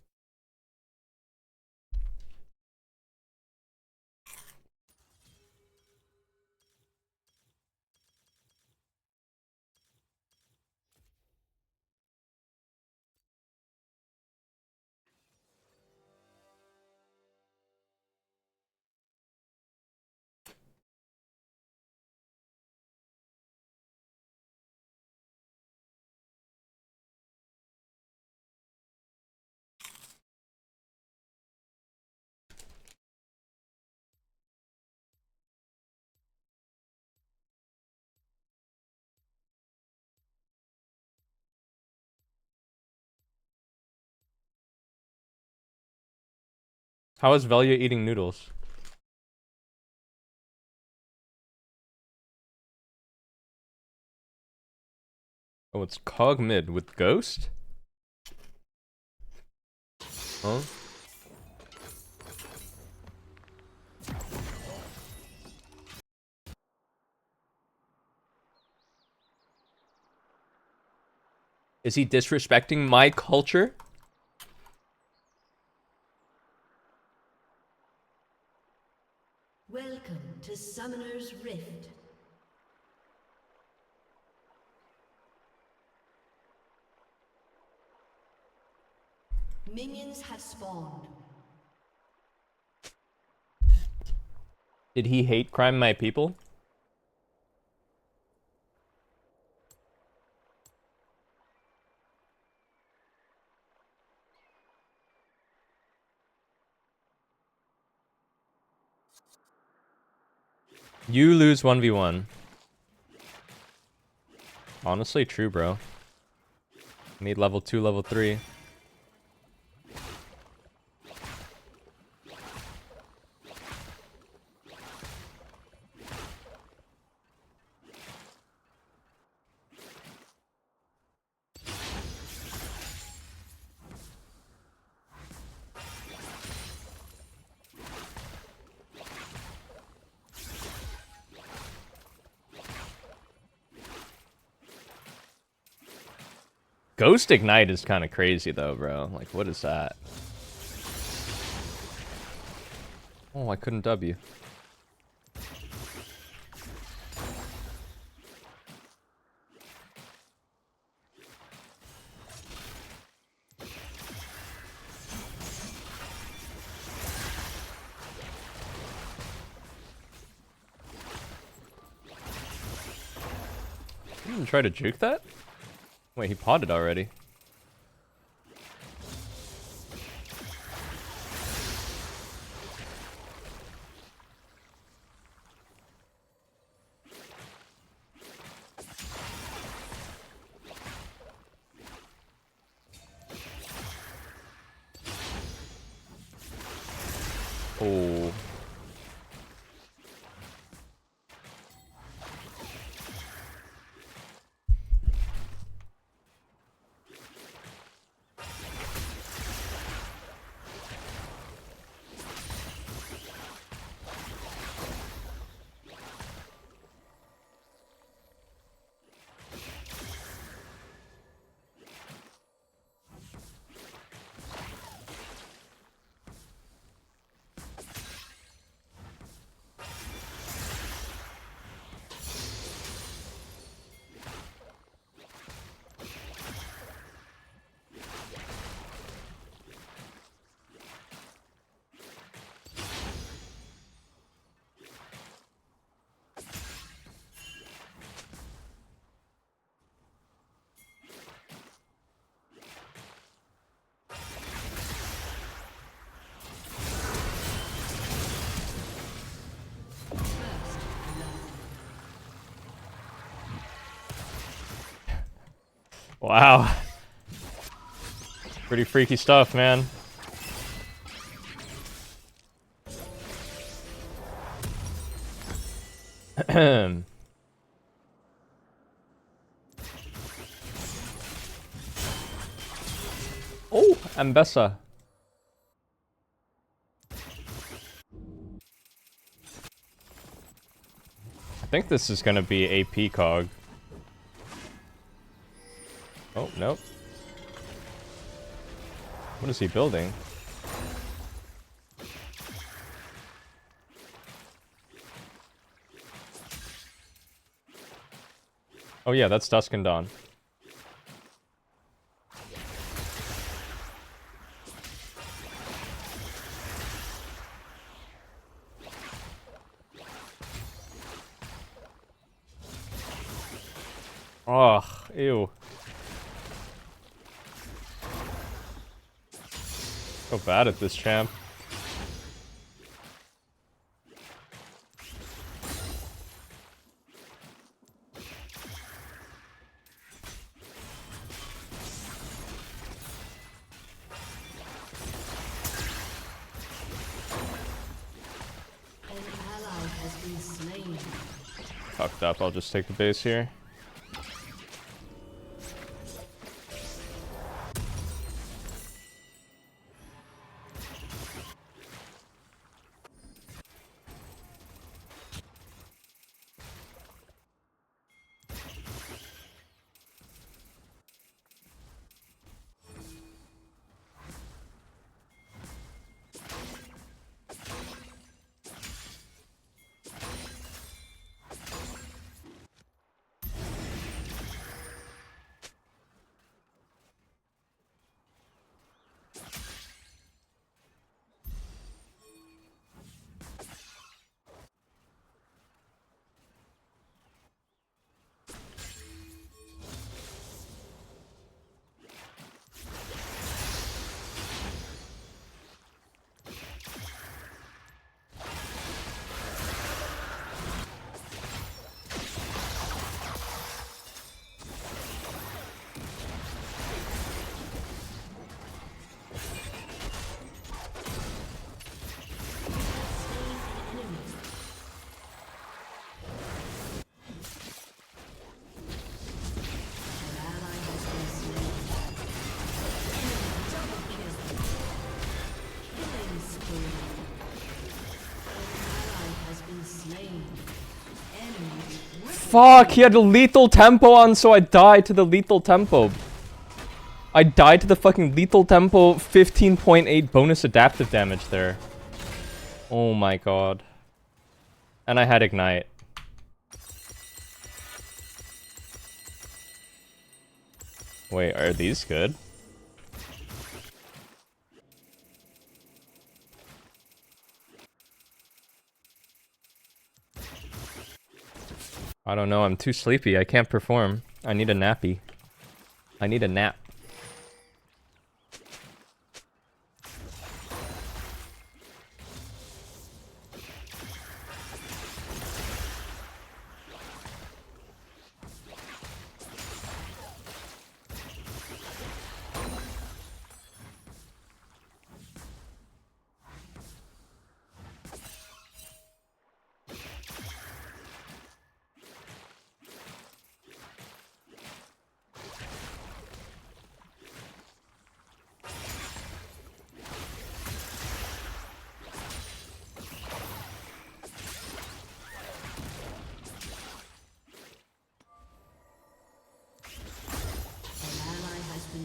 How is Velia eating noodles? Oh, it's Cog mid with Ghost? Huh? Is he disrespecting my culture? Welcome to Summoner's Rift. Minions have spawned. Did he hate crime my people? You lose 1v1. Honestly, true, bro. Need level 2, level 3. Ghost Ignite is kind of crazy though, bro. Like, what is that? Oh, I couldn't W. You didn't try to juke that? Wait, he potted already. Oh. Wow. Pretty freaky stuff, man. Oh, Ambessa. I think this is gonna be AP Cog. Oh, nope. What is he building? Oh yeah, that's Dusk and Dawn. Ugh, ew. So bad at this champ. An ally has been slain. Fucked up, I'll just take the base here. Fuck, he had a lethal tempo on, so I died to the lethal tempo. I died to the fucking lethal tempo 15.8 bonus adaptive damage there. Oh my god. And I had ignite. Wait, are these good? I don't know, I'm too sleepy. I can't perform. I need a nappy. I need a nap.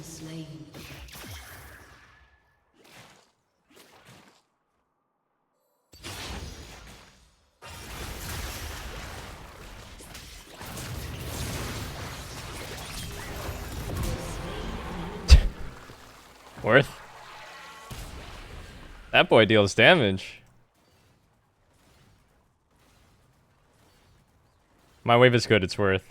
Slain. Worth. That boy deals damage. My wave is good, it's worth.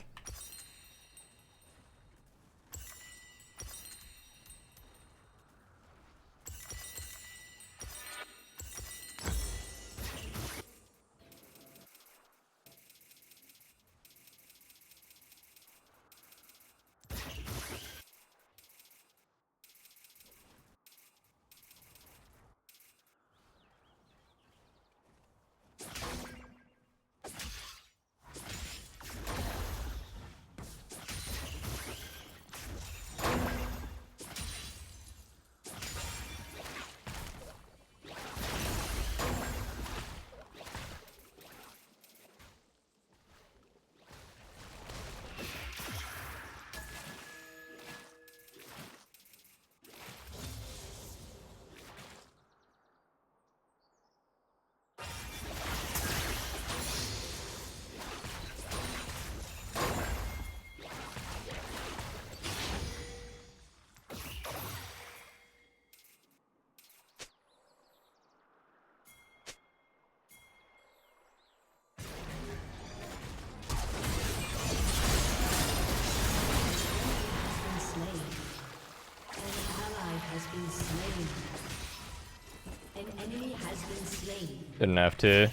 Didn't have to.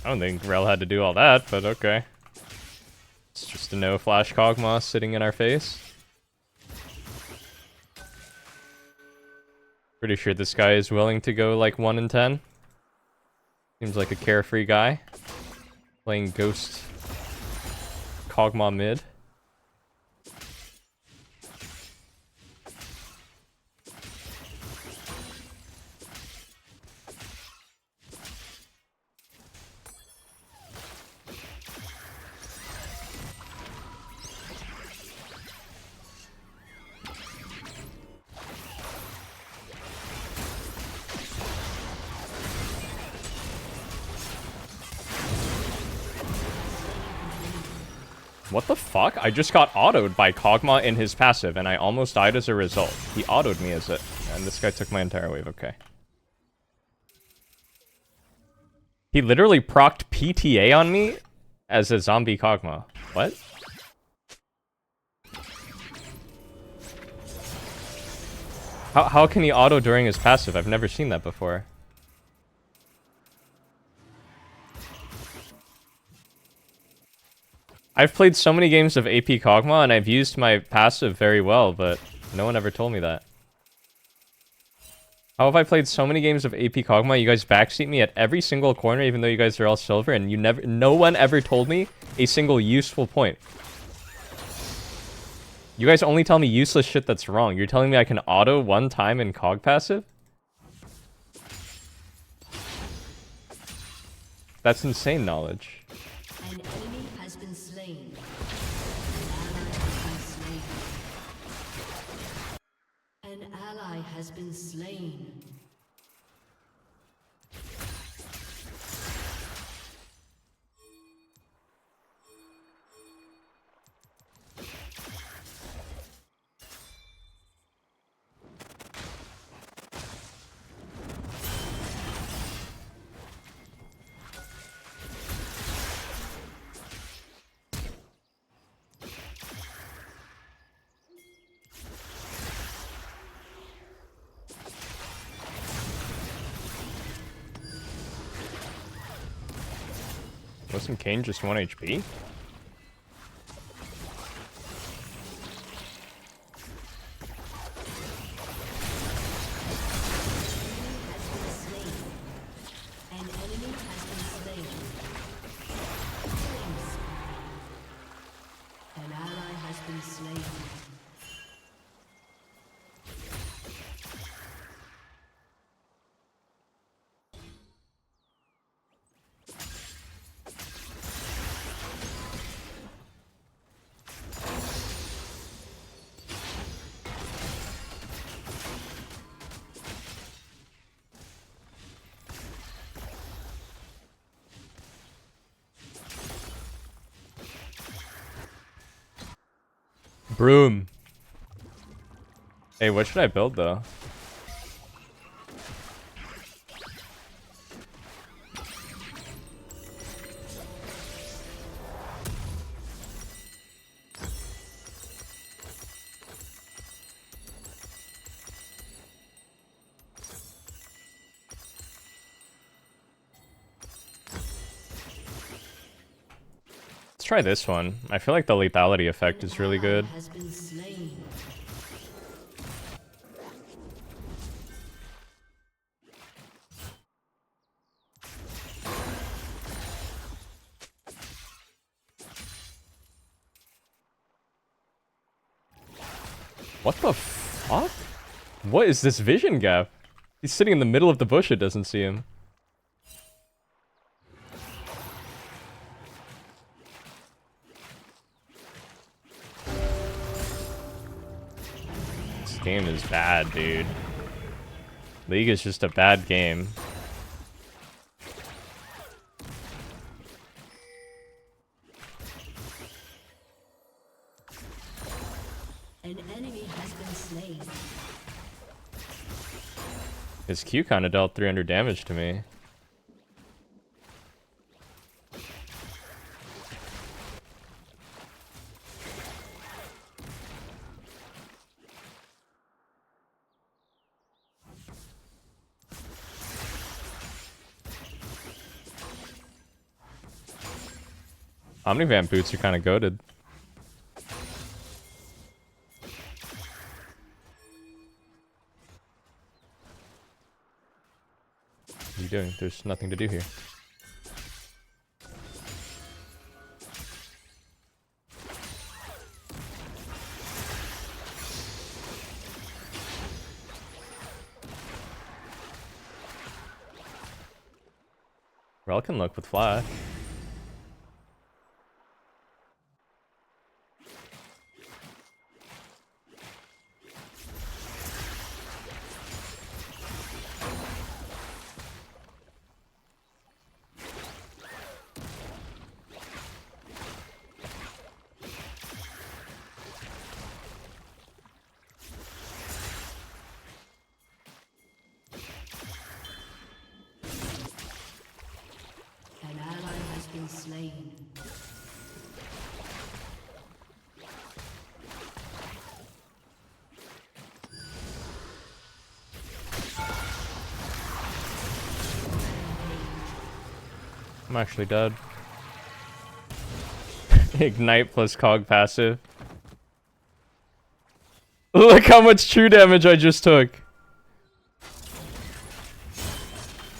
I don't think Rel had to do all that, but okay. It's just a no flash Kog'Maw sitting in our face. Pretty sure this guy is willing to go like 1 in 10. Seems like a carefree guy. Playing Ghost Kog'Maw mid. What the fuck? I just got autoed by Kog'Maw in his passive, and I almost died as a result. He autoed me as it, and this guy took my entire wave. Okay. He literally procced PTA on me as a zombie Kog'Maw. What? How can he auto during his passive? I've never seen that before. I've played so many games of AP Kog'Maw and I've used my passive very well, but no one ever told me that. How have I played so many games of AP Kog'Maw? You guys backseat me at every single corner, even though you guys are all silver, and no one ever told me a single useful point. You guys only tell me useless shit that's wrong. You're telling me I can auto 1 time in Kog passive? That's insane knowledge. An enemy has been slain. An ally has been slain. Wasn't Kane just 1 HP? An enemy has been slain. An ally has been slain. Broom. Hey, what should I build though? Let's try this one. I feel like the lethality effect is really good. Has been slain. What the fuck? What is this vision gap? He's sitting in the middle of the bush, it doesn't see him. This game is bad, dude. League is just a bad game. An enemy has been slain. His Q kind of dealt 300 damage to me. Omnivamp boots are kind of goated. What are you doing? There's nothing to do here. Rel can look with flash. An ally has been slain. I'm actually dead. Ignite plus cog passive. Look how much true damage I just took.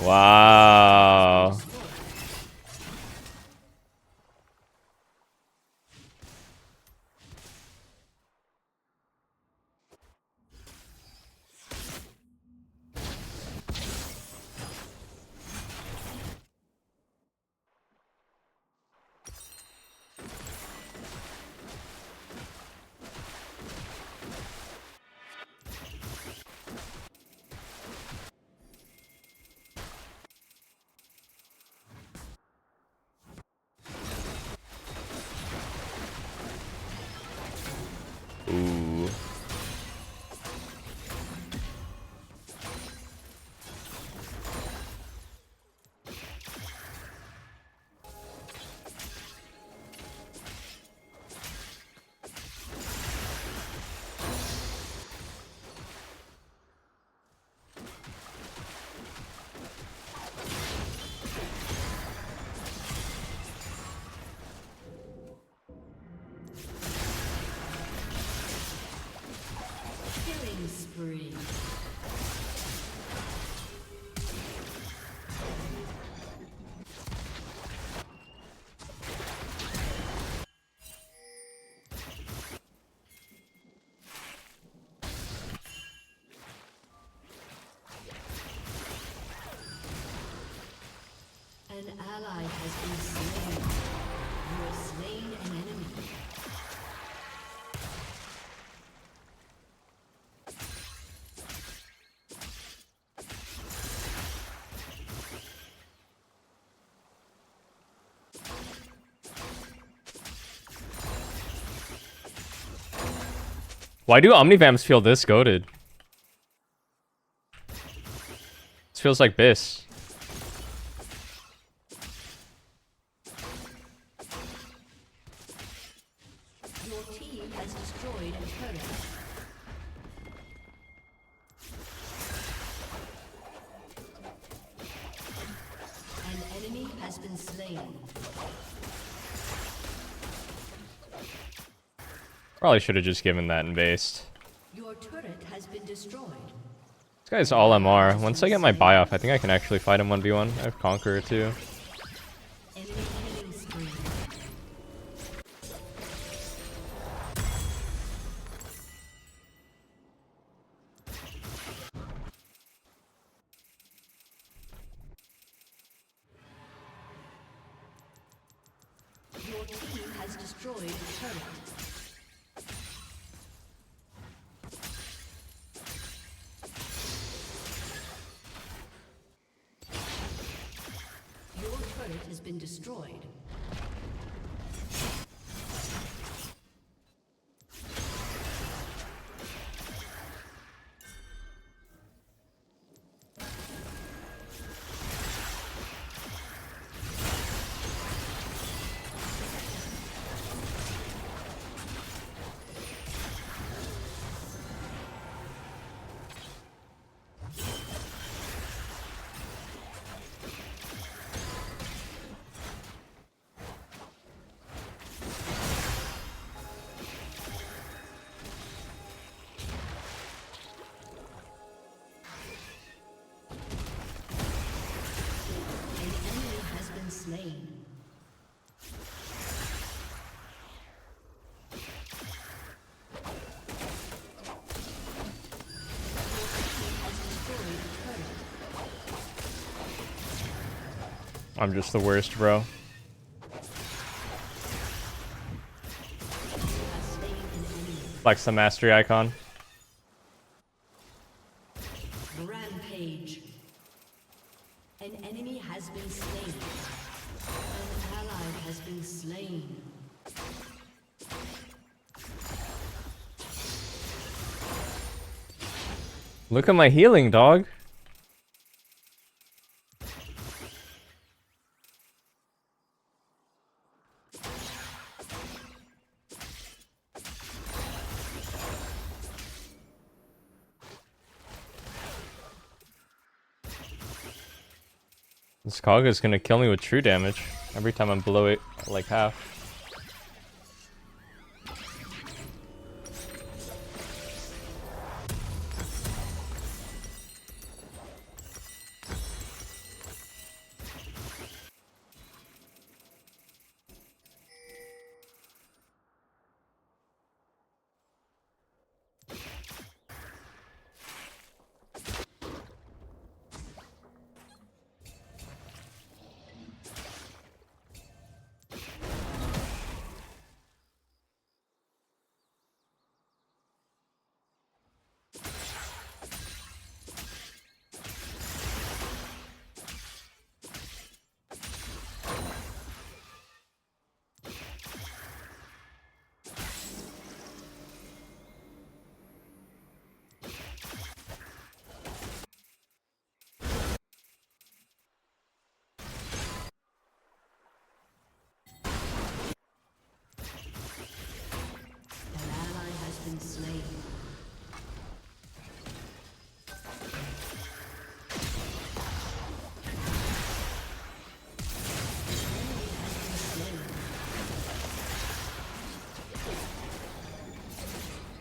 Wow. Ooh. Killing spree. An ally has been slain. You have slain an enemy. Why do Omnivamps feel this goated? This feels like Biss. Your team has destroyed a turret. An enemy has been slain. Probably should have just given that and based. Your turret has been destroyed. This guy's all MR. Once I get my buy off, I think I can actually fight him 1v1. I have Conqueror too. Enemy killing spree. Your team has destroyed a turret. Your turret has been destroyed. I'm just the worst, bro. Flex the mastery icon. Rampage. An enemy has been slain. An ally has been slain. Look at my healing, dog. This Kagha is gonna kill me with true damage every time I'm below it, like half.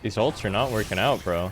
These ults are not working out, bro.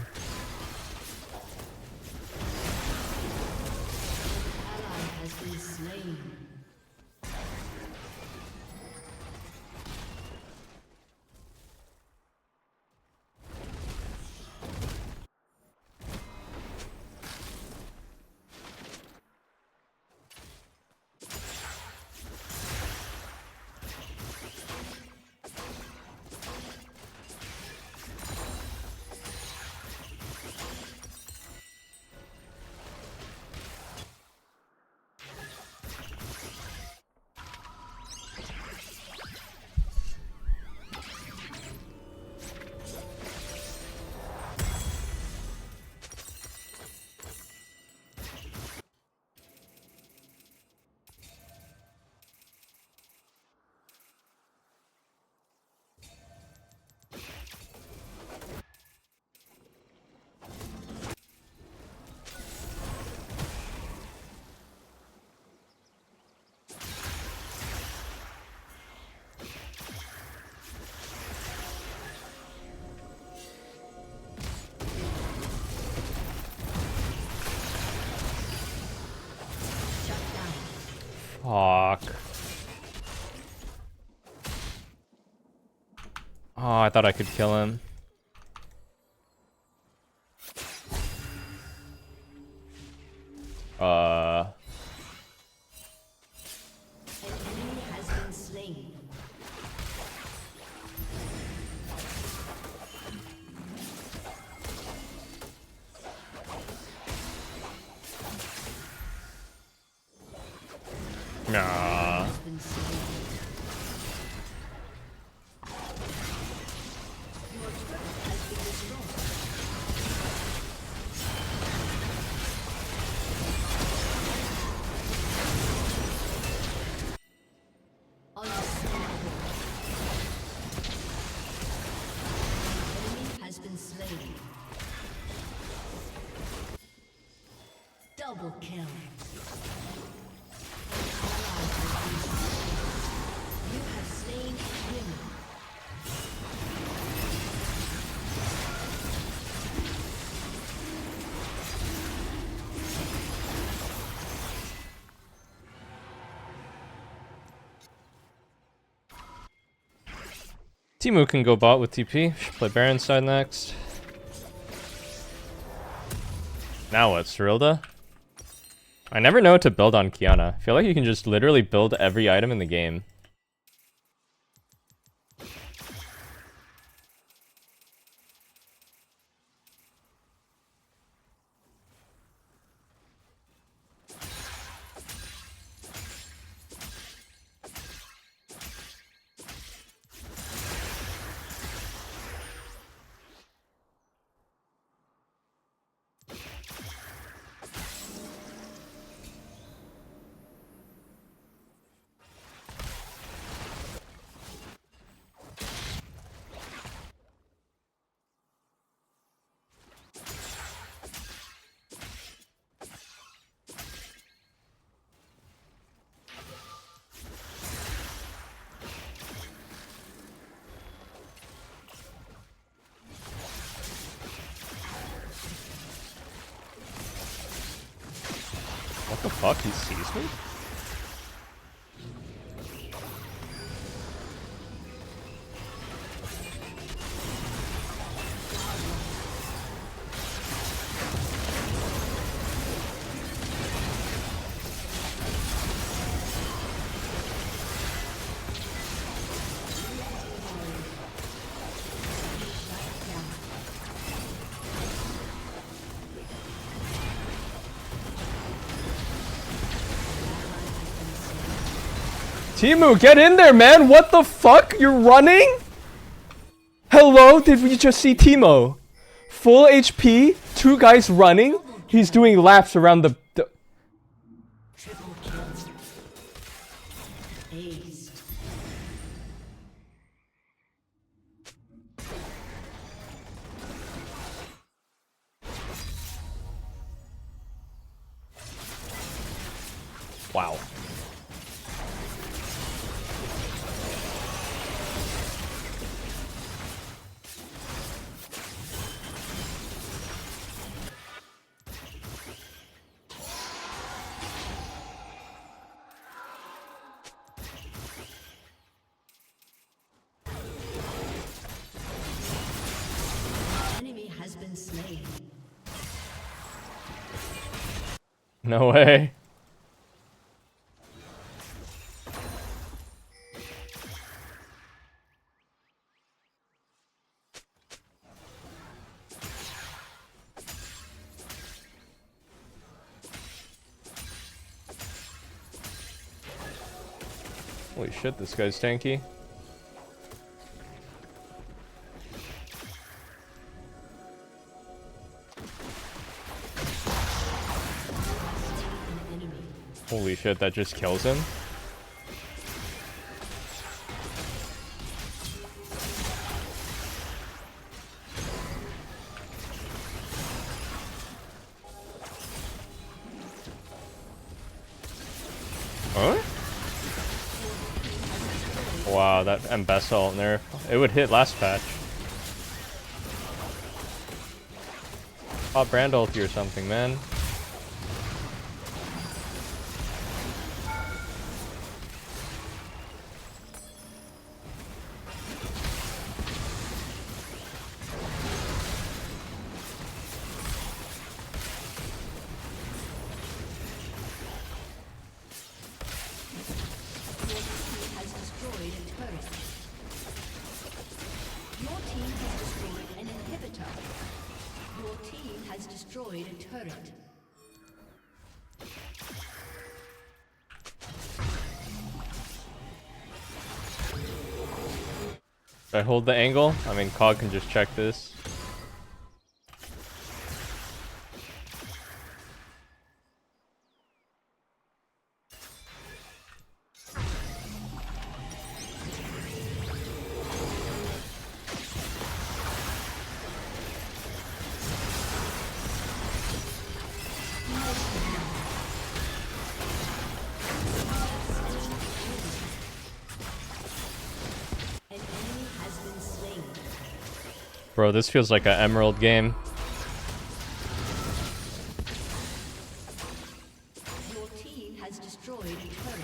Fuck. Oh, I thought I could kill him. Nah. Has been slain. Double kill. You have slain him. Timu can go bot with TP. Should play Baron side next. Now what, Cyrilda? I never know what to build on Kiana. I feel like you can just literally build every item in the game. What the fuck? He sees me? Timu, get in there, man! What the fuck? You're running? Hello? Did we just see Timo? Full HP, 2 guys running. He's doing laps around the... Triple kill. Aced. Wow. Enemy has been slain. No way. Holy shit, this guy's tanky. Holy shit, that just kills him. Huh? Wow, that Embessa nerf. It would hit last patch. Pop brand ulti or something, man. Has destroyed a turret. Your team has destroyed an inhibitor. Your team has destroyed a turret. Should I hold the angle? I mean, Cog can just check this. An enemy has been slain. Bro, this feels like an Emerald game. Your team has destroyed a turret.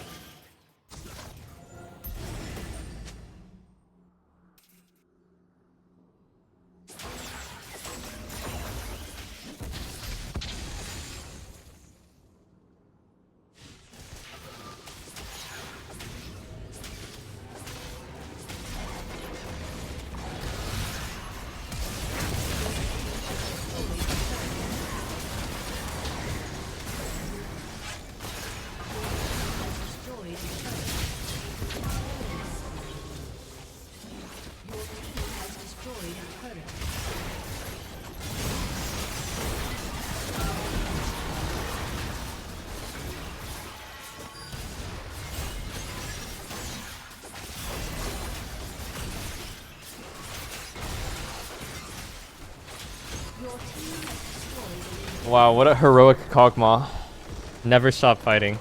Wow, what a heroic Kog'Maw. Never stop fighting.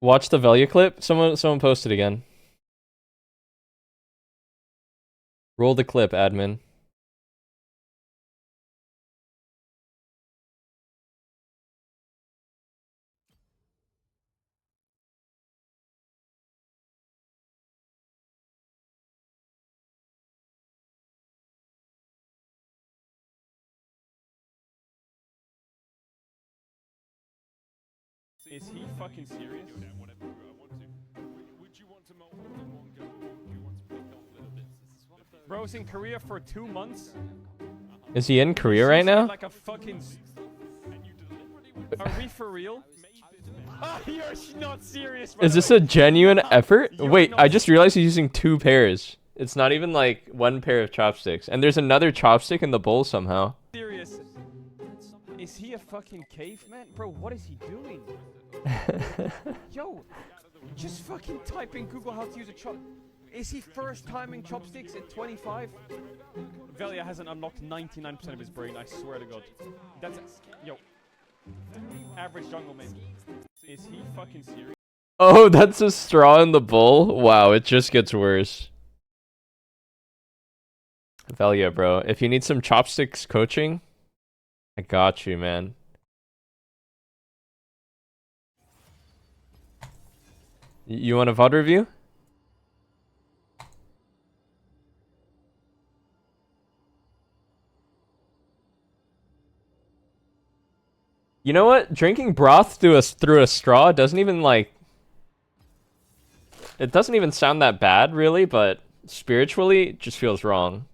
Watch the Velia clip. Someone posted again. Roll the clip, admin. Is he fucking serious? Bro's in Korea for 2 months. Is he in Korea right now? Like a fucking... Are we for real? You're not serious, bro. Is this a genuine effort? Wait, I just realized he's using 2 pairs. It's not even like 1 pair of chopsticks. And there's another chopstick in the bowl somehow. Serious. Is he a fucking caveman? Bro, what is he doing? Yo, just fucking type in Google how to use a chop. Is he first timing chopsticks at 25? Velia hasn't unlocked 99% of his brain, I swear to God. That's... Yo. Average jungle man. Is he fucking serious? Oh, that's a straw in the bowl? Wow, it just gets worse. Velia, bro. If you need some chopsticks coaching, I got you, man. You want a VOD review? You know what? Drinking broth through a straw doesn't even like... It doesn't even sound that bad, really, but spiritually, it just feels wrong.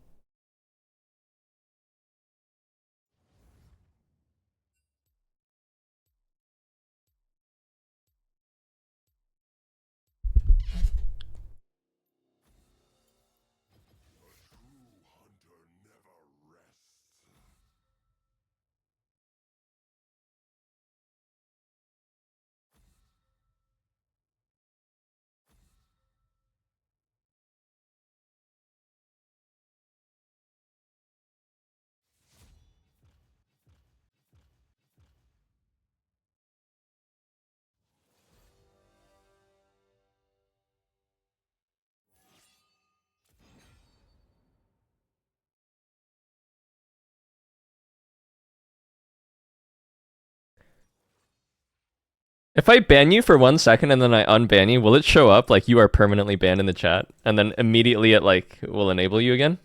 If I ban you for 1 second and then I unban you, will it show up like you are permanently banned in the chat? And then immediately it like will enable you again?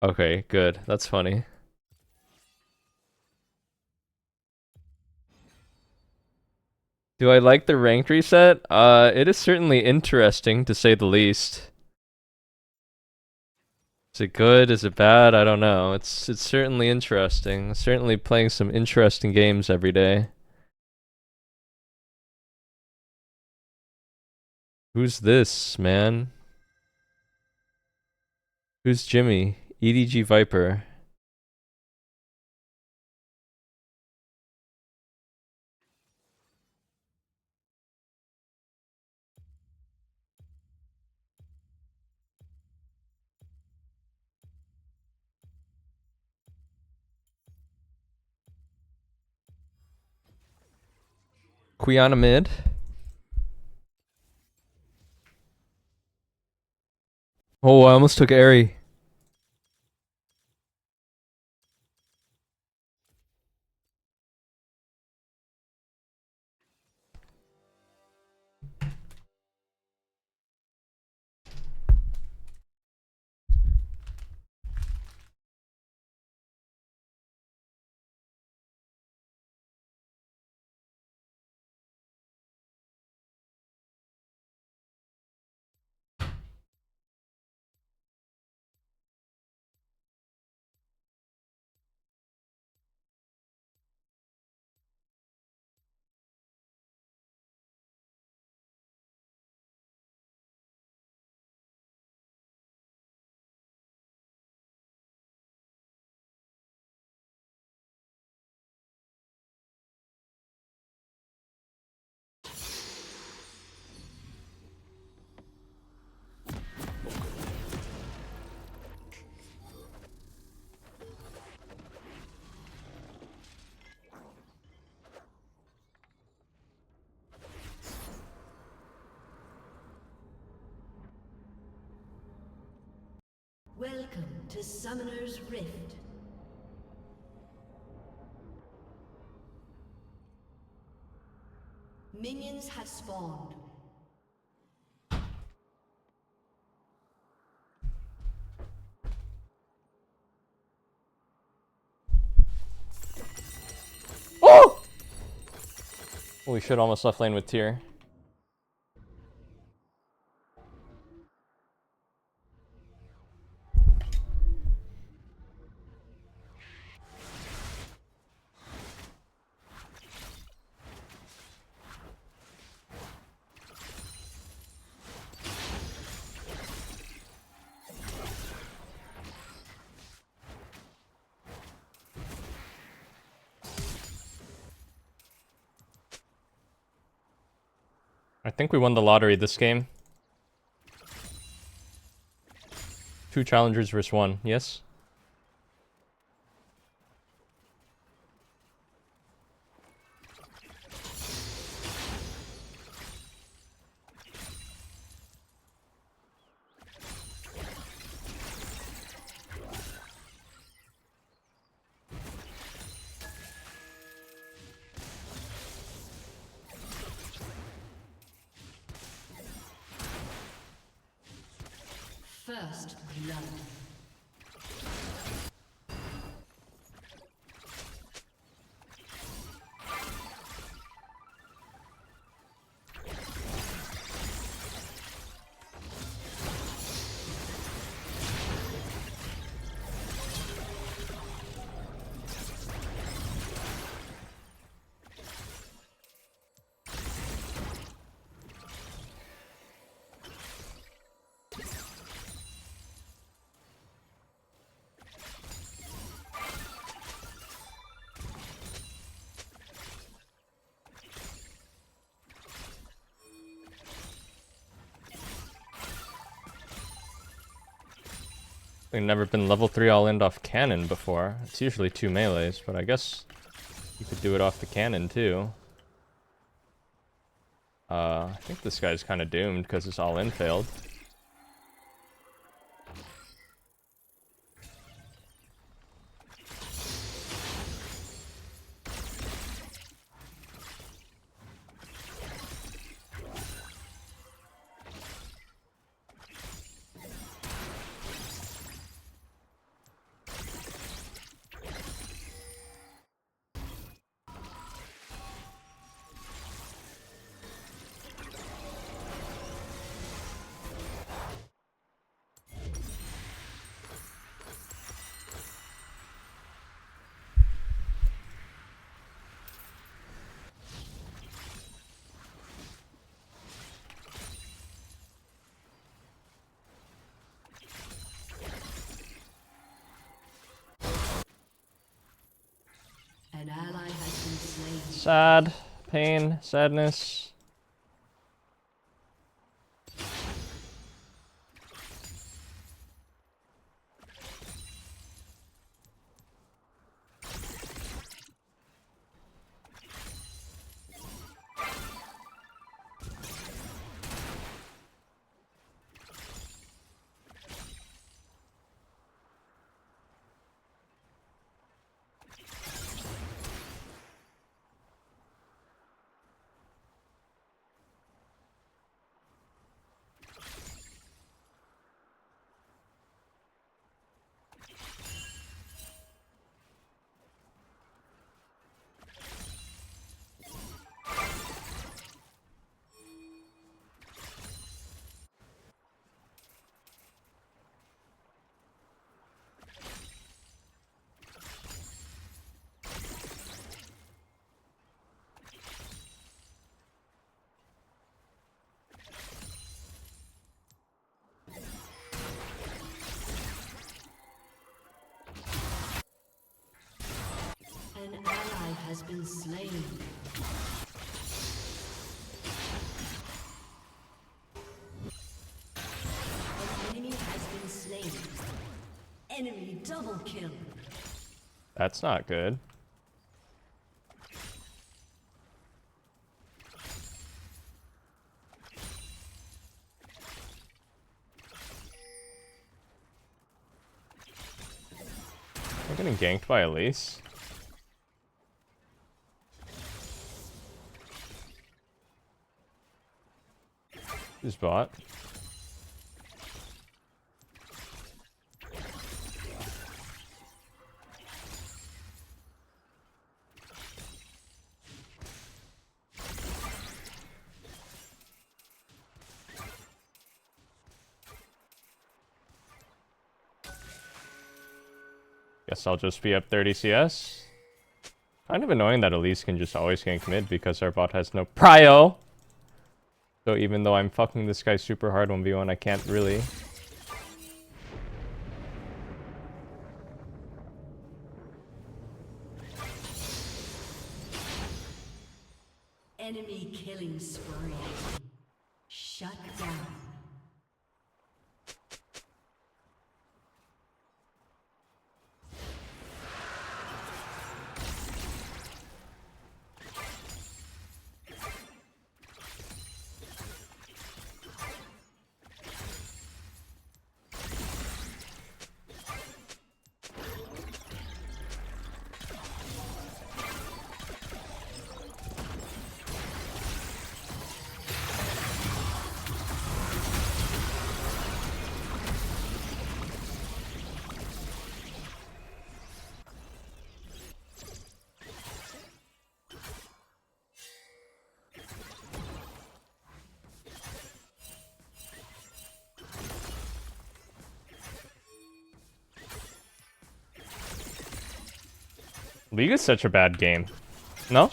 Okay, good. That's funny. Do I like the ranked reset? It is certainly interesting to say the least. Is it good? Is it bad? I don't know. It's certainly interesting. Certainly playing some interesting games every day. Who's this, man? Who's Jimmy? EDG Viper. Quiana mid. Oh, I almost took Airy. to Summoner's Rift. Minions have spawned. Oh! Holy shit, almost left lane with tier. I think we won the lottery this game. 2 challengers versus 1, yes? First blood. I've never been level 3 all-in off cannon before. It's usually 2 melees, but I guess you could do it off the cannon too. I think this guy's kind of doomed because his all-in failed. An ally has been slain. Sad. Pain. Sadness. An ally has been slain. An enemy has been slain. Enemy double kill. That's not good. getting ganked by Elise. Who's bot? Guess I'll just be up 30 CS. Kind of annoying that Elise can just always gank mid because our bot has no prio. So even though I'm fucking this guy super hard 1v1, I can't really. Enemy killing spree. Shut down. League is such a bad game. No?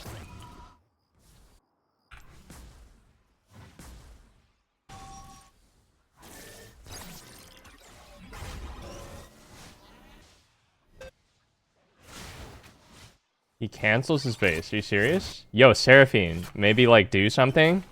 He cancels his base. Are you serious? Yo, Seraphine, maybe like do something?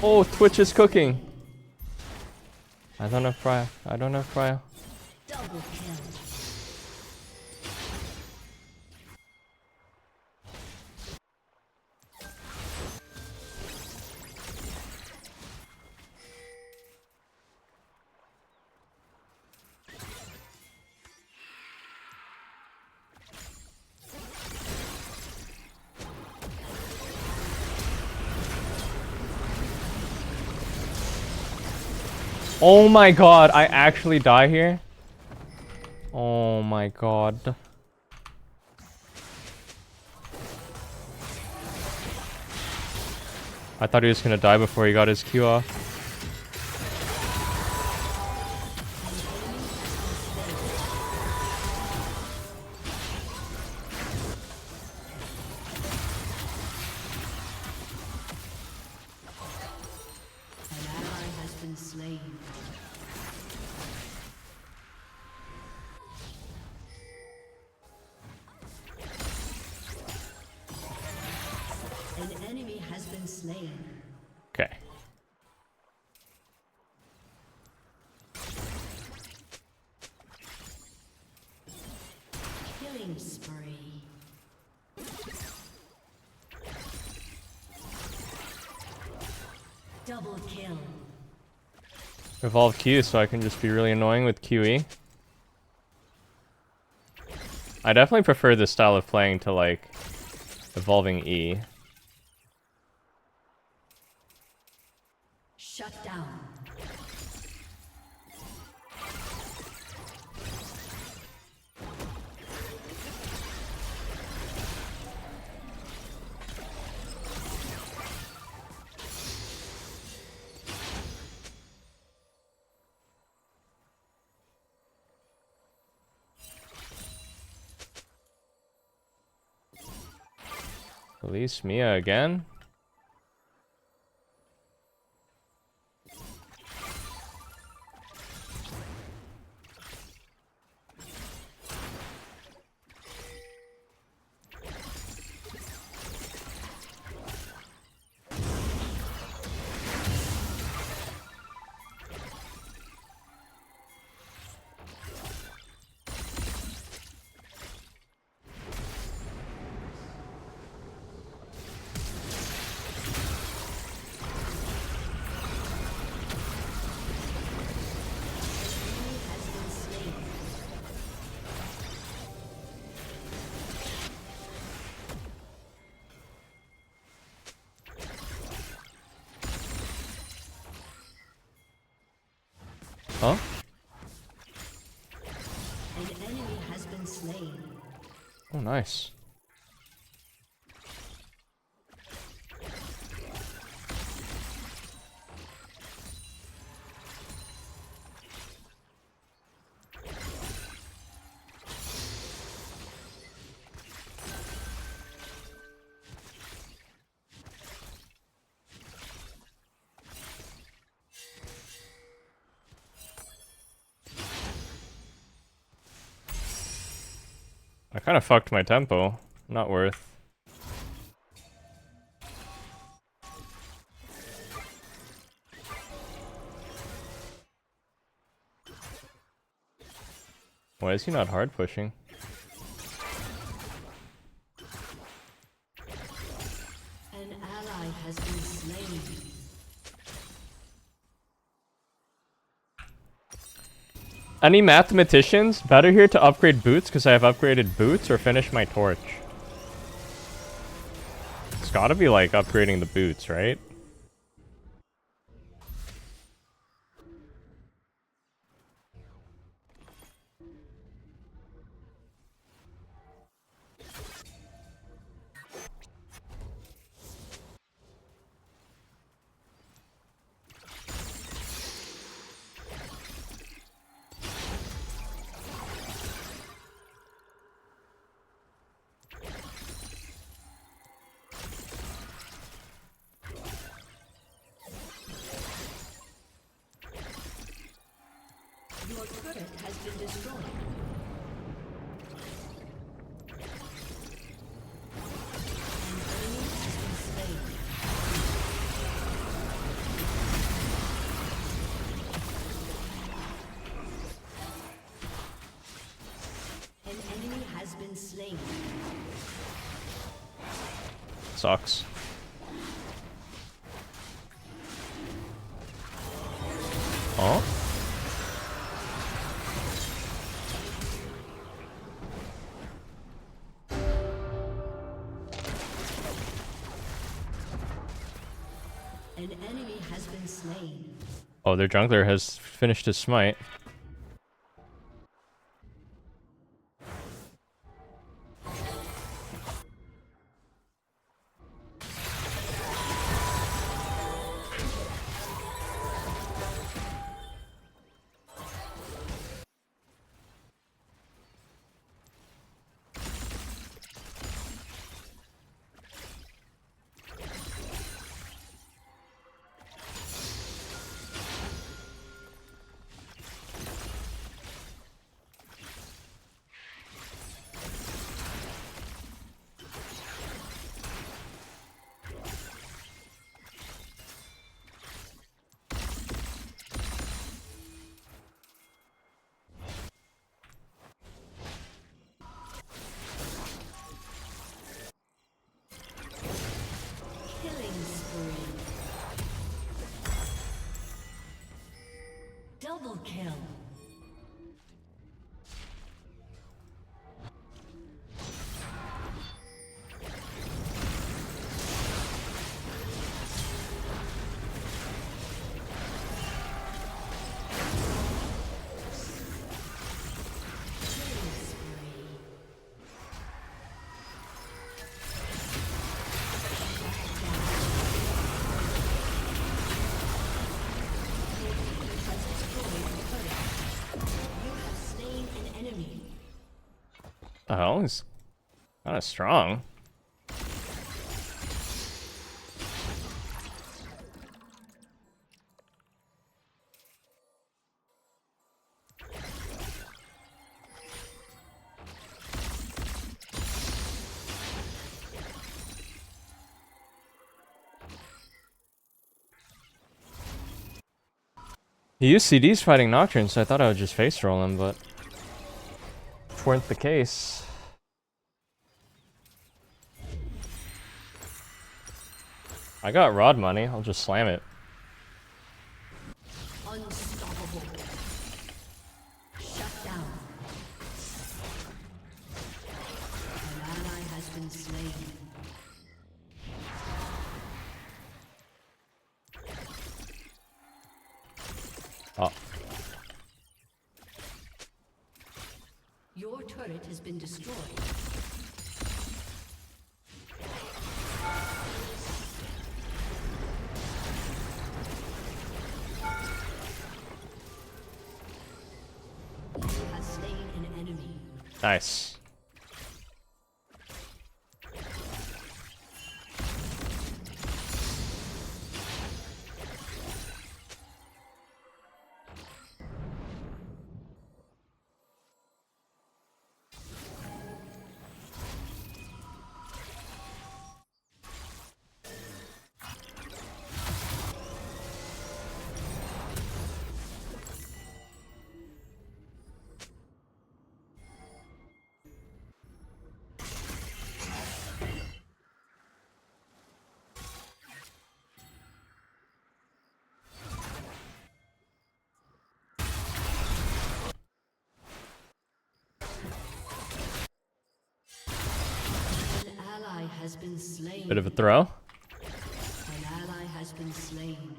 Oh, Twitch is cooking. I don't have prio. I don't have prio. Double kill. Oh my god, I actually die here? Oh my god. I thought he was gonna die before he got his Q off. An ally has been slain. An enemy has been slain. Okay. Killing spree. Double kill. Evolve Q so I can just be really annoying with QE. I definitely prefer this style of playing to like evolving E. Shut down. Release Mia again. Huh? An enemy has been slain. Oh, nice. I kind of fucked my tempo. Not worth. Why is he not hard pushing? An ally has been slain. Any mathematicians? Better here to upgrade boots because I have upgraded boots, or finish my torch? It's gotta be like upgrading the boots, right? Your turret has been destroyed. An enemy has been slain. An enemy has been slain. Sucks. Oh? An enemy has been slain. Oh, their jungler has finished his smite. Killing spree. Double kill. Oh, he's kind of strong. He used CDs fighting Nocturne, so I thought I would just face roll him, but weren't the case. I got rod money, I'll just slam it. Unstoppable. Shut down. An ally has been slain. Oh. Your turret has been destroyed. You have slain an enemy. Nice. An ally has been slain. Bit of a throw. An ally has been slain.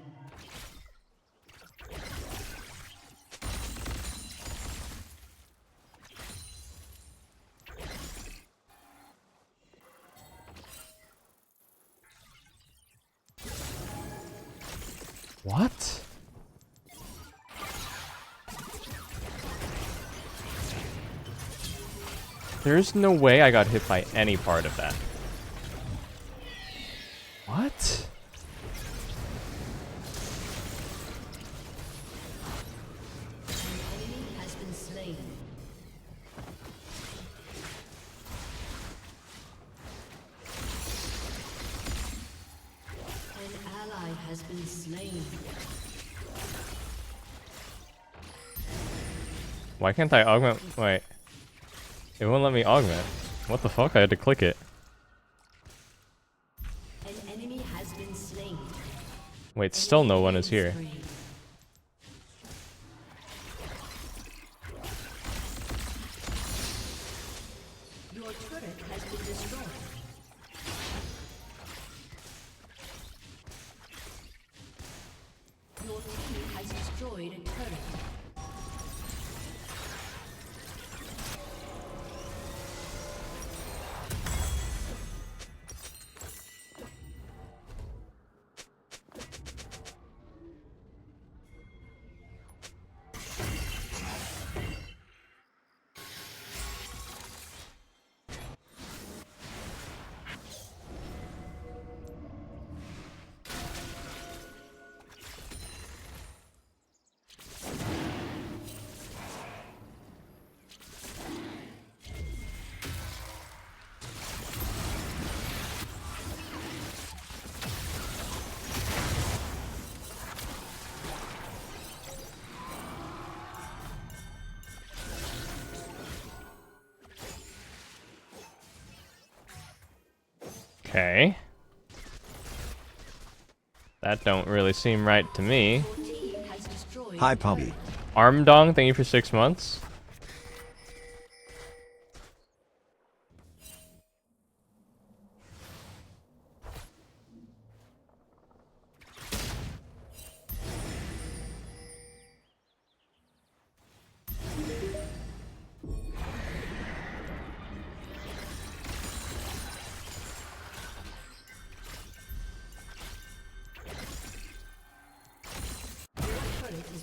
What? There's no way I got hit by any part of that. What? An enemy has been slain. An ally has been slain. Why can't I augment? Wait. It won't let me augment. What the fuck? I had to click it. An enemy has been slain. Wait, still no one is here. Your turret has been destroyed. Your team has destroyed a turret. Okay. That don't really seem right to me. Hi, Poppy. Armdong, thank you for 6 months.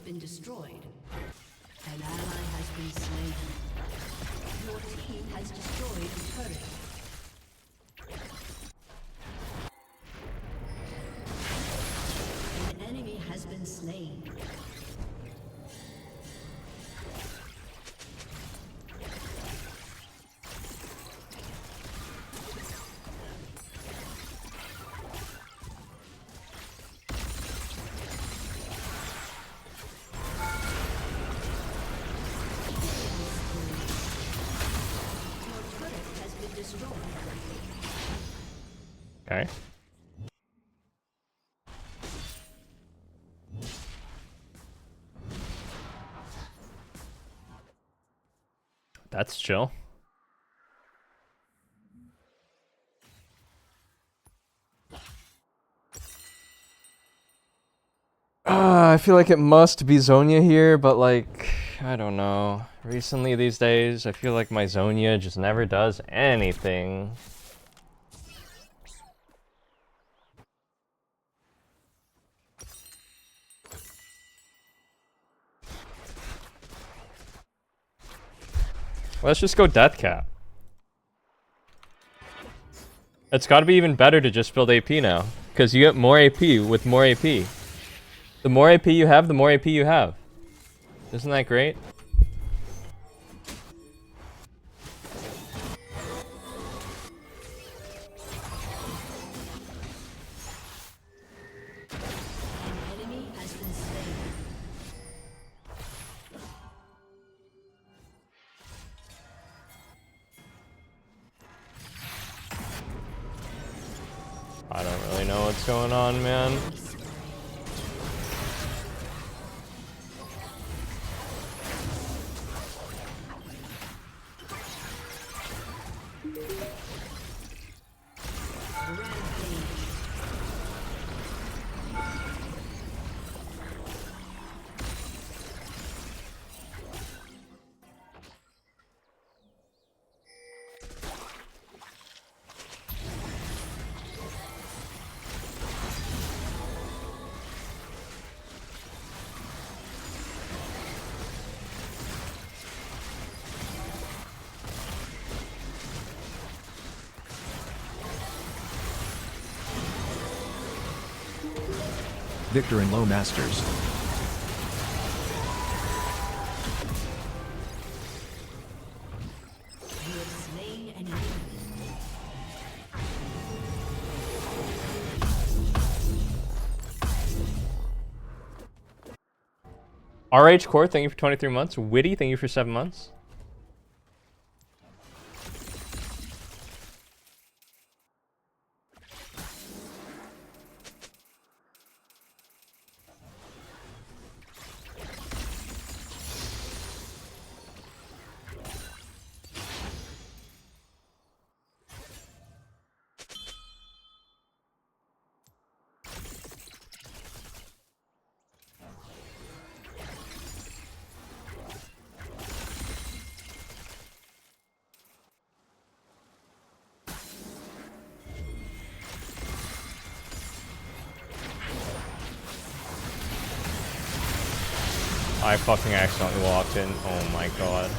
Been destroyed. An ally has been slain. Your team has destroyed a turret. An enemy has been slain. Okay. That's chill. I feel like it must be Zonia here, but like I don't know. Recently these days, I feel like my Zonia just never does anything. Let's just go death cap. It's got to be even better to just build AP now, because you get more AP with more AP. The more AP you have, the more AP you have. Isn't that great? Enemy has been slain. I don't really know what's going on, man. Victor and Low Masters. You have slain an enemy. RH Core, thank you for 23 months. Witty, thank you for 7 months. I fucking accidentally walked in. Oh my god.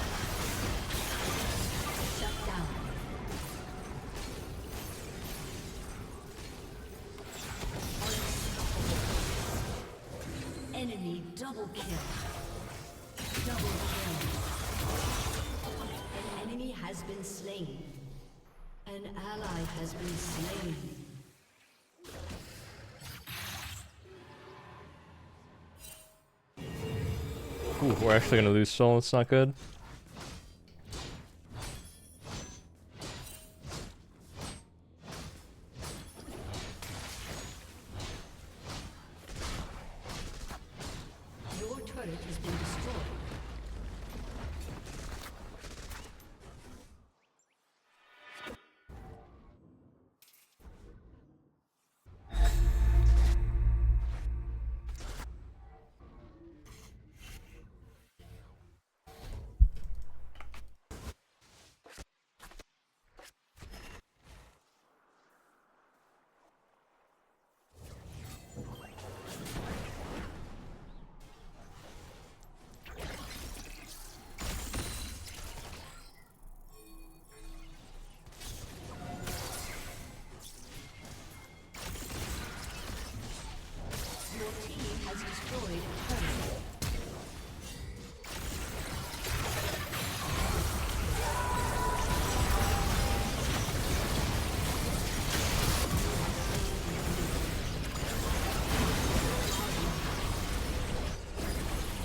Enemy double kill. Double kill. An enemy has been slain. An ally has been slain. Ooh, we're actually gonna lose soul. It's not good. Your turret has been destroyed. Your team has destroyed a turret.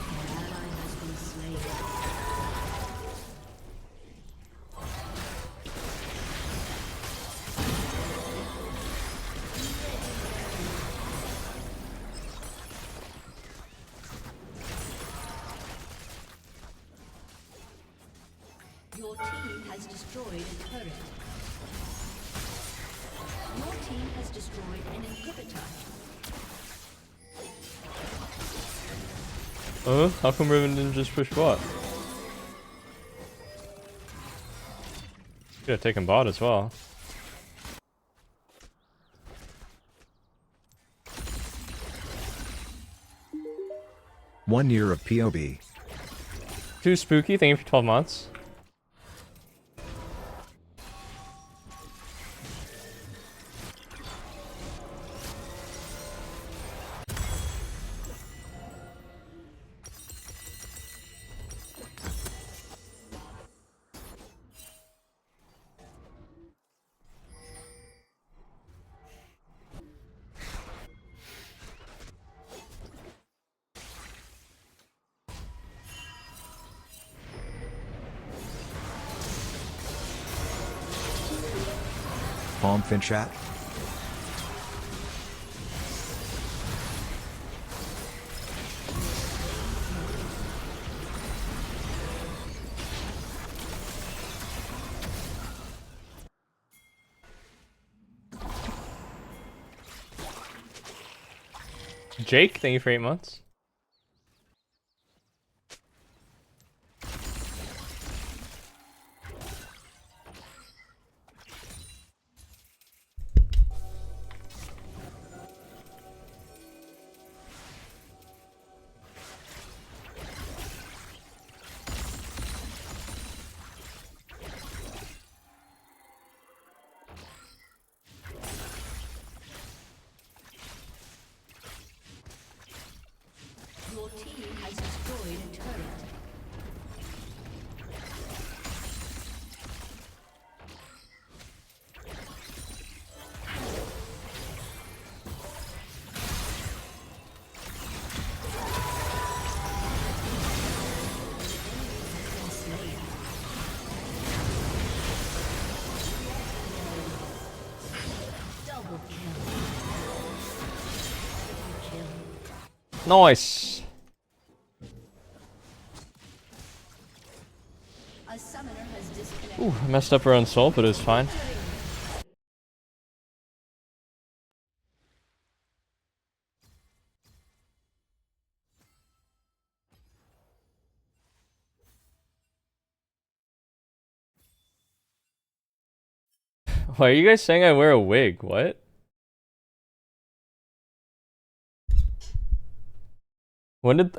An ally has been slain. Your team has destroyed a turret. Your team has destroyed an inhibitor. How come Riven didn't just push bot? Could have taken bot as well. One year of POB. Too spooky, thank you for 12 months. Palm fin chat. Jake, thank you for 8 months. Your team has destroyed a turret. Double kill. Nice. A summoner has disconnected. Ooh, I messed up our own soul, but it was fine. Why are you guys saying I wear a wig? What?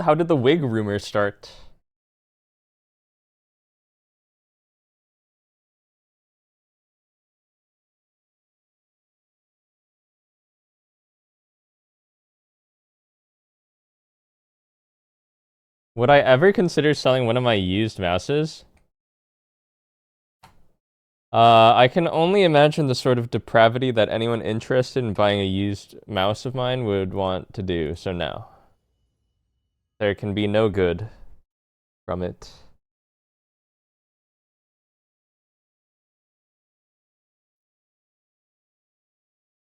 How did the wig rumor start? Would I ever consider selling one of my used mouses? I can only imagine the sort of depravity that anyone interested in buying a used mouse of mine would want to do, so no. There can be no good from it.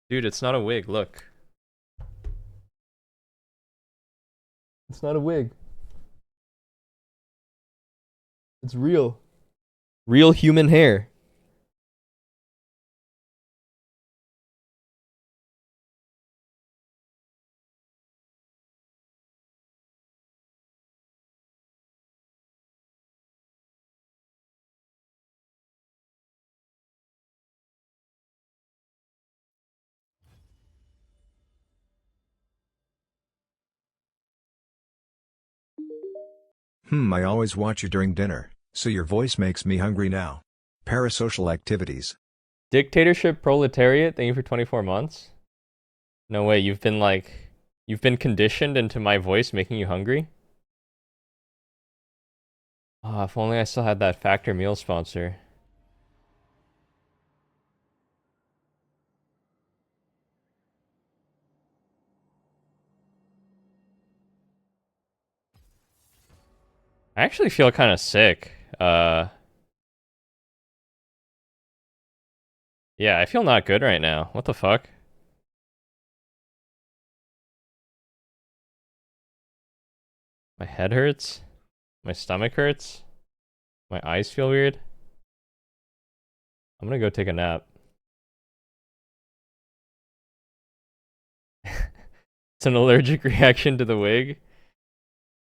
Dude, it's not a wig, look. It's not a wig. It's real. Real human hair. I always watch you during dinner, so your voice makes me hungry now. Parasocial activities. Dictatorship proletariat, thank you for 24 months. No way, you've been conditioned into my voice making you hungry? Ah, if only I still had that Factor meal sponsor. I actually feel kind of sick. Yeah, I feel not good right now. What the fuck? My head hurts. My stomach hurts. My eyes feel weird. I'm gonna go take a nap. It's an allergic reaction to the wig.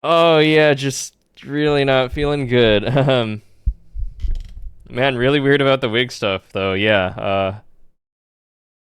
Oh yeah, just really not feeling good. Man, really weird about the wig stuff though. Yeah.